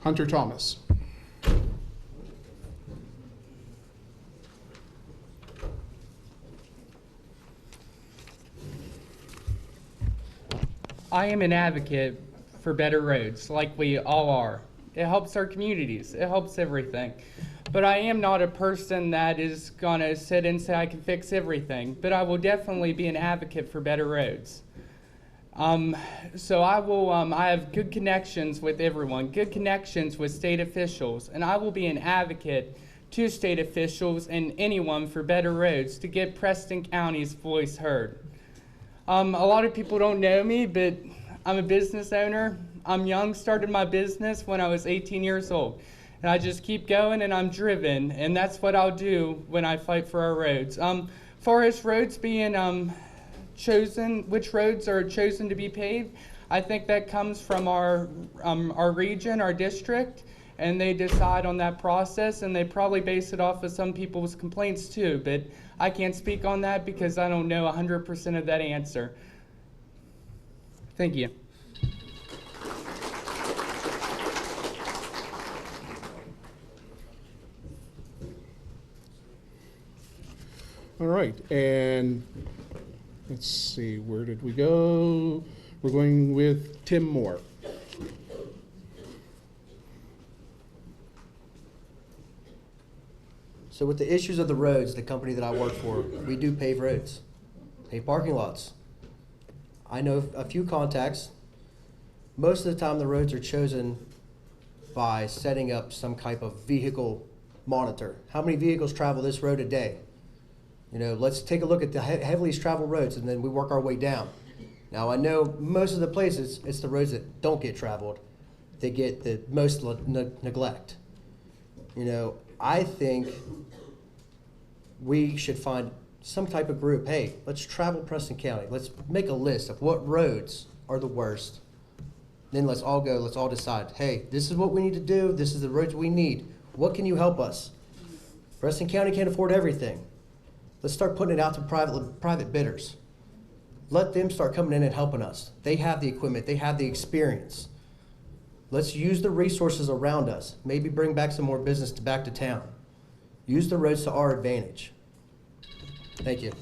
Speaker 1: Hunter Thomas.
Speaker 23: I am an advocate for better roads, like we all are. It helps our communities. It helps everything. but I am not a person that is gonna sit and say I can fix everything, but I will definitely be an advocate for better roads. So I have good connections with everyone, good connections with state officials, and I will be an advocate to state officials and anyone for better roads to get Preston County's voice heard. A lot of people don't know me, but I'm a business owner. I'm young, started my business when I was 18 years old. And I just keep going and I'm driven, and that's what I'll do when I fight for our roads. Far as roads being chosen, which roads are chosen to be paved, I think that comes from our region, our district, and they decide on that process, and they probably base it off of some people's complaints too, but I can't speak on that because I don't know 100% of that answer. Thank you.
Speaker 1: All right, and let's see, where did we go? We're going with Tim Moore.
Speaker 21: So with the issues of the roads, the company that I work for, we do pave roads, pave parking lots. I know a few contacts. Most of the time the roads are chosen by setting up some type of vehicle monitor. How many vehicles travel this road a day? You know, let's take a look at the heavily traveled roads and then we work our way down. Now I know most of the places, it's the roads that don't get traveled that get the most neglect. You know, I think we should find some type of group. Hey, let's travel Preston County. Let's make a list of what roads are the worst. Then let's all go, let's all decide, hey, this is what we need to do. This is the roads we need. What can you help us? Preston County can't afford everything. Let's start putting it out to private bidders. Let them start coming in and helping us. They have the equipment, they have the experience. Let's use the resources around us. Maybe bring back some more business back to town. Use the roads to our advantage. Thank you.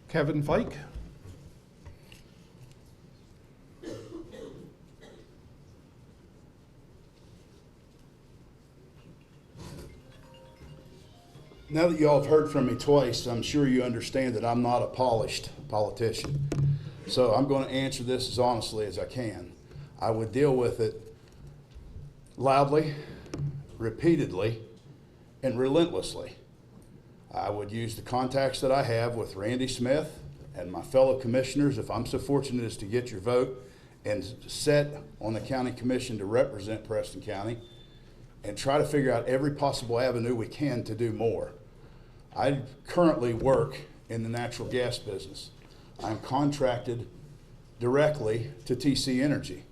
Speaker 1: Kevin Fike.
Speaker 19: Now that you all have heard from me twice, I'm sure you understand that I'm not a polished politician. So I'm going to answer this as honestly as I can. I would deal with it loudly, repeatedly, and relentlessly. I would use the contacts that I have with Randy Smith and my fellow commissioners, if I'm so fortunate as to get your vote and set on the county commission to represent Preston County, and try to figure out every possible avenue we can to do more. I currently work in the natural gas business. I'm contracted directly to TC Energy.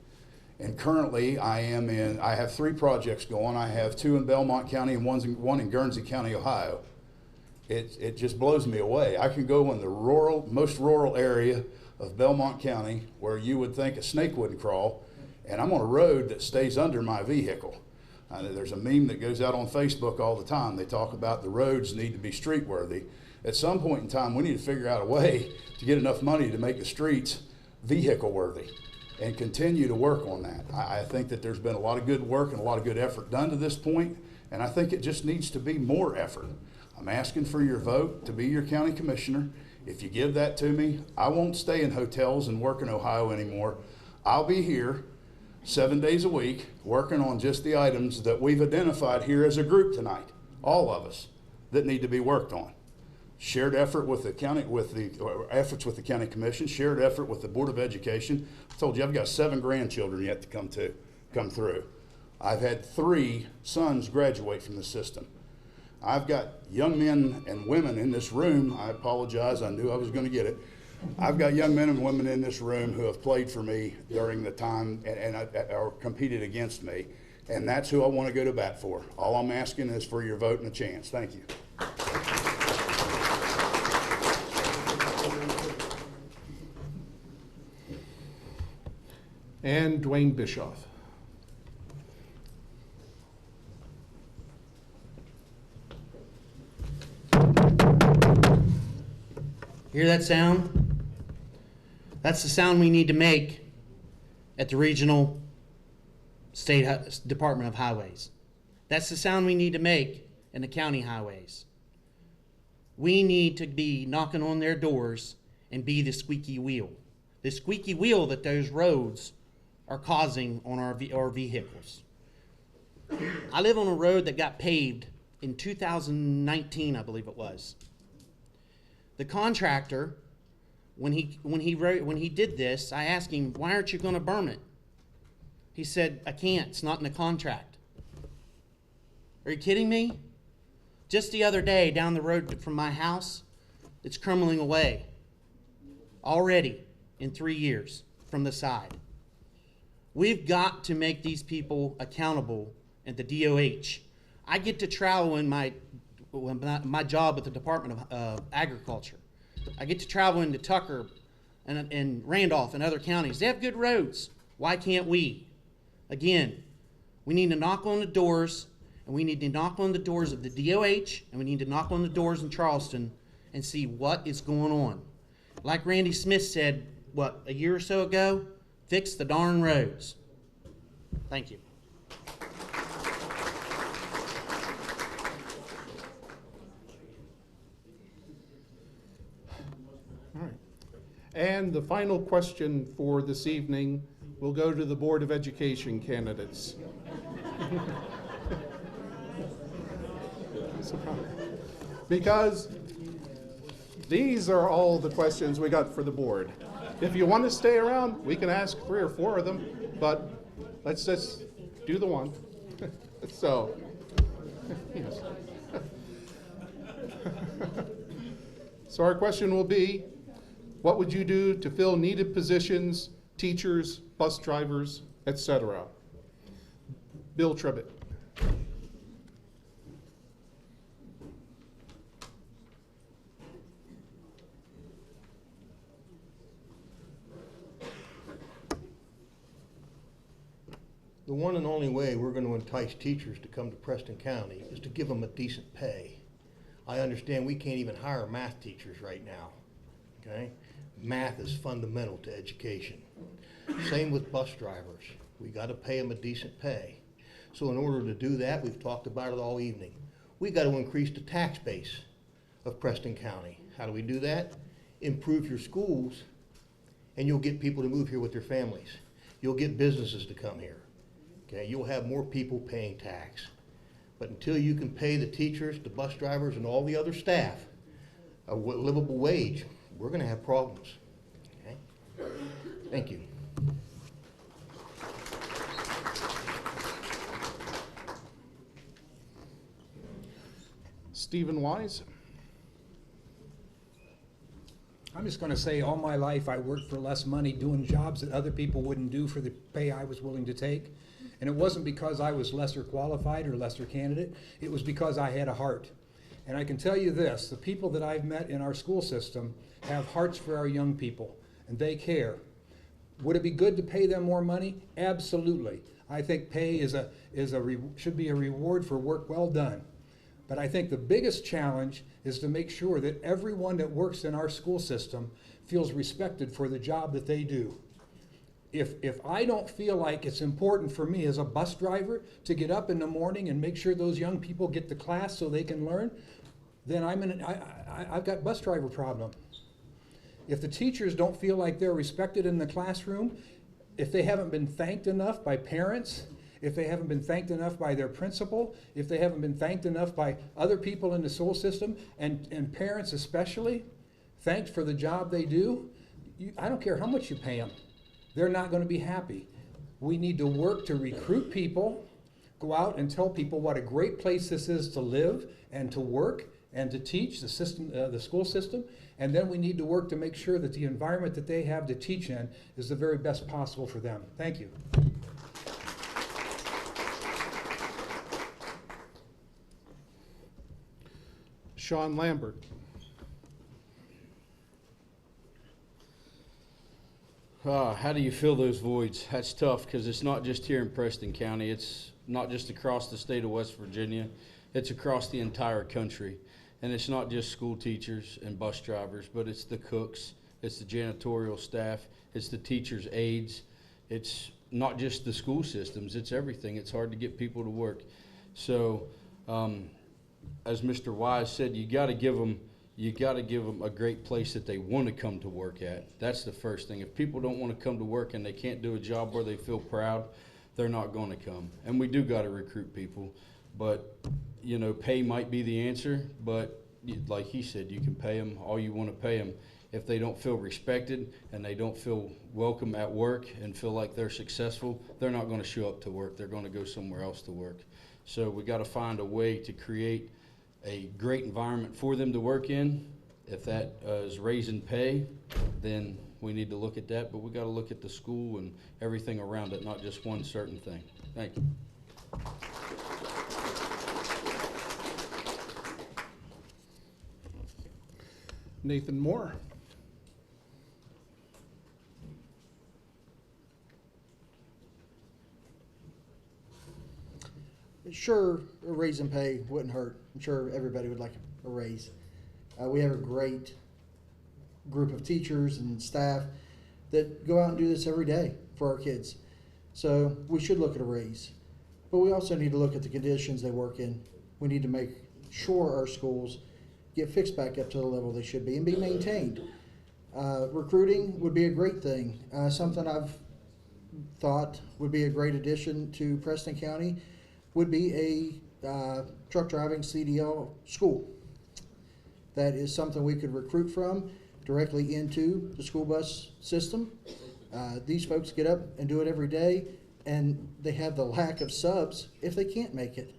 Speaker 19: And currently I have 3 projects going. I have 2 in Belmont County and one in Guernsey County, Ohio. It just blows me away. I can go in the most rural area of Belmont County where you would think a snake wouldn't crawl, and I'm on a road that stays under my vehicle. There's a meme that goes out on Facebook all the time. They talk about the roads need to be street worthy. At some point in time, we need to figure out a way to get enough money to make the streets vehicle worthy and continue to work on that. I think that there's been a lot of good work and a lot of good effort done to this point, and I think it just needs to be more effort. I'm asking for your vote to be your county commissioner. If you give that to me, I won't stay in hotels and work in Ohio anymore. I'll be here 7 days a week working on just the items that we've identified here as a group tonight, all of us, that need to be worked on. Shared effort with the county, efforts with the county commission, shared effort with the Board of Education. I told you I've got 7 grandchildren yet to come through. I've had 3 sons graduate from the system. I've got young men and women in this room. I apologize, I knew I was going to get it. I've got young men and women in this room who have played for me during the time or competed against me, and that's who I want to go to bat for. All I'm asking is for your vote and a chance. Thank you.
Speaker 1: And Dwayne Bischoff.
Speaker 18: Hear that sound? That's the sound we need to make at the regional Department of Highways. That's the sound we need to make in the county highways. We need to be knocking on their doors and be the squeaky wheel that those roads are causing on our vehicles. I live on a road that got paved in 2019, I believe it was. The contractor, when he did this, I asked him, "Why aren't you going to berm it?" He said, "I can't. It's not in the contract." Are you kidding me? Just the other day, down the road from my house, it's crumbling away already in 3 years from the side. We've got to make these people accountable at the DOH. I get to travel in my job at the Department of Agriculture. I get to travel into Tucker and Randolph and other counties. They have good roads. Why can't we? Again, we need to knock on the doors, and we need to knock on the doors of the DOH, and we need to knock on the doors in Charleston and see what is going on. Like Randy Smith said, a year or so ago, fix the darn roads. Thank you.
Speaker 1: All right. And the final question for this evening will go to the Board of Education candidates. Because these are all the questions we got for the board. If you want to stay around, we can ask 3 or 4 of them, but let's just do the one. So, yes. So our question will be, what would you do to fill needed positions, teachers, bus drivers, etc.? Bill Tribbett.
Speaker 17: The one and only way we're going to entice teachers to come to Preston County is to give them a decent pay. I understand we can't even hire math teachers right now, okay? Math is fundamental to education. Same with bus drivers. We got to pay them a decent pay. So in order to do that, we've talked about it all evening. We got to increase the tax base of Preston County. How do we do that? Improve your schools, and you'll get people to move here with their families. You'll get businesses to come here. Okay, you'll have more people paying tax. But until you can pay the teachers, the bus drivers, and all the other staff a livable wage, we're going to have problems. Okay? Thank you.
Speaker 1: Stephen Wise.
Speaker 15: I'm just going to say all my life I worked for less money doing jobs that other people wouldn't do for the pay I was willing to take. And it wasn't because I was lesser qualified or lesser candidate. It was because I had a heart. And I can tell you this, the people that I've met in our school system have hearts for our young people, and they care. Would it be good to pay them more money? Absolutely. I think pay should be a reward for work well done. But I think the biggest challenge is to make sure that everyone that works in our school system feels respected for the job that they do. If I don't feel like it's important for me as a bus driver to get up in the morning and make sure those young people get to class so they can learn, then I've got bus driver problem. If the teachers don't feel like they're respected in the classroom, if they haven't been thanked enough by parents, if they haven't been thanked enough by their principal, if they haven't been thanked enough by other people in the school system, and parents especially, thanked for the job they do, I don't care how much you pay them. They're not going to be happy. We need to work to recruit people, go out and tell people what a great place this is to live and to work and to teach, the system, the school system, and then we need to work to make sure that the environment that they have to teach in is the very best possible for them. Thank you.
Speaker 1: Sean Lambert.
Speaker 14: How do you fill those voids? That's tough because it's not just here in Preston County. It's not just across the state of West Virginia. It's across the entire country. And it's not just school teachers and bus drivers, but it's the cooks, it's the janitorial staff, it's the teachers' aides, It's not just the school systems, it's everything. It's hard to get people to work. So, as Mr. Wise said, you got to give them a great place that they want to come to work at. That's the first thing. If people don't want to come to work and they can't do a job where they feel proud, they're not going to come. And we do got to recruit people, but you know, pay might be the answer. But like he said, you can pay them all you want to pay them. If they don't feel respected and they don't feel welcome at work and feel like they're successful, they're not going to show up to work. They're going to go somewhere else to work. So we got to find a way to create a great environment for them to work in. If that is raising pay, then we need to look at that, but we got to look at the school and everything around it, not just one certain thing. Thank you.
Speaker 1: Nathan Moore.
Speaker 13: Sure, a raise in pay wouldn't hurt. I'm sure everybody would like a raise. We have a great group of teachers and staff that go out and do this every day for our kids. So we should look at a raise. But we also need to look at the conditions they work in. We need to make sure our schools get fixed back up to the level they should be and be maintained. Recruiting would be a great thing. Something I've thought would be a great addition to Preston County would be a truck driving CDL school. That is something we could recruit from directly into the school bus system. These folks get up and do it every day, and they have the lack of subs if they can't make it.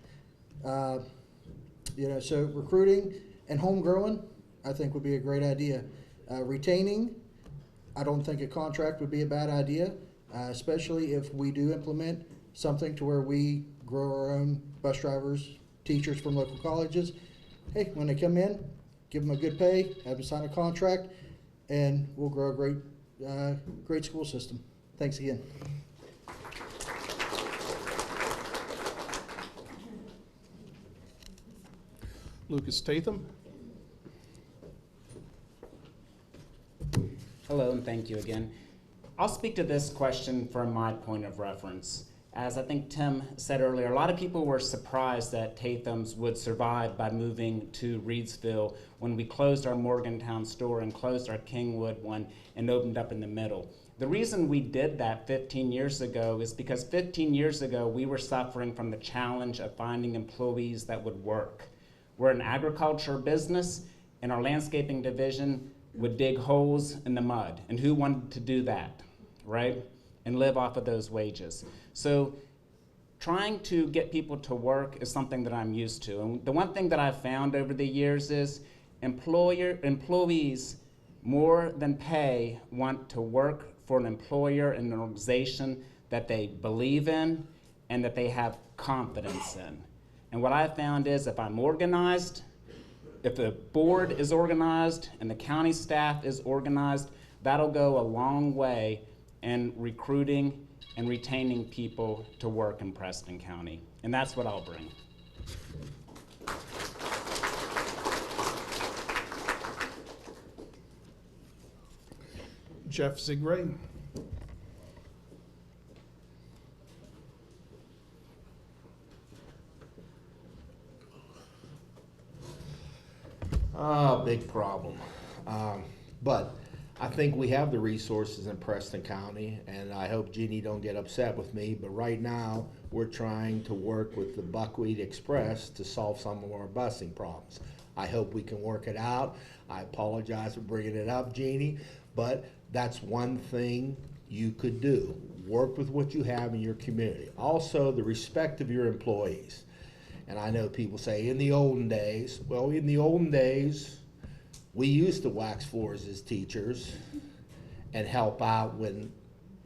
Speaker 13: You know, so recruiting and home growing, I think would be a great idea. Retaining, I don't think a contract would be a bad idea, especially if we do implement something to where we grow our own bus drivers, teachers from local colleges. Hey, when they come in, give them a good pay, have them sign a contract, and we'll grow a great school system. Thanks again.
Speaker 1: Lucas Tatham.
Speaker 12: Hello, and thank you again. I'll speak to this question from my point of reference. As I think Tim said earlier, a lot of people were surprised that Tatham's would survive by moving to Reidsville when we closed our Morgantown store and closed our Kingwood one and opened up in the middle. The reason we did that 15 years ago is because 15 years ago we were suffering from the challenge of finding employees that would work. We're an agriculture business, and our landscaping division would dig holes in the mud. And who wanted to do that, right? And live off of those wages. So trying to get people to work is something that I'm used to. And the one thing that I've found over the years is employees, more than pay, want to work for an employer and an organization that they believe in and that they have confidence in. And what I found is if I'm organized, if the board is organized and the county staff is organized, that'll go a long way in recruiting and retaining people to work in Preston County. And that's what I'll bring.
Speaker 1: Jeff Zigray.
Speaker 11: Big problem. But I think we have the resources in Preston County, and I hope Jeannie don't get upset with me, but right now we're trying to work with the Buckwheat Express to solve some of our busing problems. I hope we can work it out. I apologize for bringing it up, Jeannie, but that's one thing you could do. Work with what you have in your community. Also, the respect of your employees. And I know people say, in the olden days, well, in the olden days, we used to wax floors as teachers and help out when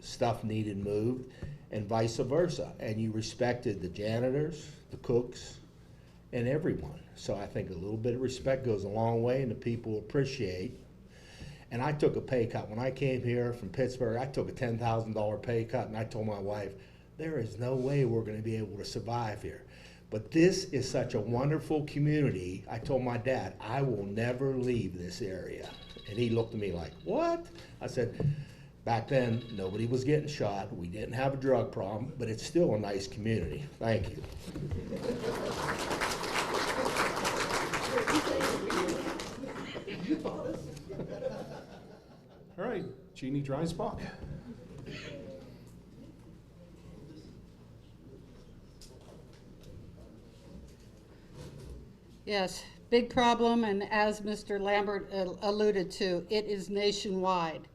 Speaker 11: stuff needed moved and vice versa. And you respected the janitors, the cooks, and everyone. So I think a little bit of respect goes a long way and the people appreciate. And I took a pay cut. When I came here from Pittsburgh, I took a $10,000 pay cut, and I told my wife, there is no way we're going to be able to survive here. But this is such a wonderful community. I told my dad, I will never leave this area. And he looked at me like, what? I said, Back then, nobody was getting shot. We didn't have a drug problem, but it's still a nice community. Thank you.
Speaker 1: All right, Jeannie Dreisbach.
Speaker 10: Yes, big problem, and as Mr. Lambert alluded to, it is nationwide.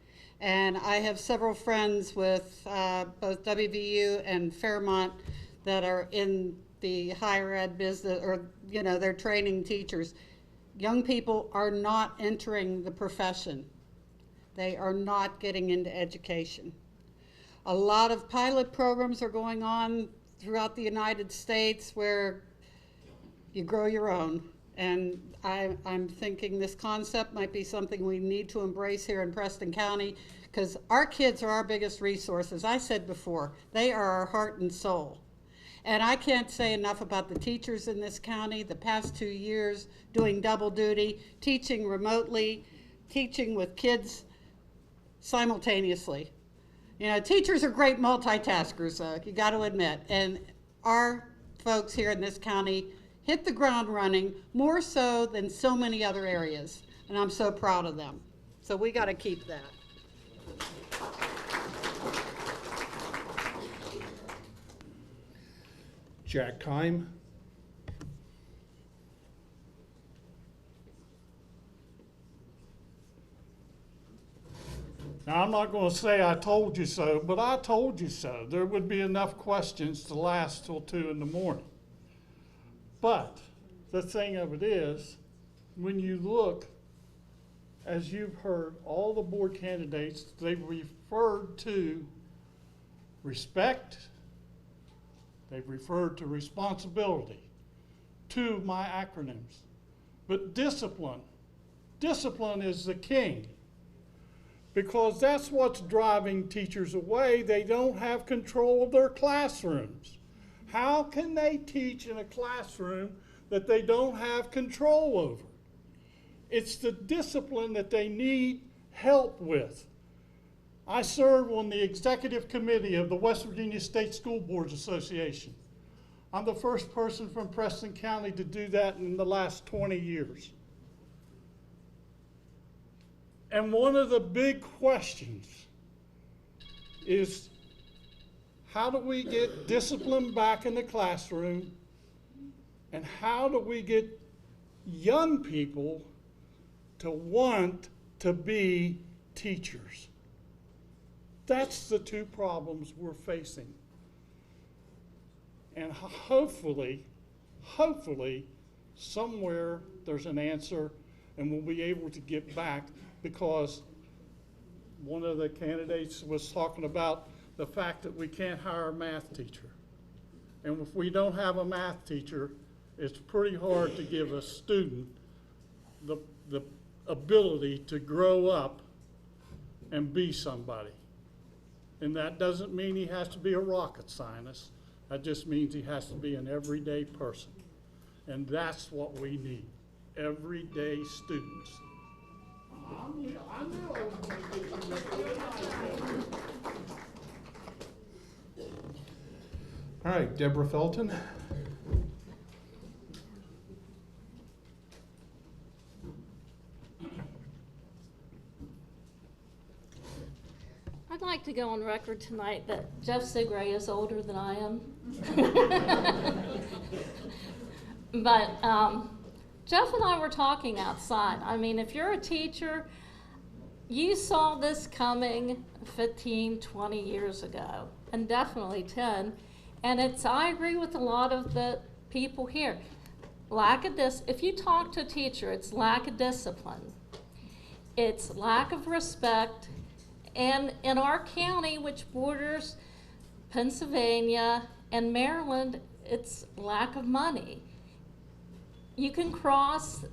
Speaker 10: And I have several friends with both WVU and Fairmont that are in the higher ed business, or, you know, they're training teachers. Young people are not entering the profession. They are not getting into education. A lot of pilot programs are going on throughout the United States where you grow your own. And I'm thinking this concept might be something we need to embrace here in Preston County, because our kids are our biggest resource. As I said before, they are our heart and soul. And I can't say enough about the teachers in this county, the past 2 years doing double duty, teaching remotely, teaching with kids simultaneously. You know, teachers are great multitaskers, you got to admit. And our folks here in this county hit the ground running, more so than so many other areas. And I'm so proud of them. So we got to keep that.
Speaker 1: Jack Kime.
Speaker 9: Now, I'm not going to say I told you so, but I told you so. There would be enough questions to last till 2 in the morning. But the thing of it is, when you look, as you've heard, all the board candidates, they've referred to respect, they've referred to responsibility, 2 of my acronyms. But discipline is the king, because that's what's driving teachers away. They don't have control of their classrooms. How can they teach in a classroom that they don't have control over? It's the discipline that they need help with. I serve on the executive committee of the West Virginia State School Boards Association. I'm the first person from Preston County to do that in the last 20 years. And one of the big questions is, how do we get discipline back in the classroom? And how do we get young people to want to be teachers? That's the 2 problems we're facing. And hopefully, somewhere there's an answer and we'll be able to get back, because one of the candidates was talking about the fact that we can't hire a math teacher. And if we don't have a math teacher, it's pretty hard to give a student the ability to grow up and be somebody. And that doesn't mean he has to be a rocket scientist. That just means he has to be an everyday person. And that's what we need, everyday students. I knew I was going to get you.
Speaker 1: All right, Deborah Felton.
Speaker 8: I'd like to go on record tonight that Jeff Sigray is older than I am. But Jeff and I were talking outside. I mean, if you're a teacher, you saw this coming 15, 20 years ago, and definitely 10. And I agree with a lot of the people here. If you talk to a teacher, it's lack of discipline. It's lack of respect. And in our county, which borders Pennsylvania and Maryland, it's lack of money. You can cross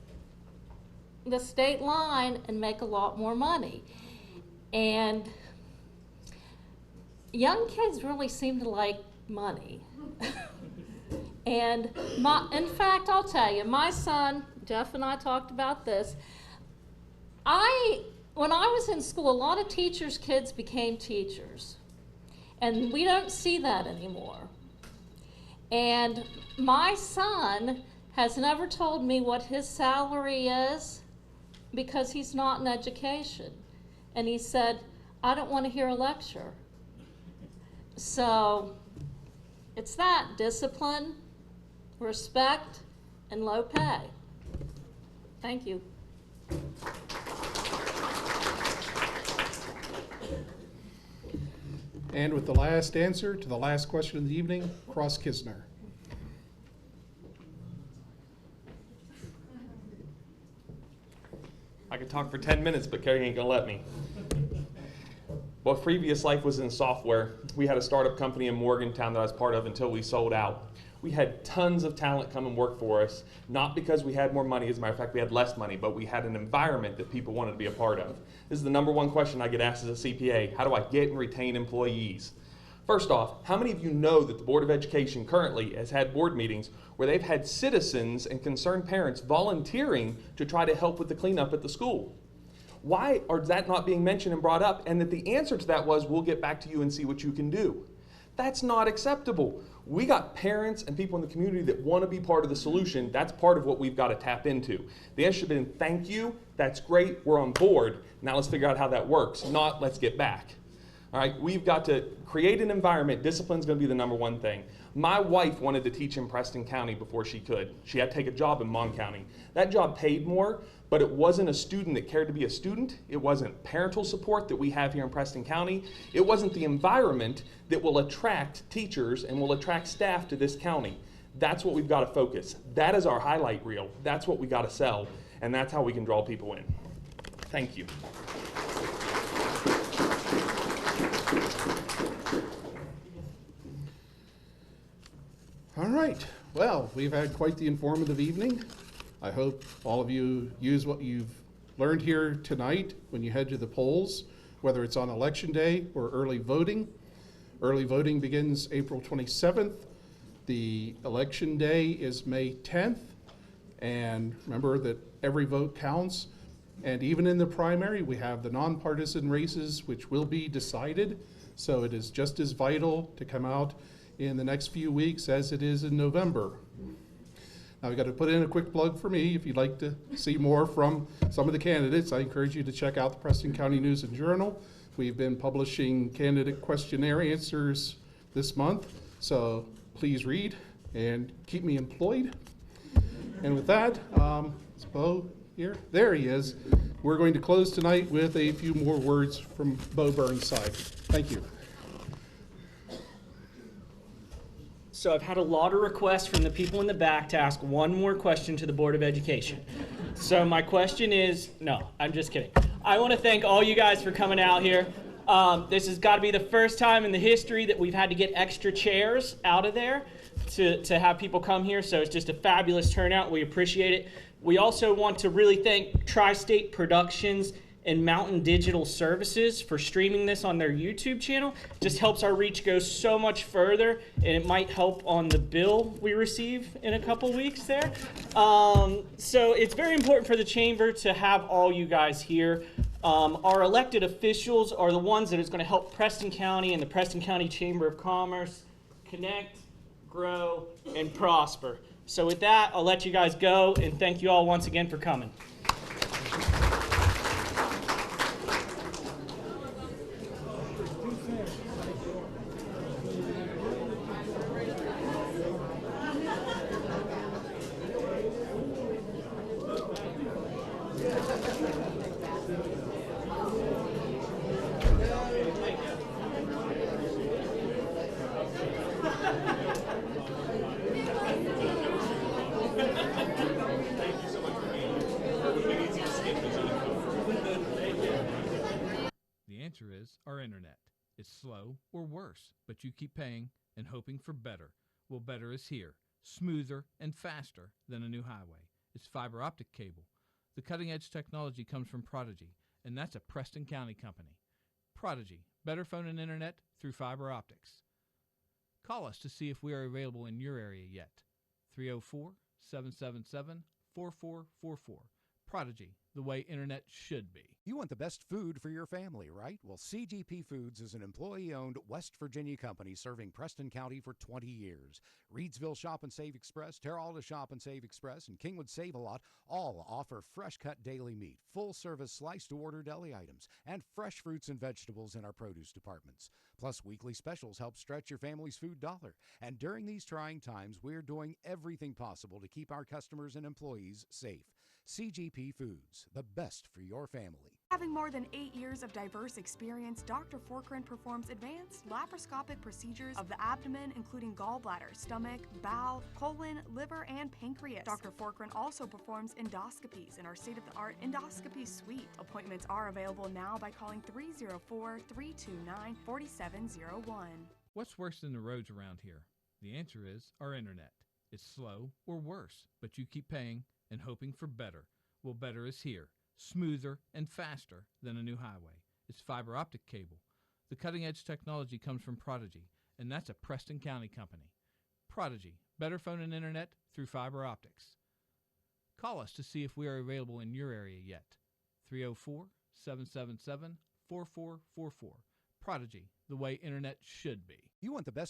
Speaker 8: the state line and make a lot more money. And young kids really seem to like money. And in fact, I'll tell you, my son, Jeff and I talked about this. I when I was in school, a lot of teachers' kids became teachers. And we don't see that anymore. And my son has never told me what his salary is because he's not in education. And he said, I don't want to hear a lecture. So it's that discipline, respect, and low pay. Thank you.
Speaker 1: And with the last answer to the last question of the evening, Cross Kisner.
Speaker 7: I could talk for 10 minutes, but Carrie ain't gonna let me. Well, previous life was in software. We had a startup company in Morgantown that I was part of until we sold out. We had tons of talent come and work for us, not because we had more money. As a matter of fact, we had less money, but we had an environment that people wanted to be a part of. This is the #1 question I get asked as a CPA. How do I get and retain employees? First off, how many of you know that the Board of Education currently has had board meetings where they've had citizens and concerned parents volunteering to try to help with the cleanup at the school? Why is that not being mentioned and brought up? And that the answer to that was, we'll get back to you and see what you can do. That's not acceptable. We got parents and people in the community that want to be part of the solution. That's part of what we've got to tap into. The answer should have been, thank you, that's great, we're on board. Now let's figure out how that works, not let's get back. All right, we've got to create an environment. Discipline's going to be the #1 thing. My wife wanted to teach in Preston County before she could. She had to take a job in Mon County. That job paid more, but it wasn't a student that cared to be a student. It wasn't parental support that we have here in Preston County. It wasn't the environment that will attract teachers and will attract staff to this county. That's what we've got to focus. That is our highlight reel. That's what we got to sell, and that's how we can draw people in. Thank you.
Speaker 1: All right, well, we've had quite the informative evening. I hope all of you use what you've learned here tonight when you head to the polls, whether it's on election day or early voting. Early voting begins April 27th. The election day is May 10th. And remember that every vote counts. And even in the primary, we have the nonpartisan races, which will be decided. So it is just as vital to come out in the next few weeks as it is in November. Now we got to put in a quick plug for me. If you'd like to see more from some of the candidates, I encourage you to check out the Preston County News and Journal. We've been publishing candidate questionnaire answers this month, so please read and keep me employed. And with that, is Bo here? There he is. We're going to close tonight with a few more words from Bo Burnside. Thank you.
Speaker 2: So I've had a lot of requests from the people in the back to ask one more question to the Board of Education. So my question is, no, I'm just kidding. I want to thank all you guys for coming out here. This has got to be the first time in the history that we've had to get extra chairs out of there to have people come here. So it's just a fabulous turnout. We appreciate it. We also want to really thank Tri-State Productions and Mountain Digital Services for streaming this on their YouTube channel. Just helps our reach go so much further, and it might help on the bill we receive in a couple weeks there. So it's very important for the Chamber to have all you guys here. Our elected officials are the ones that is going to help Preston County and the Preston County Chamber of Commerce connect, grow, and prosper. So with that, I'll let you guys go, and thank you all once again for coming.
Speaker 16: The answer is our internet. It's slow or worse, but you keep paying and hoping for better. Well, better is here, smoother and faster than a new highway. It's fiber optic cable. The cutting edge technology comes from Prodigy, and that's a Preston County company. Prodigy, better phone and internet through fiber optics. Call us to see if we are available in your area yet. 304-777-4444. Prodigy, the way internet should be.
Speaker 5: You want the best food for your family, right? Well, CGP Foods is an employee-owned West Virginia company serving Preston County for 20 years. Reedsville Shop and Save Express, Terralta Shop and Save Express, and Kingwood Save A Lot all offer fresh-cut daily meat, full-service slice-to-order deli items, and fresh fruits and vegetables in our produce departments. Plus, weekly specials help stretch your family's food dollar. And during these trying times, we're doing everything possible to keep our customers and employees safe. CGP Foods, the best for your family.
Speaker 6: Having more than 8 years of diverse experience, Dr. Forkran performs advanced laparoscopic procedures of the abdomen, including gallbladder, stomach, bowel, colon, liver, and pancreas. Dr. Forkran also performs endoscopies in our state-of-the-art endoscopy suite. Appointments are available now by calling 304-329-4701.
Speaker 16: What's worse than the roads around here? The answer is our internet. It's slow or worse, but you keep paying and hoping for better. Well, better is here. Smoother and faster than a new highway. It's fiber optic cable. The cutting edge technology comes from Prodigy, and that's a Preston County company. Prodigy, better phone and internet through fiber optics. Call us to see if we are available in your area yet. 304-777-4444. Prodigy, the way internet should be.
Speaker 5: You want the best